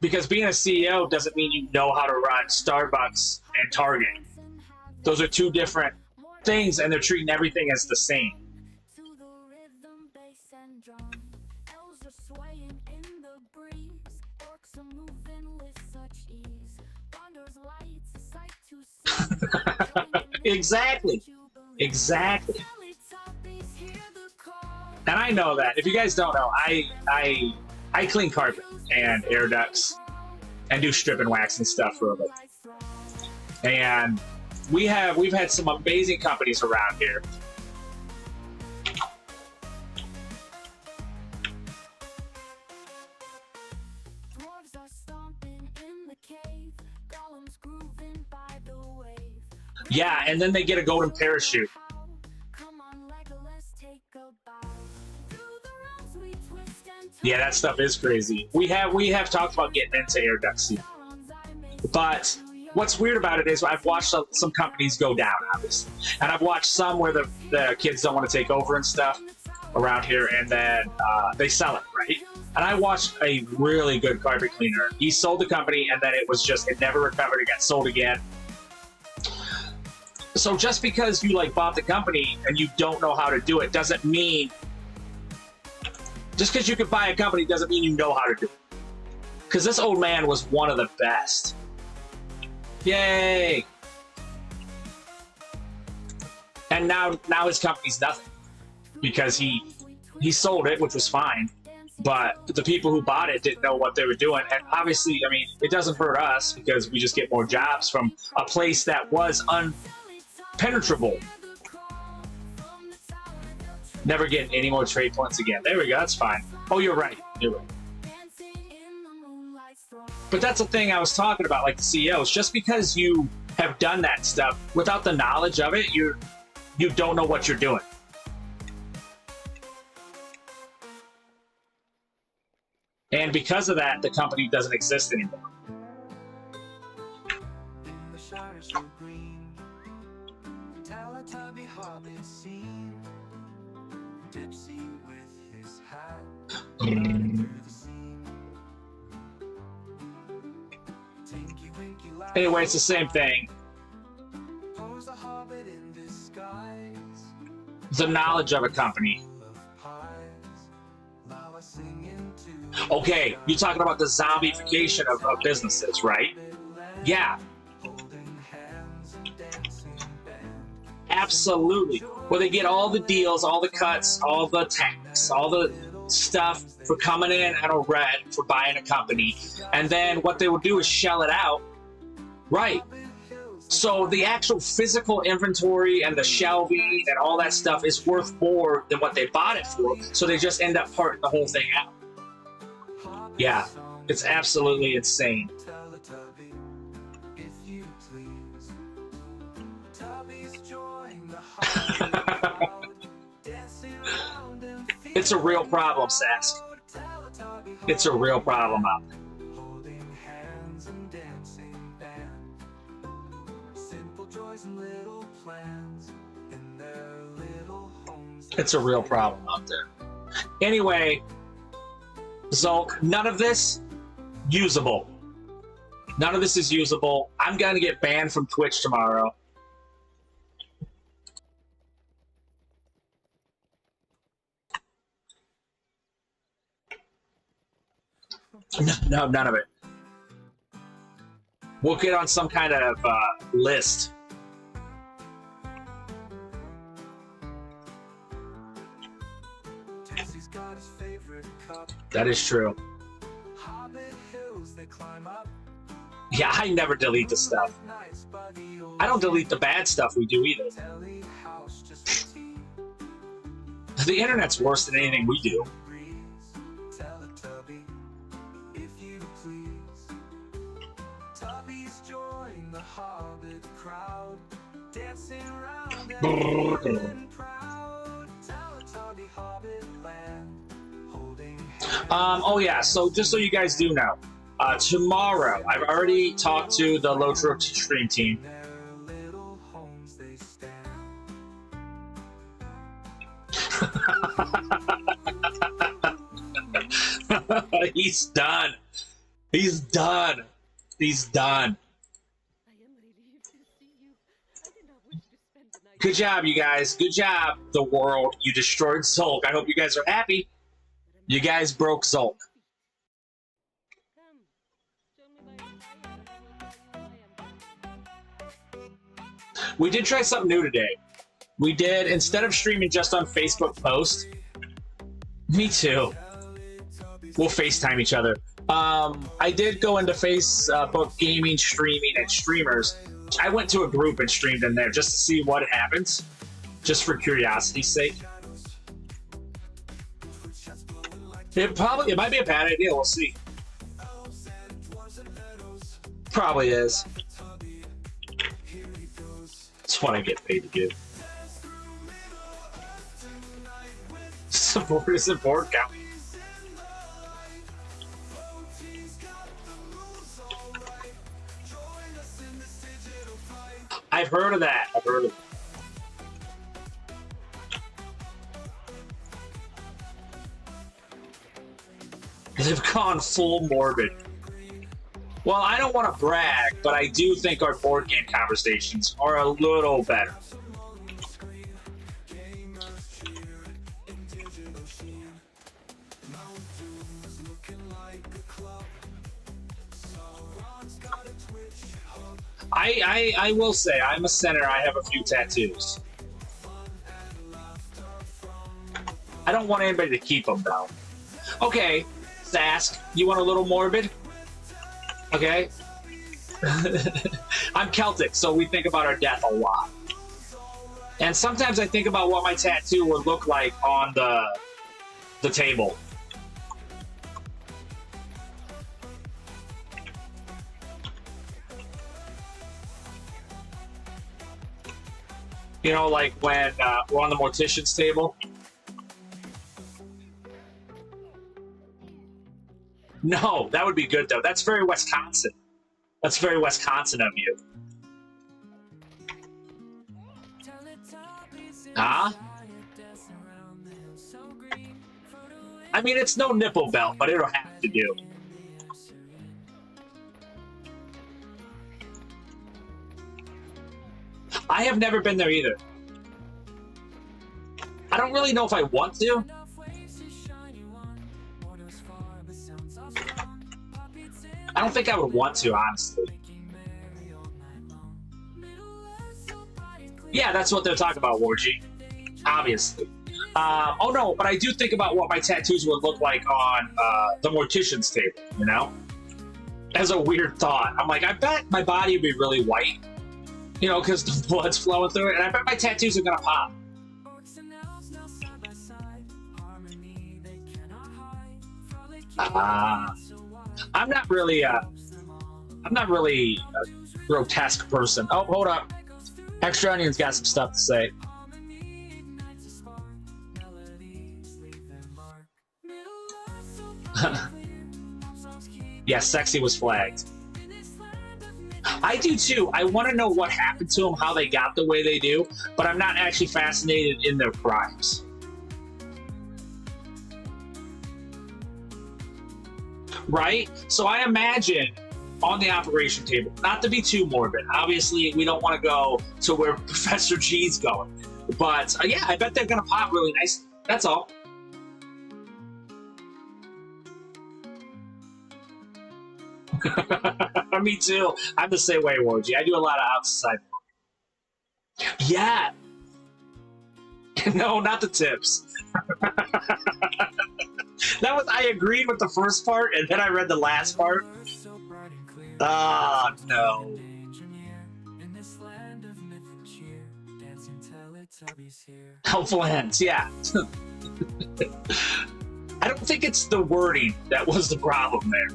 because being a CEO doesn't mean you know how to run Starbucks and Target. Those are two different things, and they're treating everything as the same. To the rhythm, bass and drum. Elves are swaying in the breeze. Orcs are moving with such ease. Thunder's lights a sight to see. Exactly. And I know that. If you guys don't know, I clean carpet and air ducts and do strip and wax and stuff for a living. And we've had some amazing companies around here. Dwarves are stomping in the cave. Golems grooving by the wave. Yeah, and then they get a golden parachute. Come on, Legolas, take a bow. Through the realms we twist and turn. Yeah, that stuff is crazy. We have talked about getting into air ducts, but what's weird about it is I've watched some companies go down, obviously, and I've watched some where the kids don't want to take over and stuff around here, and then they sell it, right? And I watched a really good carpet cleaner. He sold the company, and then it never recovered. It got sold again. So just because you bought the company and you don't know how to do it doesn't mean. Just because you can buy a company doesn't mean you know how to do it. Because this old man was one of the best. Yay! And now his company's nothing because he sold it, which was fine, but the people who bought it didn't know what they were doing. And obviously, I mean, it doesn't hurt us because we just get more jobs from a place that was unpenetrable. Never getting any more trade points again. There we go. That's fine. Oh, you're right. You're right. But that's the thing I was talking about, like the CEOs. Just because you have done that stuff without the knowledge of it, you don't know what you're doing. And because of that, the company doesn't exist anymore. In the shire so green, Teletubby hobbit seen, tipsy with his hat, through the scene. Tinky Winky laughed. Anyway, it's the same thing. Posed a hobbit in disguise, The knowledge of a company. of pies, Lala singing to Okay, you're talking about the zombification of businesses, right? Yeah, holding hands and dancing band. Absolutely. Where they get all the deals, all the cuts, all the tax, all the stuff for coming in at a red for buying a company. And then what they will do is shell it out. Right. So the actual physical inventory and the shelving and all that stuff is worth more than what they bought it for. So they just end up parting the whole thing out. Yeah, it's absolutely insane. Teletubby, if you please. Tubby's join the crowd, dancing around and It's a real problem, Sask. Teletubby, It's a real problem out there. holding hands and dancing band. Simple joys and little plans in their little homes. It's a real problem out there. Anyway, Zulk, none of this usable. None of this is usable. I'm gonna get banned from Twitch tomorrow. No, none of it. We'll get on some kind of list. Tessie's got his favorite cup. That is true. Hobbit hills they climb up. Yeah, I never delete the stuff. Nice by the old I don't delete the bad stuff we do either. telly house just for tea. The internet's worse than anything we do. Breeze, Teletubby, if you please. Tubby's join the Hobbit crowd, dancing around and feeling proud. Teletubby Hobbit land, holding hands. Oh yeah, so just so you guys do know, tomorrow, I've already talked to the LOTRO stream team. In their little homes they stand. He's done. He's done. He's done. I am relieved to see you. I did not wish to spend the night. Good job, you guys. Good job, the world. You destroyed Zulk. I hope you guys are happy. You guys broke Zulk. Come, show me my fire, and I will tell you I am. We did try something new today. We did, instead of streaming just on Facebook post, me too. We'll FaceTime each other. I did go into Facebook gaming, streaming, and streamers. I went to a group and streamed in there just to see what happens, just for curiosity's sake. It might be a bad idea. We'll see. Probably is. It's what I get paid to do. Support is important. I've heard of that. I've heard of it. They've gone full morbid. Well, I don't want to brag, but I do think our board game conversations are a little better. I will say, I'm a sinner. I have a few tattoos. I don't want anybody to keep them, though. Okay, Sask, you want a little morbid? Okay. I'm Celtic, so we think about our death a lot. And sometimes I think about what my tattoo would look like on the table. You know, like when we're on the mortician's table. No, that would be good, though. That's very Wisconsin. That's very Wisconsin of you. Huh? I mean, it's no nipple belt, but it'll have to do. I have never been there either. I don't really know if I want to. I don't think I would want to, honestly. Yeah, that's what they're talking about, Wargy. Obviously. Oh no, but I do think about what my tattoos would look like on the mortician's table, you know? As a weird thought. I'm like, I bet my body would be really white, you know, because the blood's flowing through it, and I bet my tattoos are gonna pop. I'm not really a grotesque person. Oh, hold up. Extra Onion's got some stuff to say. Yeah, sexy was flagged. I do too. I want to know what happened to them, how they got the way they do, but I'm not actually fascinated in their crimes. Right? So I imagine on the operation table, not to be too morbid, obviously we don't want to go to where Professor G's going, but yeah, I bet they're going to pop really nice. That's all. Me too. I'm the same way, Wargy. I do a lot of outside work. Yeah. No, not the tips. That was, I agreed with the first part, and then I read the last part. Ah, no. Helpful hands, yeah. I don't think it's the wording that was the problem there.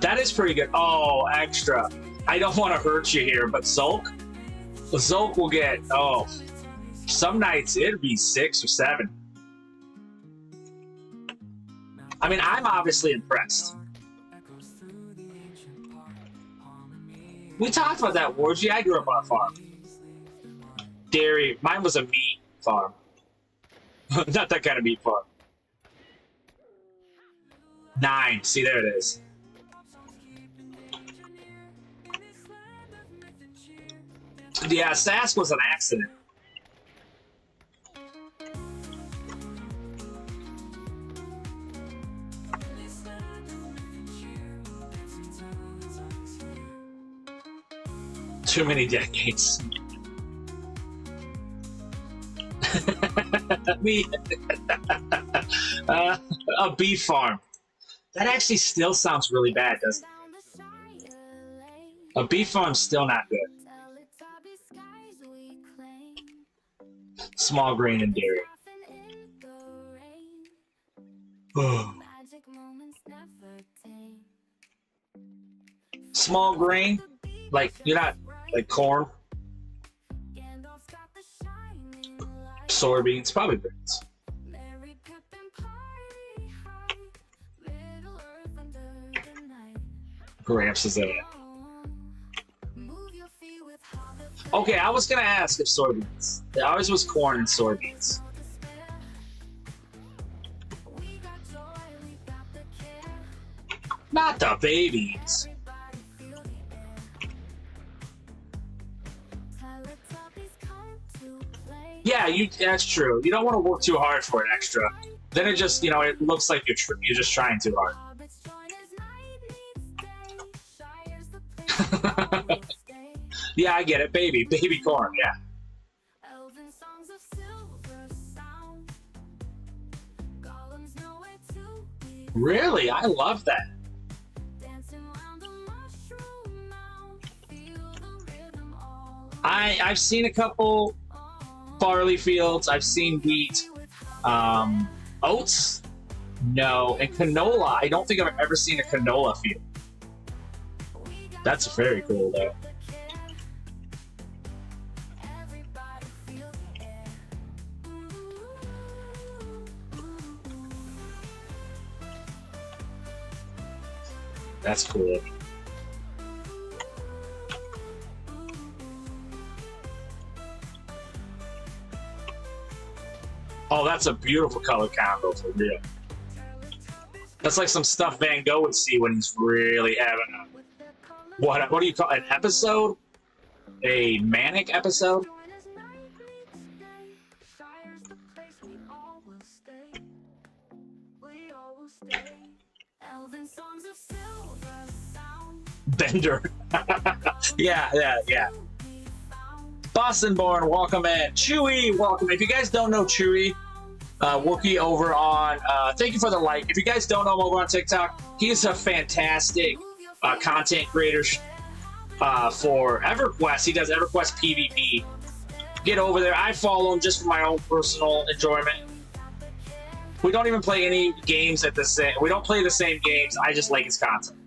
That is pretty good. Oh, extra. I don't want to hurt you here, but Zulk will get, oh, some nights it'd be 6 or 7. I mean, I'm obviously impressed. We talked about that, Wargy. I grew up on a farm. Dairy. Mine was a meat farm. Not that kind of meat farm. 9. See, there it is. Yeah, Sask was an accident. Too many decades. Me, a beef farm. That actually still sounds really bad, doesn't it? A beef farm's still not good. Small grain and dairy. Small grain? Like, you're not, like corn? Soybeans? Probably grains. Gramps is in it. Okay, I was gonna ask if soybeans. Ours was corn and soybeans. Not the babies. Yeah, that's true. You don't want to work too hard for it extra. Then it just, you know, it looks like you're just trying too hard. Yeah, I get it. Baby corn, yeah. Really? I love that. I've seen a couple barley fields. I've seen wheat. Oats? No. And canola. I don't think I've ever seen a canola field. That's very cool, though. That's cool. Oh, that's a beautiful color combo for real. That's like some stuff Van Gogh would see when he's really having a... What do you call it? An episode? A manic episode? is the place we all will stay. We all will stay. Elven songs of silver sound. Bender. Yeah. Boston born, welcome in. Chewy, welcome. If you guys don't know Chewy, Wookie over on, thank you for the like. If you guys don't know him over on TikTok, he is a fantastic content creator for Everquest. He does Everquest PvP. Get over there. I follow him just for my own personal enjoyment. We don't even play any games at the same. We don't play the same games. I just like his content.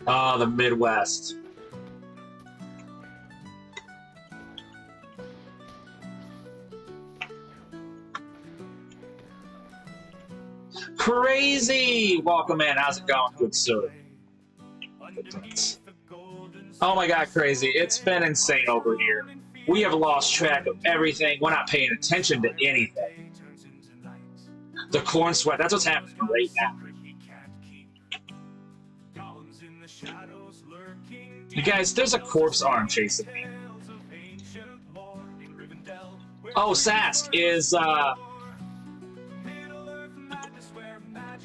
Oh, the Midwest. Crazy! Welcome in. How's it going, good sir? Oh my god, Crazy. It's been insane over here. We have lost track of everything. We're not paying attention to anything. The corn sweat, that's what's happening right now. You guys, there's a corpse arm chasing me. Oh, Sask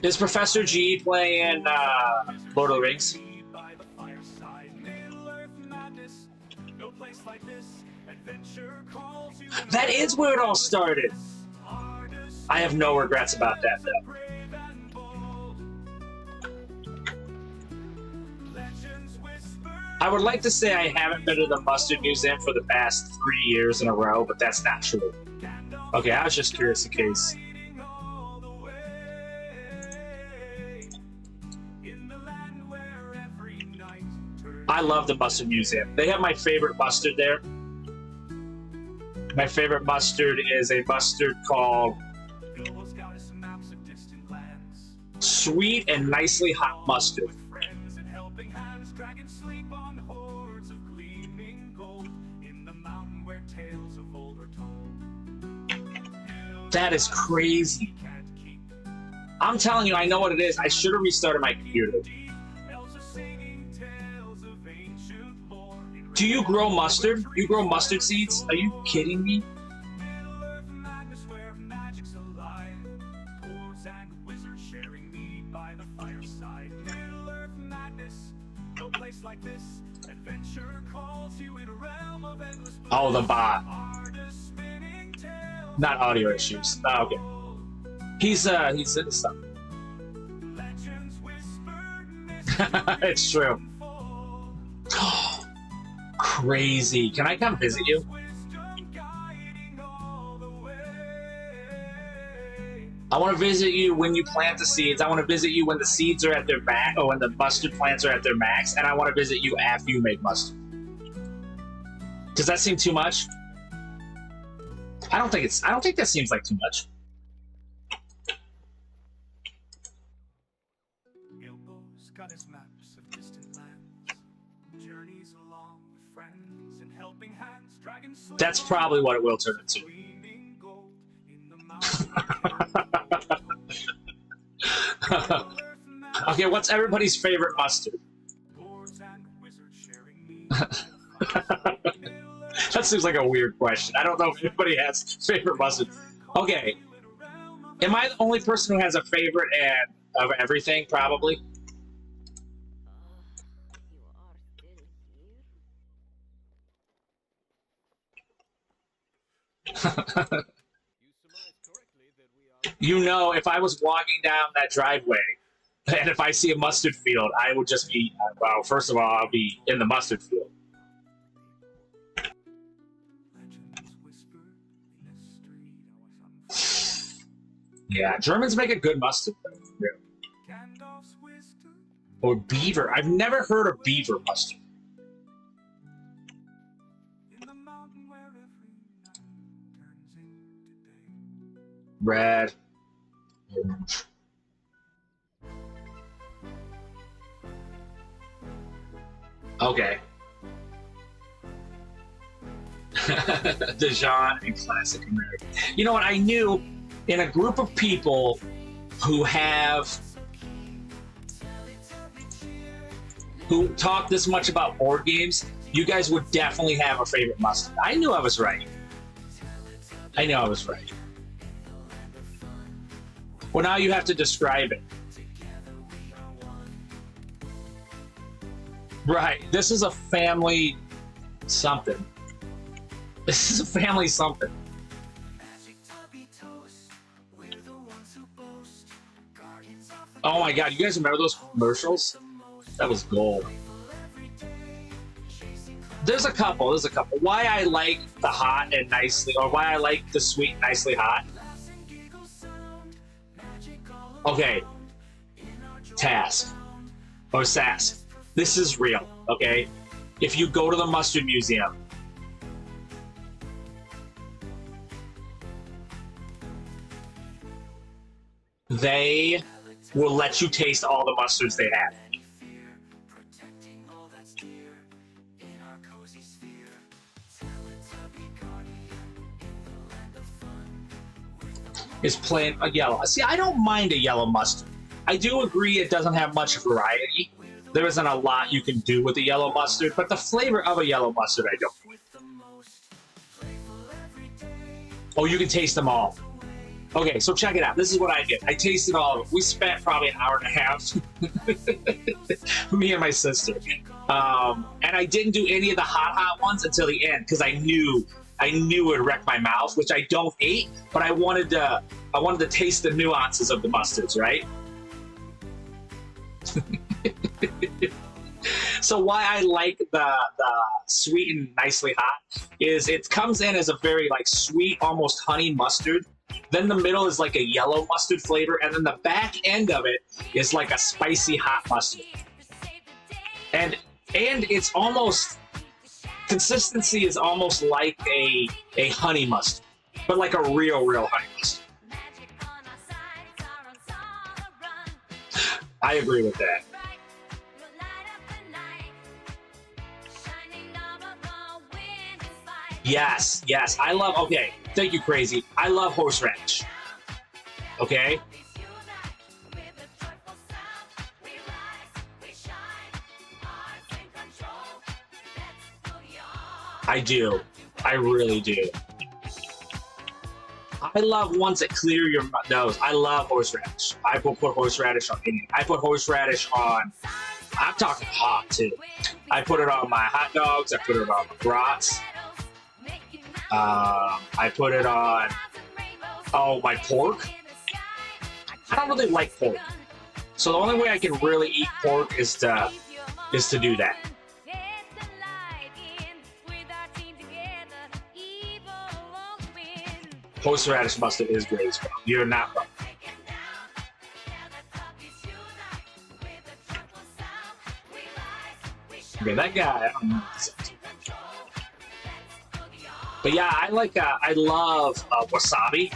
is Professor G playing Lord of the Rings? That is where it all started. I have no regrets about that, though. I would like to say I haven't been to the Mustard Museum for the past 3 years in a row, but that's not true. Okay, I was just curious in case. I love the Mustard Museum. They have my favorite mustard there. My favorite mustard is a mustard called Sweet and Nicely Hot Mustard. That is crazy. I'm telling you, I know what it is. I should have restarted my computer. Do you grow mustard? You grow mustard seeds? Are you kidding me? Oh, the bot. Not audio issues. Oh, okay. He's in stuff. It's true. Crazy. Can I come visit you? I want to visit you when you plant the seeds. I want to visit you when the seeds are at their max, or when the mustard plants are at their max, and I want to visit you after you make mustard. Does that seem too much? I don't think that seems like too much. That's probably what it will turn into. Okay, what's everybody's favorite mustard? That seems like a weird question. I don't know if anybody has favorite mustard. Okay. Am I the only person who has a favorite and of everything, probably? You know, if I was walking down that driveway and if I see a mustard field, I would just be, well, first of all, I'll be in the mustard field. Yeah, Germans make a good mustard, though. Yeah. Or beaver. I've never heard of beaver mustard. Red. Orange. Okay. Dijon and classic American. You know what? I knew in a group of people who talk this much about board games, you guys would definitely have a favorite mustard. I knew I was right. I knew I was right. Well, now you have to describe it. Right. This is a family something. This is a family something. Oh my god, you guys remember those commercials? That was gold. There's a couple. Why I like the hot and nicely, or why I like the sweet and nicely hot. Okay. Task. Or Sask. This is real, okay? If you go to the Mustard Museum, they will let you taste all the mustards they have. Is plain a yellow. See, I don't mind a yellow mustard. I do agree it doesn't have much variety. There isn't a lot you can do with the yellow mustard, but the flavor of a yellow mustard, I don't. Oh, you can taste them all. Okay, so check it out. This is what I did. I tasted all of them. We spent probably an hour and a half, me and my sister. And I didn't do any of the hot ones until the end because I knew it would wreck my mouth, which I don't hate, but I wanted to taste the nuances of the mustards, right? So why I like the sweet and nicely hot is it comes in as a very like sweet, almost honey mustard. Then the middle is like a yellow mustard flavor, and then the back end of it is like a spicy hot mustard. And it's almost consistency is almost like a honey mustard, but like a real honey mustard. I agree with that. Yes, I love, okay, thank you, Crazy. I love horseradish, okay? I do. I really do. I love ones that clear your nose. I love horseradish. I will put horseradish on anything. I put horseradish on, I'm talking hot too. I put it on my hot dogs. I put it on my brats. I put it on, my pork. I don't really like pork. So the only way I can really eat pork is to do that. Horseradish mustard is great as well. You're not wrong. Okay, that guy, I don't know. But yeah, I love wasabi.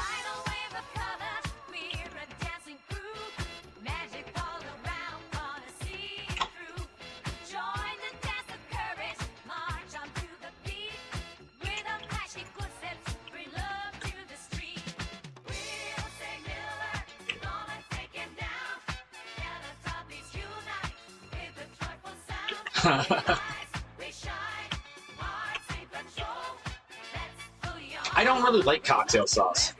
I don't really like cocktail sauce.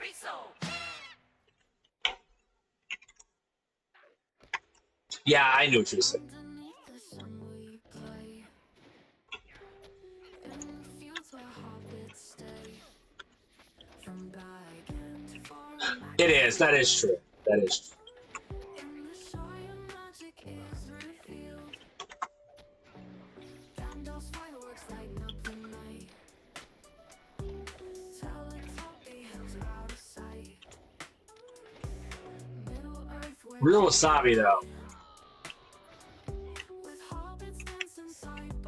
Yeah, I knew what you were saying. It is. That is true. That is true. Real wasabi, though.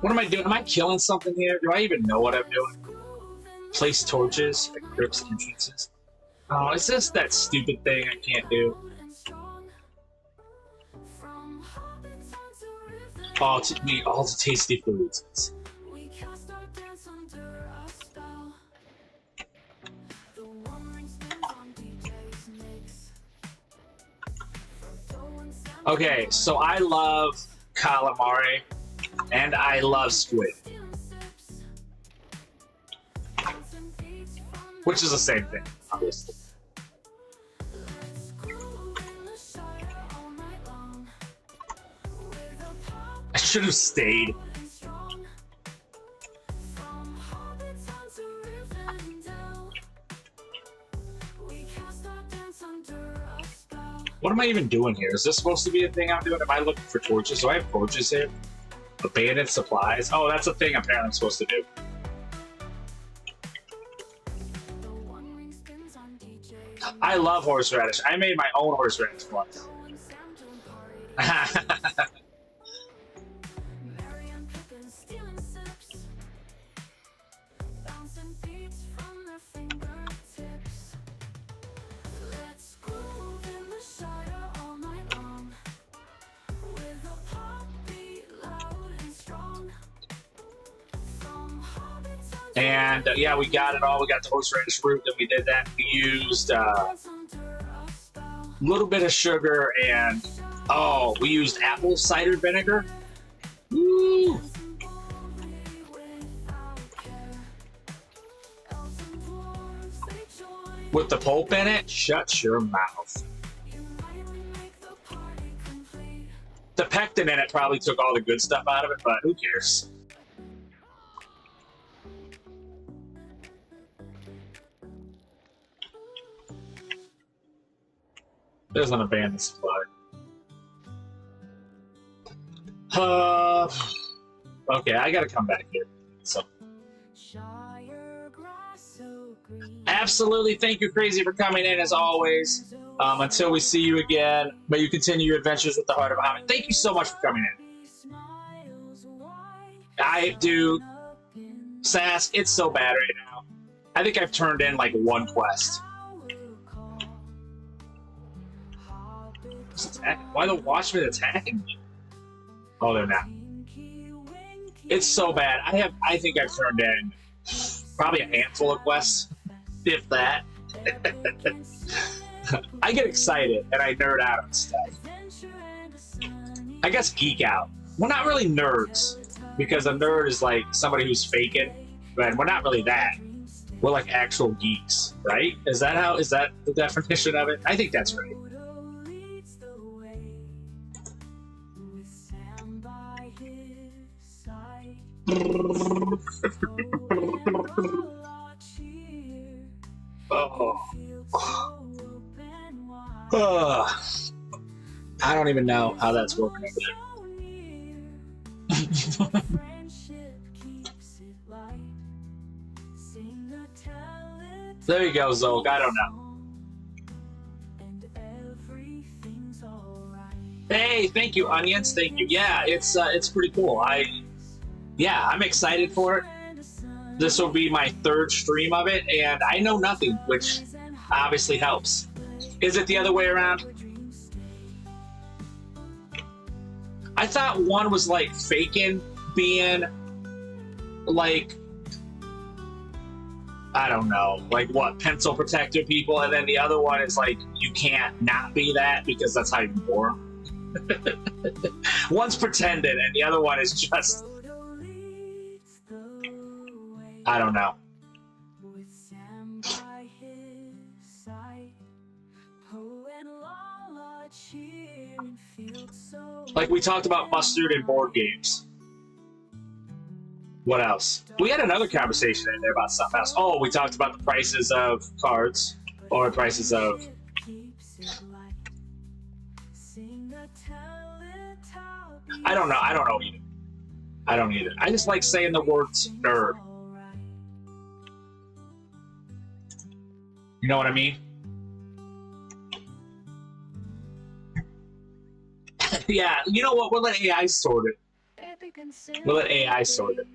What am I doing? Am I killing something here? Do I even know what I'm doing? Place torches at crypts entrances. Oh, it's just that stupid thing I can't do. Oh, to eat all the tasty foods. Okay, so I love calamari and I love squid. which is the same thing, obviously. I should have stayed. What am I even doing here? Is this supposed to be a thing I'm doing? Am I looking for torches? Do I have torches here? Abandoned supplies? Oh, that's a thing apparently I'm supposed to do. I love horseradish. I made my own horseradish once. And yeah, we got it all. We got the horseradish root. Then we did that. We used a little bit of sugar and we used apple cider vinegar. Woo! With the pulp in it, shut your mouth. The pectin in it probably took all the good stuff out of it, but who cares? There's an abandoned supply. Okay, I gotta come back here. So, absolutely, thank you, Crazy, for coming in as always. Until we see you again, may you continue your adventures with the Heart of Muhammad. Thank you so much for coming in. I do, Sass. It's so bad right now. I think I've turned in like one quest. Why the Watchmen attacking me? Oh, they're not. It's so bad. I think I've turned in probably a handful of quests, if that. I get excited and I nerd out on stuff. I guess geek out. We're not really nerds, because a nerd is like somebody who's faking, but we're not really that. We're like actual geeks, right? Is that the definition of it? I think that's right. I don't even know how that's working over there. There you go, Zolk. I don't know. Hey, thank you, Onions. Thank you. Yeah, it's pretty cool. I'm excited for it. This will be my third stream of it, and I know nothing, which obviously helps. Is it the other way around? I thought one was like faking being like, I don't know, like what, pencil protector people, and then the other one is like, you can't not be that because that's how you're born. One's pretended, and the other one is just, I don't know. Like we talked about mustard in board games. What else? We had another conversation in there about something else. Oh, we talked about the prices of cards, or prices of... I don't know either. I don't either. I just like saying the words nerd. You know what I mean? Yeah, you know what? We'll let AI sort it. We'll let AI sort it.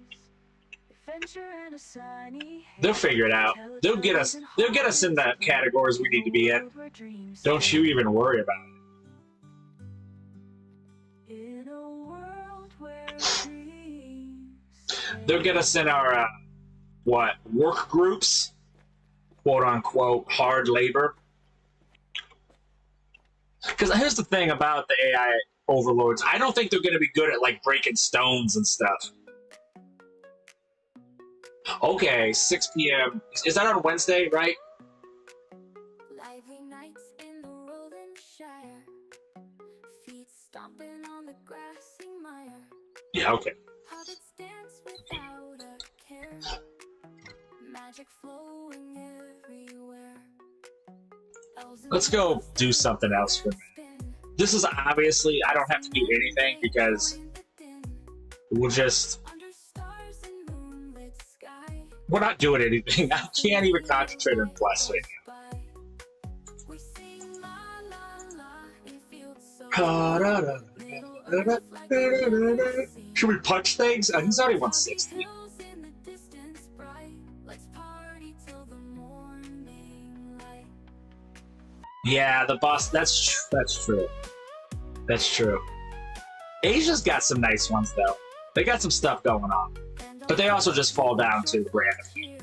They'll figure it out. They'll get us in the categories we need to be in. Don't you even worry about it. They'll get us in our work groups, quote unquote hard labor. Because here's the thing about the AI overlords. I don't think they're going to be good at like breaking stones and stuff. Okay, 6 p.m. Is that on Wednesday, right? Lively nights in the rolling shire, feet stomping on the grassy mire. Yeah, okay. Hobbits dance without a care, magic flowing everywhere. Elves and Let's go dwarves do something else for a minute. This is obviously, I don't have to do anything because in the din, we'll just, under stars and moonlit sky. we're not doing anything. I can't even concentrate on Bless right now. We sing la la la in fields so Da-da-da. little earth like a galaxy. Should we punch things? He's already 160. Hills in the distance bright. Let's party till the morning light. Yeah, the boss, that's true. That's true. Asia's got some nice ones, though. They got some stuff going on. But they also just fall down to random. Here,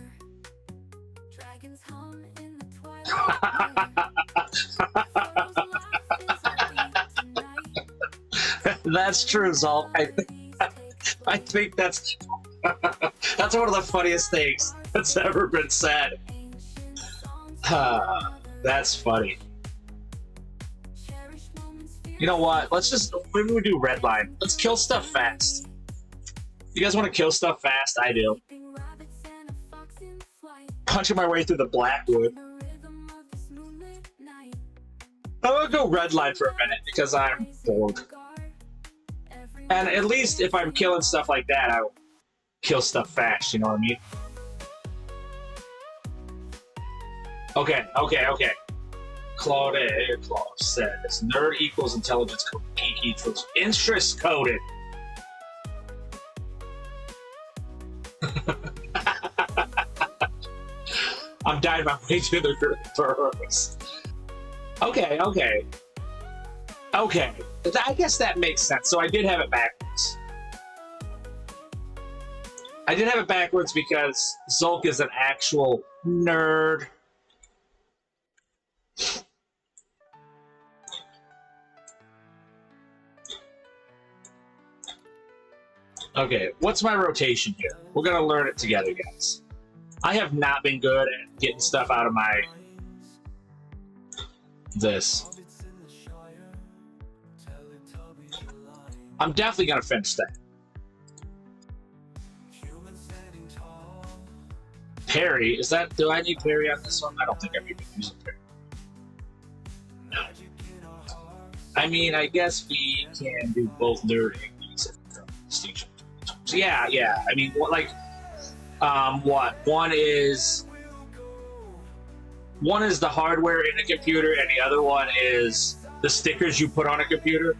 dragons hum in the twilight night. Frozen laugh is our beat tonight. That's true, Zolf. I think that's that's one of the funniest things that's ever been said. Ancient songs That's funny. cherished moments fear. You know what? Let's just, maybe we do red line. Let's kill stuff fast. You guys want to kill stuff fast? I do. Leaping rabbits and a fox in flight. Punching my way through the blackwood. The rhythm of this moonlit night. I'm gonna go red line for a minute because I'm bored. And at least if I'm killing stuff like that, I'll kill stuff fast, you know what I mean? Okay. Claude says, nerd equals intelligence code, geek equals interest coded. I'm dying my way to the reverse. Okay. I guess that makes sense. So I did have it backwards. I did have it backwards because Zulk is an actual nerd. Okay, what's my rotation here? We're gonna learn it together, guys. I have not been good at getting stuff out of my this. I'm definitely gonna finish that. Parry, is that, do I need parry on this one? I don't think I'm even using parry. No. I mean, I guess we can do both nerd and geeks distinction. So yeah. I mean, like, what? One is the hardware in a computer, and the other one is the stickers you put on a computer.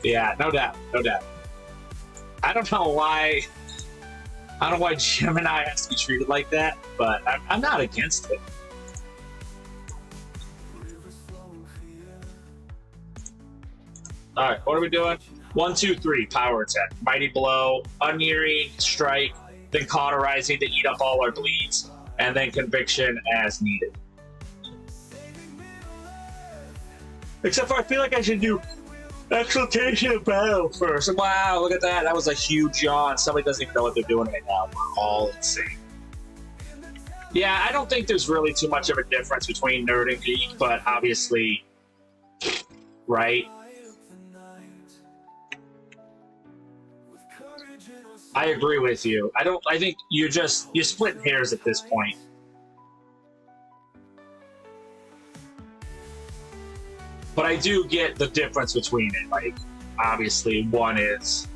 Yeah, no doubt. I don't know why Gemini has to be treated like that, but I'm not against it. All right, what are we doing? 1, 2, 3, power attack, mighty blow, unnearing strike, then cauterizing to eat up all our bleeds, and then conviction as needed. Except for I feel like I should do exaltation of battle first. Wow, look at that. That was a huge yawn. Somebody doesn't even know what they're doing right now. We're all insane. Yeah, I don't think there's really too much of a difference between nerd and geek, but obviously, right? I agree with you. I think you're splitting hairs at this point. But I do get the difference between it. Like, obviously, one is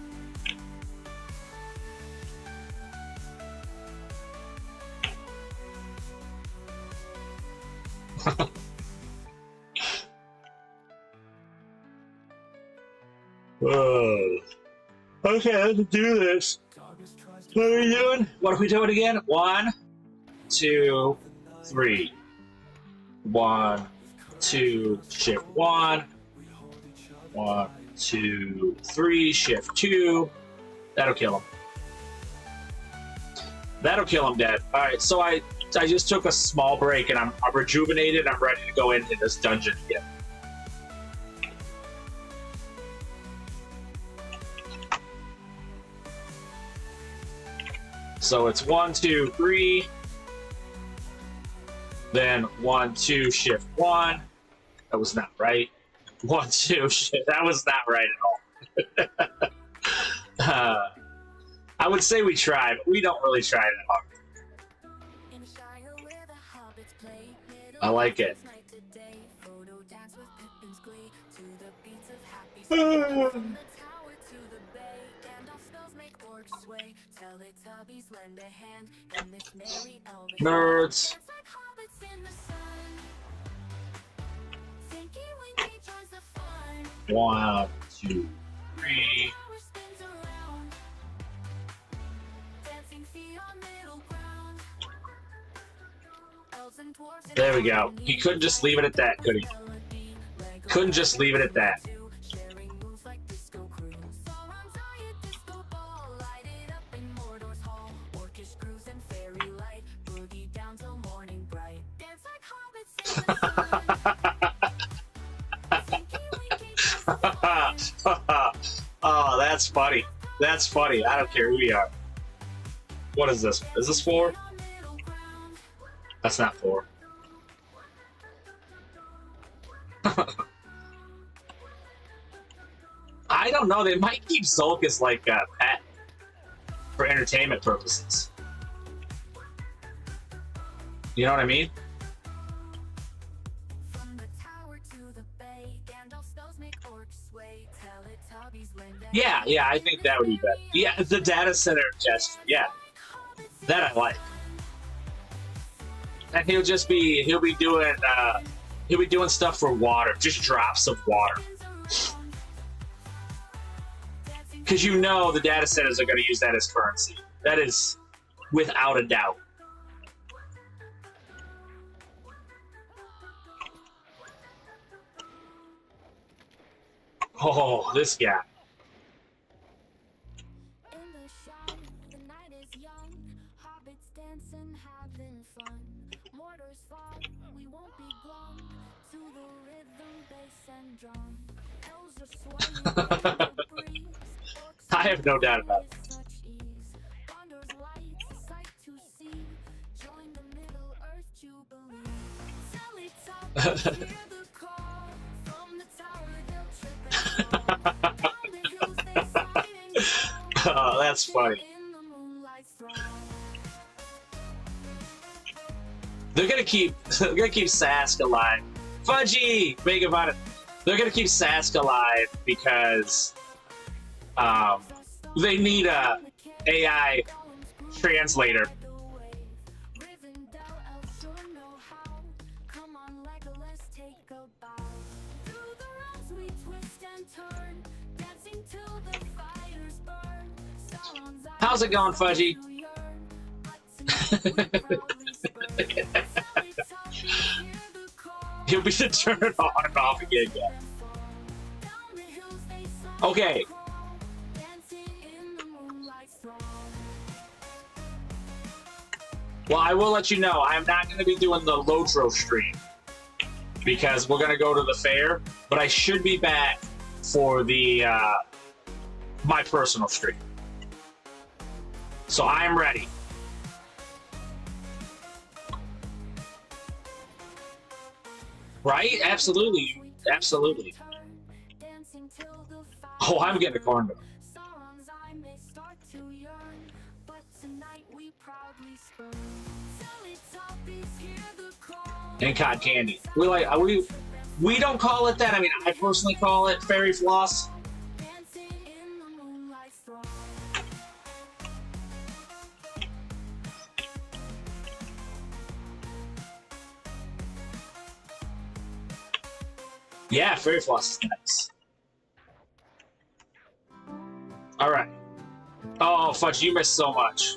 okay, let's do this. What are we doing? What are we doing again? 1, 2, 3. 1, 2, shift 1. 1, 2, 3, shift 2. That'll kill him. That'll kill him dead. Alright, so I just took a small break and I'm rejuvenated. I'm ready to go into this dungeon again. So it's 1, 2, 3. Then 1, 2, shift 1. That was not right. 1, 2, shift. That was not right at all. I would say we try, but we don't really try that hard. I like it. Nerds. 1, 2, 3. There we go. He couldn't just leave it at that, could he? Couldn't just leave it at that. Oh, that's funny. That's funny. I don't care who you are. What is this? Is this 4? That's not 4. I don't know. They might keep Zulk as like a pet for entertainment purposes. You know what I mean? Yeah, yeah, I think that would be better. Yeah, the data center gesture. Yeah, that I like. And he'll be doing stuff for water, just drops of water. Because you know the data centers are going to use that as currency. That is without a doubt. Oh, this guy. I have no doubt about it. Oh, that's funny. They're gonna keep Sask alive. Fudgy! Think about it. They're gonna keep Sask alive because they need a AI translator. How's it going, Fudgy? He'll be to turn it on and off again, guys. Okay. Well, I will let you know, I'm not going to be doing the LOTRO stream because we're going to go to the fair, but I should be back for the my personal stream. So I'm ready. Right? Absolutely. Absolutely. Oh, I'm getting a corn dog. And cotton candy. We don't call it that. I mean, I personally call it fairy floss. Yeah, fairy floss is nice. All right. Oh, Fudge, you missed so much.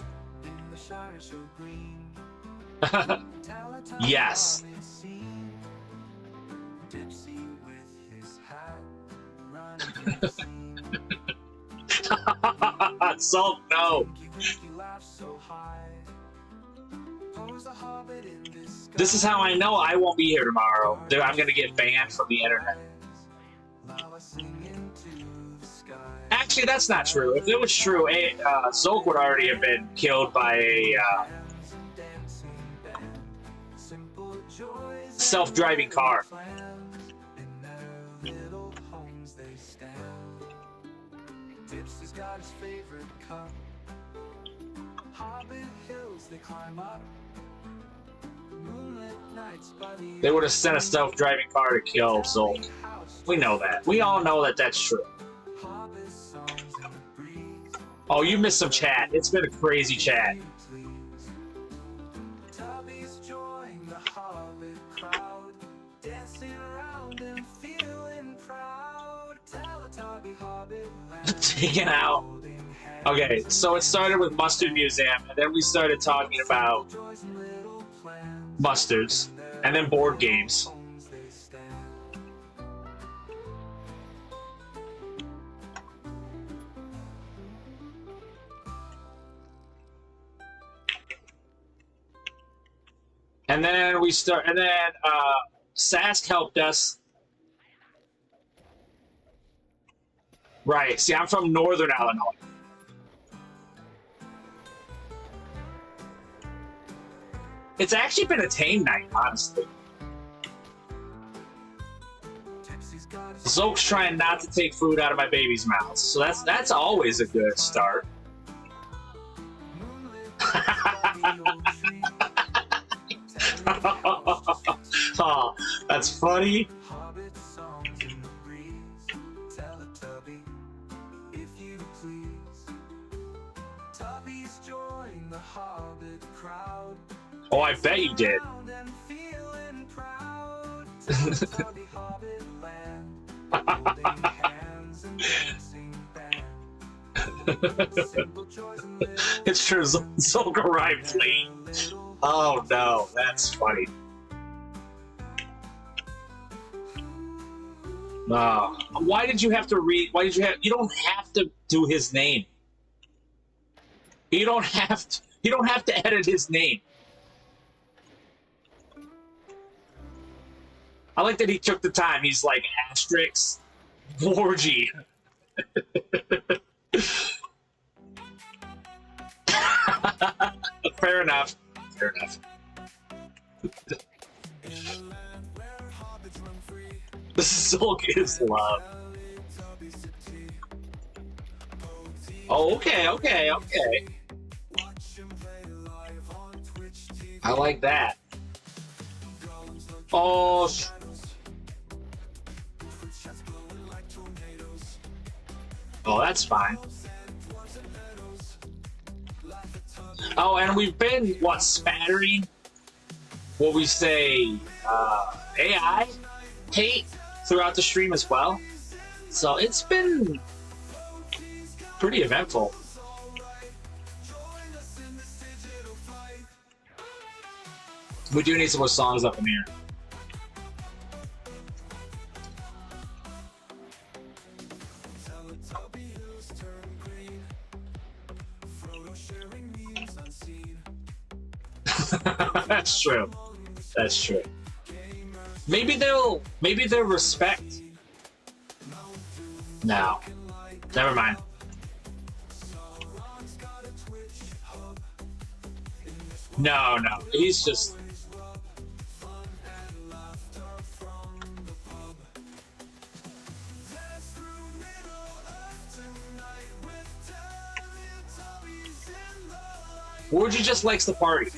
Yes. So no. This is how I know I won't be here tomorrow. I'm gonna get banned from the internet. Actually, that's not true. If it was true, Zulk would already have been killed by a self-driving car. They would have sent a self-driving car to kill Zulk. We know that. We all know that that's true. Oh, you missed some chat. It's been a crazy chat. Taken out. Okay, so it started with Mustard Museum, and then we started talking about mustards, and then board games. And then Sask helped us. Right, see, I'm from Northern Illinois. It's actually been a tame night, honestly. Zulk's trying not to take food out of my baby's mouth, so that's always a good start. Oh, that's funny. Oh, I bet you did. It's true, Zulk arrived late. Oh no, that's funny. Why did you have to read? Why did you have? You don't have to do his name. You don't have to. You don't have to edit his name. I like that he took the time. He's like asterisk, Wargy. Fair enough. Fair enough. Zulk is love. Oh, okay, okay, okay. I like that. Oh, oh, that's fine. Oh, and we've been, what, spattering what we say, AI hate throughout the stream as well. So it's been pretty eventful. We do need some more songs up in here. That's true. That's true. Maybe they'll respect. No. Never mind. No, no. He's just. Wargy just likes the party.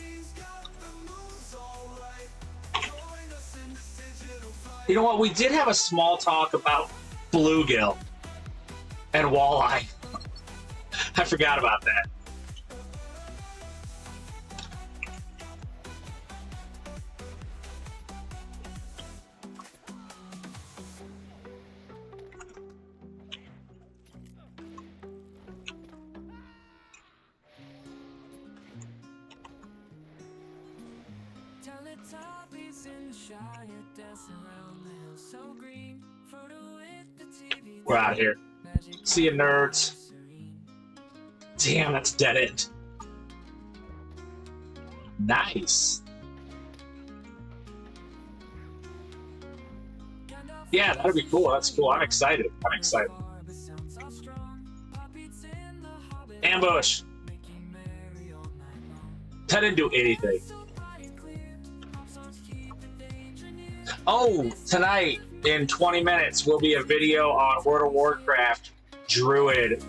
You know what? We did have a small talk about bluegill and walleye. I forgot about that. Teletubbies in the Shire, dancing around the hill so green. Photo with the TV. We're out of here. See you, nerds. Damn, that's dead end. Nice. Yeah, that'd be cool. That's cool. I'm excited. I'm excited. Ambush. That didn't do anything. Oh, tonight in 20 minutes will be a video on World of Warcraft Druid.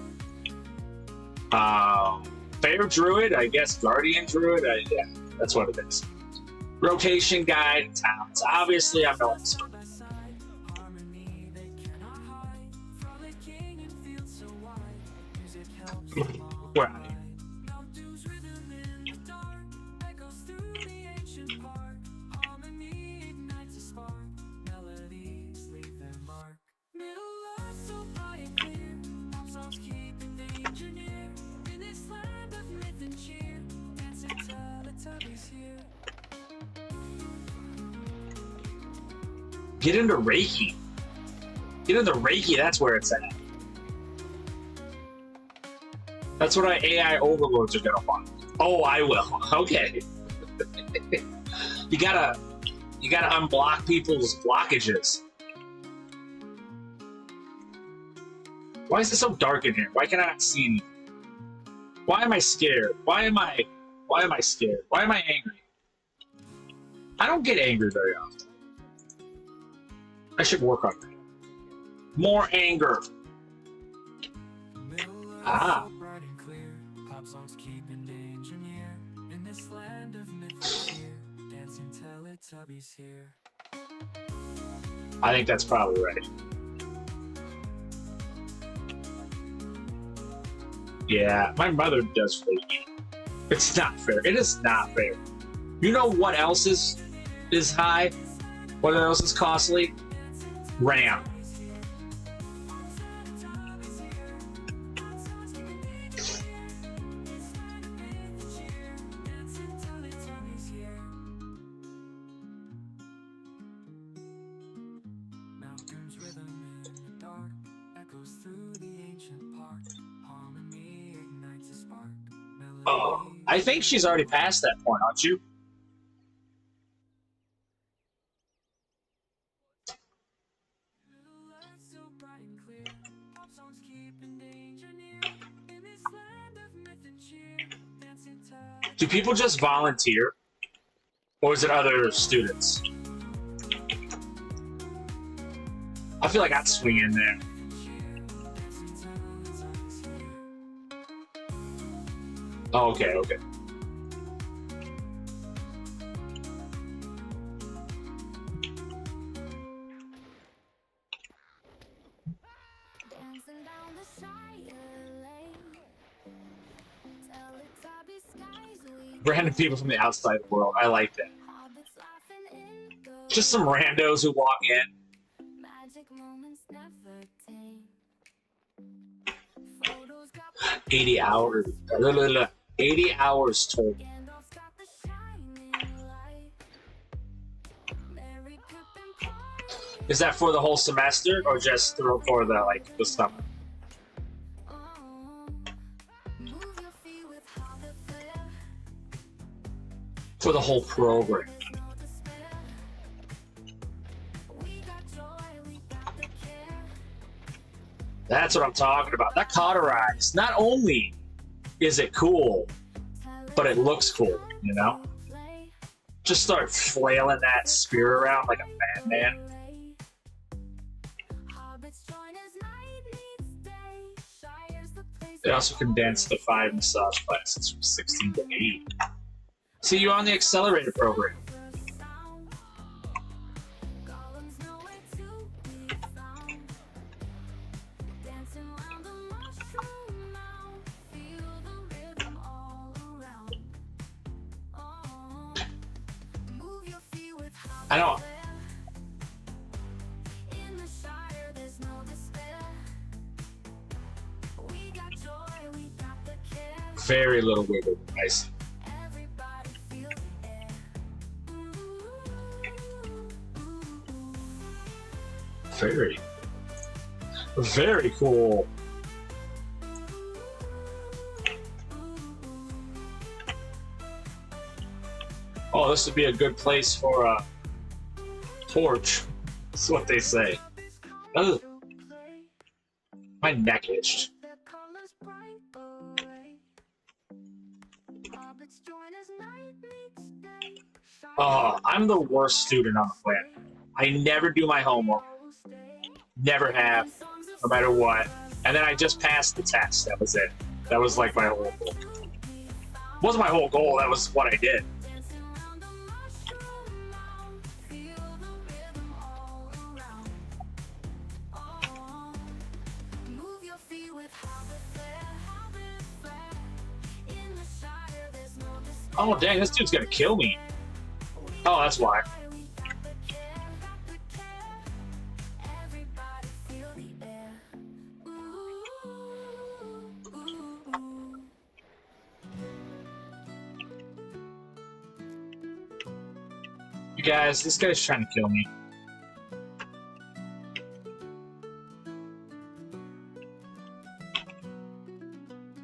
Fair Druid, I guess Guardian Druid. Yeah, that's what it is. Rotation guide towns. Obviously, I'm no expert. Where are you? Get into Reiki. Get into Reiki, that's where it's at. That's what our AI overlords are gonna want. Oh, I will. Okay. you gotta unblock people's blockages. Why is it so dark in here? Why can I not see anything? Why am I scared? Why am I scared? Why am I angry? I don't get angry very often. I should work on that. More anger. Ah. I think that's probably right. Yeah, my mother does Reiki. It's not fair. It is not fair. You know what else is high? What else is costly? RAM. Oh, I think she's already past that point, aren't you? Do people just volunteer? Or is it other students? I feel like I'd swing in there. Oh, okay, okay. Random people from the outside world. I like that. Just some randos who walk in. 80 hours. 80 hours total. Is that for the whole semester or just for the summer? For the whole program. That's what I'm talking about. That cauterized. Not only is it cool, but it looks cool, you know? Just start flailing that spear around like a madman. They also condensed the 5 massage classes from 16 to 8. See you on the accelerator program. I know. Very little wiggle room. I see. Very, very cool. Oh, this would be a good place for a torch. That's what they say. Ugh. My neck itched. Oh, I'm the worst student on the planet. I never do my homework. Never have, no matter what. And then I just passed the test. That was it. That was like my whole goal. Wasn't my whole goal. That was what I did. Oh, dang, this dude's gonna kill me. Oh, that's why. You guys, this guy's trying to kill me.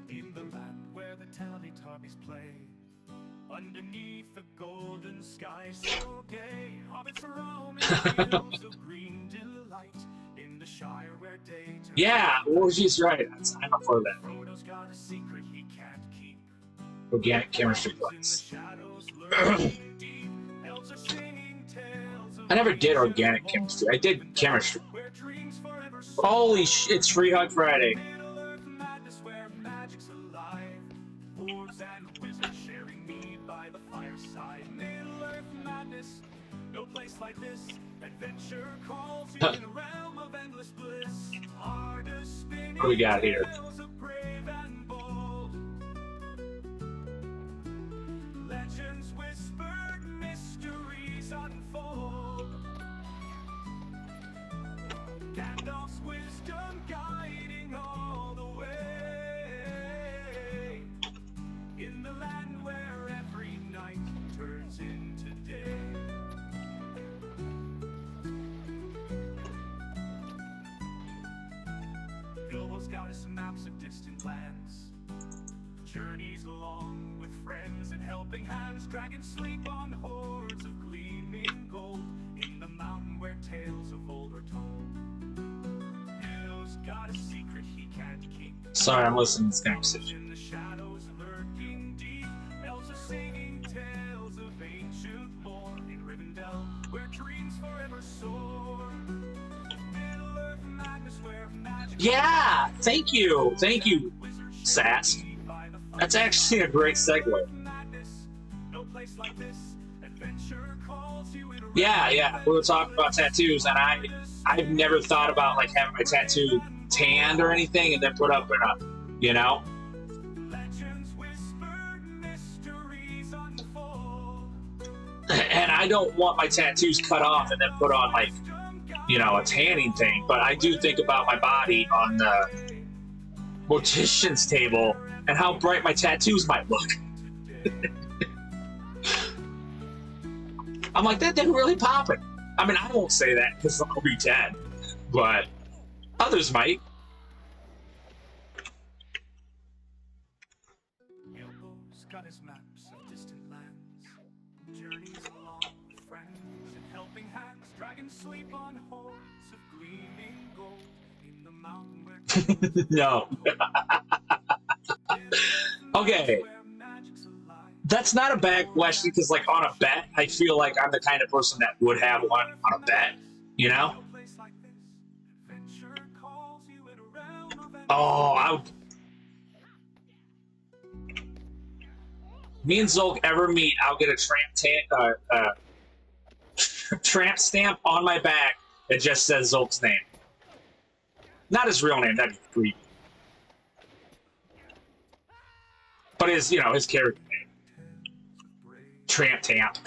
In the land where the Teletubbies play, underneath the golden sky so gay, hobbits roam in fields of green delight, in the Shire where day turns. Yeah, well, she's right. I'm up for that. Frodo's got a secret he can't keep. Organic chemistry class. Shadows lurking deep, elves are singing tales of I never did organic chemistry. I did chemistry. where dreams forever Holy shit, it's Free Hug Friday. Middle-earth madness where magic's alive. Dwarves and wizards sharing mead by the fireside. Middle-earth madness, no place like this. Adventure calls you in a realm of endless bliss. Hardest spinning What do we got here? tales of brave and bold. Legends whispered, mysteries unfold. Gandalf's wisdom guiding all the way. In the land where every night turns into day. Bilbo's got us maps of distant lands. Journeys along with friends and helping hands. Dragons sleep on hordes of gleaming gold. In the mountain where tales of old are told. Bill's got a secret he can't keep. Sorry, I'm listening to this conversation. In the shadows lurking deep, elves are singing tales of ancient lore. In Rivendell, where dreams forever soar. Middle-earth madness where magic. Yeah, thank you, Sass. That's actually a great segue. Yeah, we were talking about tattoos, and I've never thought about like having my tattoo tanned or anything, and then put up in a, you know. And I don't want my tattoos cut off and then put on like, you know, a tanning thing, but I do think about my body on the mortician's table and how bright my tattoos might look. I'm like, that didn't really pop it. I mean, I won't say that because I'll be dead, but others might. Bilbo's got his maps of distant lands. Journeys along with friends and helping hands. Dragons sleep on hordes of gleaming gold. In the mountain where No. Okay. That's not a bad question because, like, on a bet, I feel like I'm the kind of person that would have one on a bet, you know? Oh, me and Zolk ever meet, I'll get a tramp stamp on my back that just says Zolk's name. Not his real name, that'd be creepy. But his, you know, his character name. Tramp Tamp.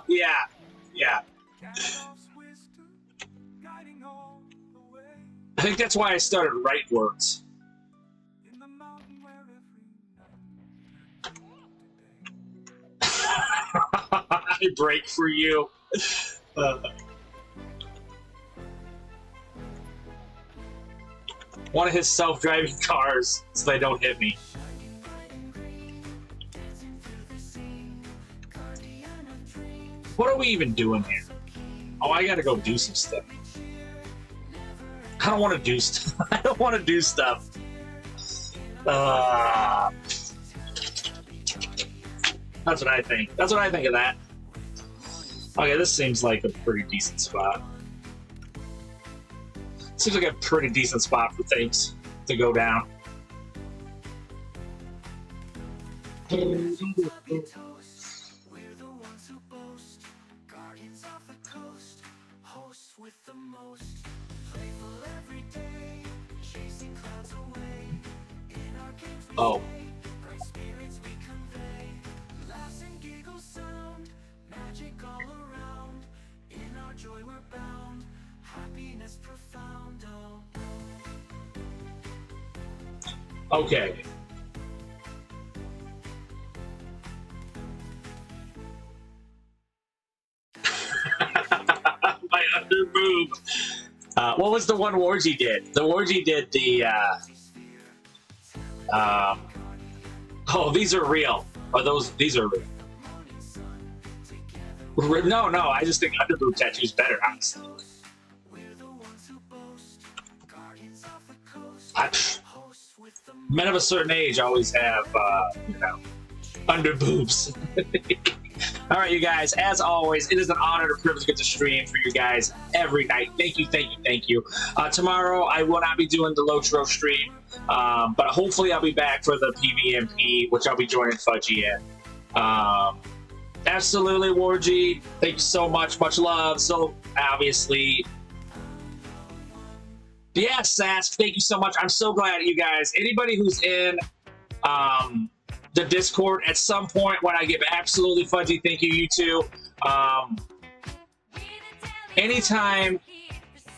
Yeah. I think that's why I started writing words. I break for you. One of his self-driving cars so they don't hit me. What are we even doing here? Oh, I gotta go do some stuff. I don't want to do stuff. I don't want to do stuff. That's what I think. That's what I think of that. Okay, this seems like a pretty decent spot. Seems like a pretty decent spot for things to go down. Oh. Okay. My under boob. What was the one Wargy did? The Wargy did the oh, these are real. Or these are real. No, I just think underboob tattoo is better, honestly. Men of a certain age always have, you know, underboobs. All right, you guys, as always, it is an honor and a privilege to get to stream for you guys every night. Thank you. Tomorrow, I will not be doing the LOTRO stream, but hopefully I'll be back for the PvMP, which I'll be joining Fudgy in. Absolutely, Wargy. Thank you so much. Much love. So, obviously... Yeah, Sask, thank you so much. I'm so glad you guys, anybody who's in the Discord at some point when I get absolutely Fudgy, thank you, you too. Anytime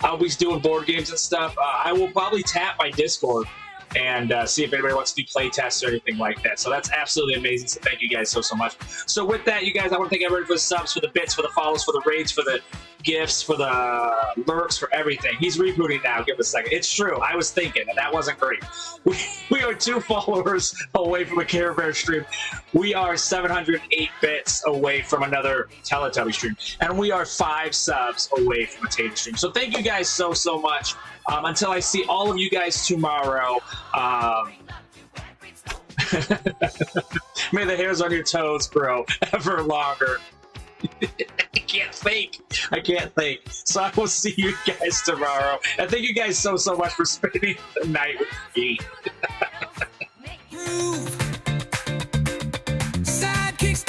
I'll be doing board games and stuff, I will probably tap my Discord and see if anybody wants to do play tests or anything like that. So that's absolutely amazing. So thank you guys so much. So with that, you guys, I want to thank everybody for the subs, for the bits, for the follows, for the raids, for the gifts, for the lurks, for everything. He's rebooting now. Give it a second. It's true. I was thinking, and that wasn't great. We are 2 followers away from a Care Bear stream. We are 708 bits away from another Teletubby stream. And we are 5 subs away from a Tater stream. So thank you guys so much. Until I see all of you guys tomorrow, may the hairs on your toes grow ever longer. I can't think. So I will see you guys tomorrow. And thank you guys so much for spending the night with me. Sidekicks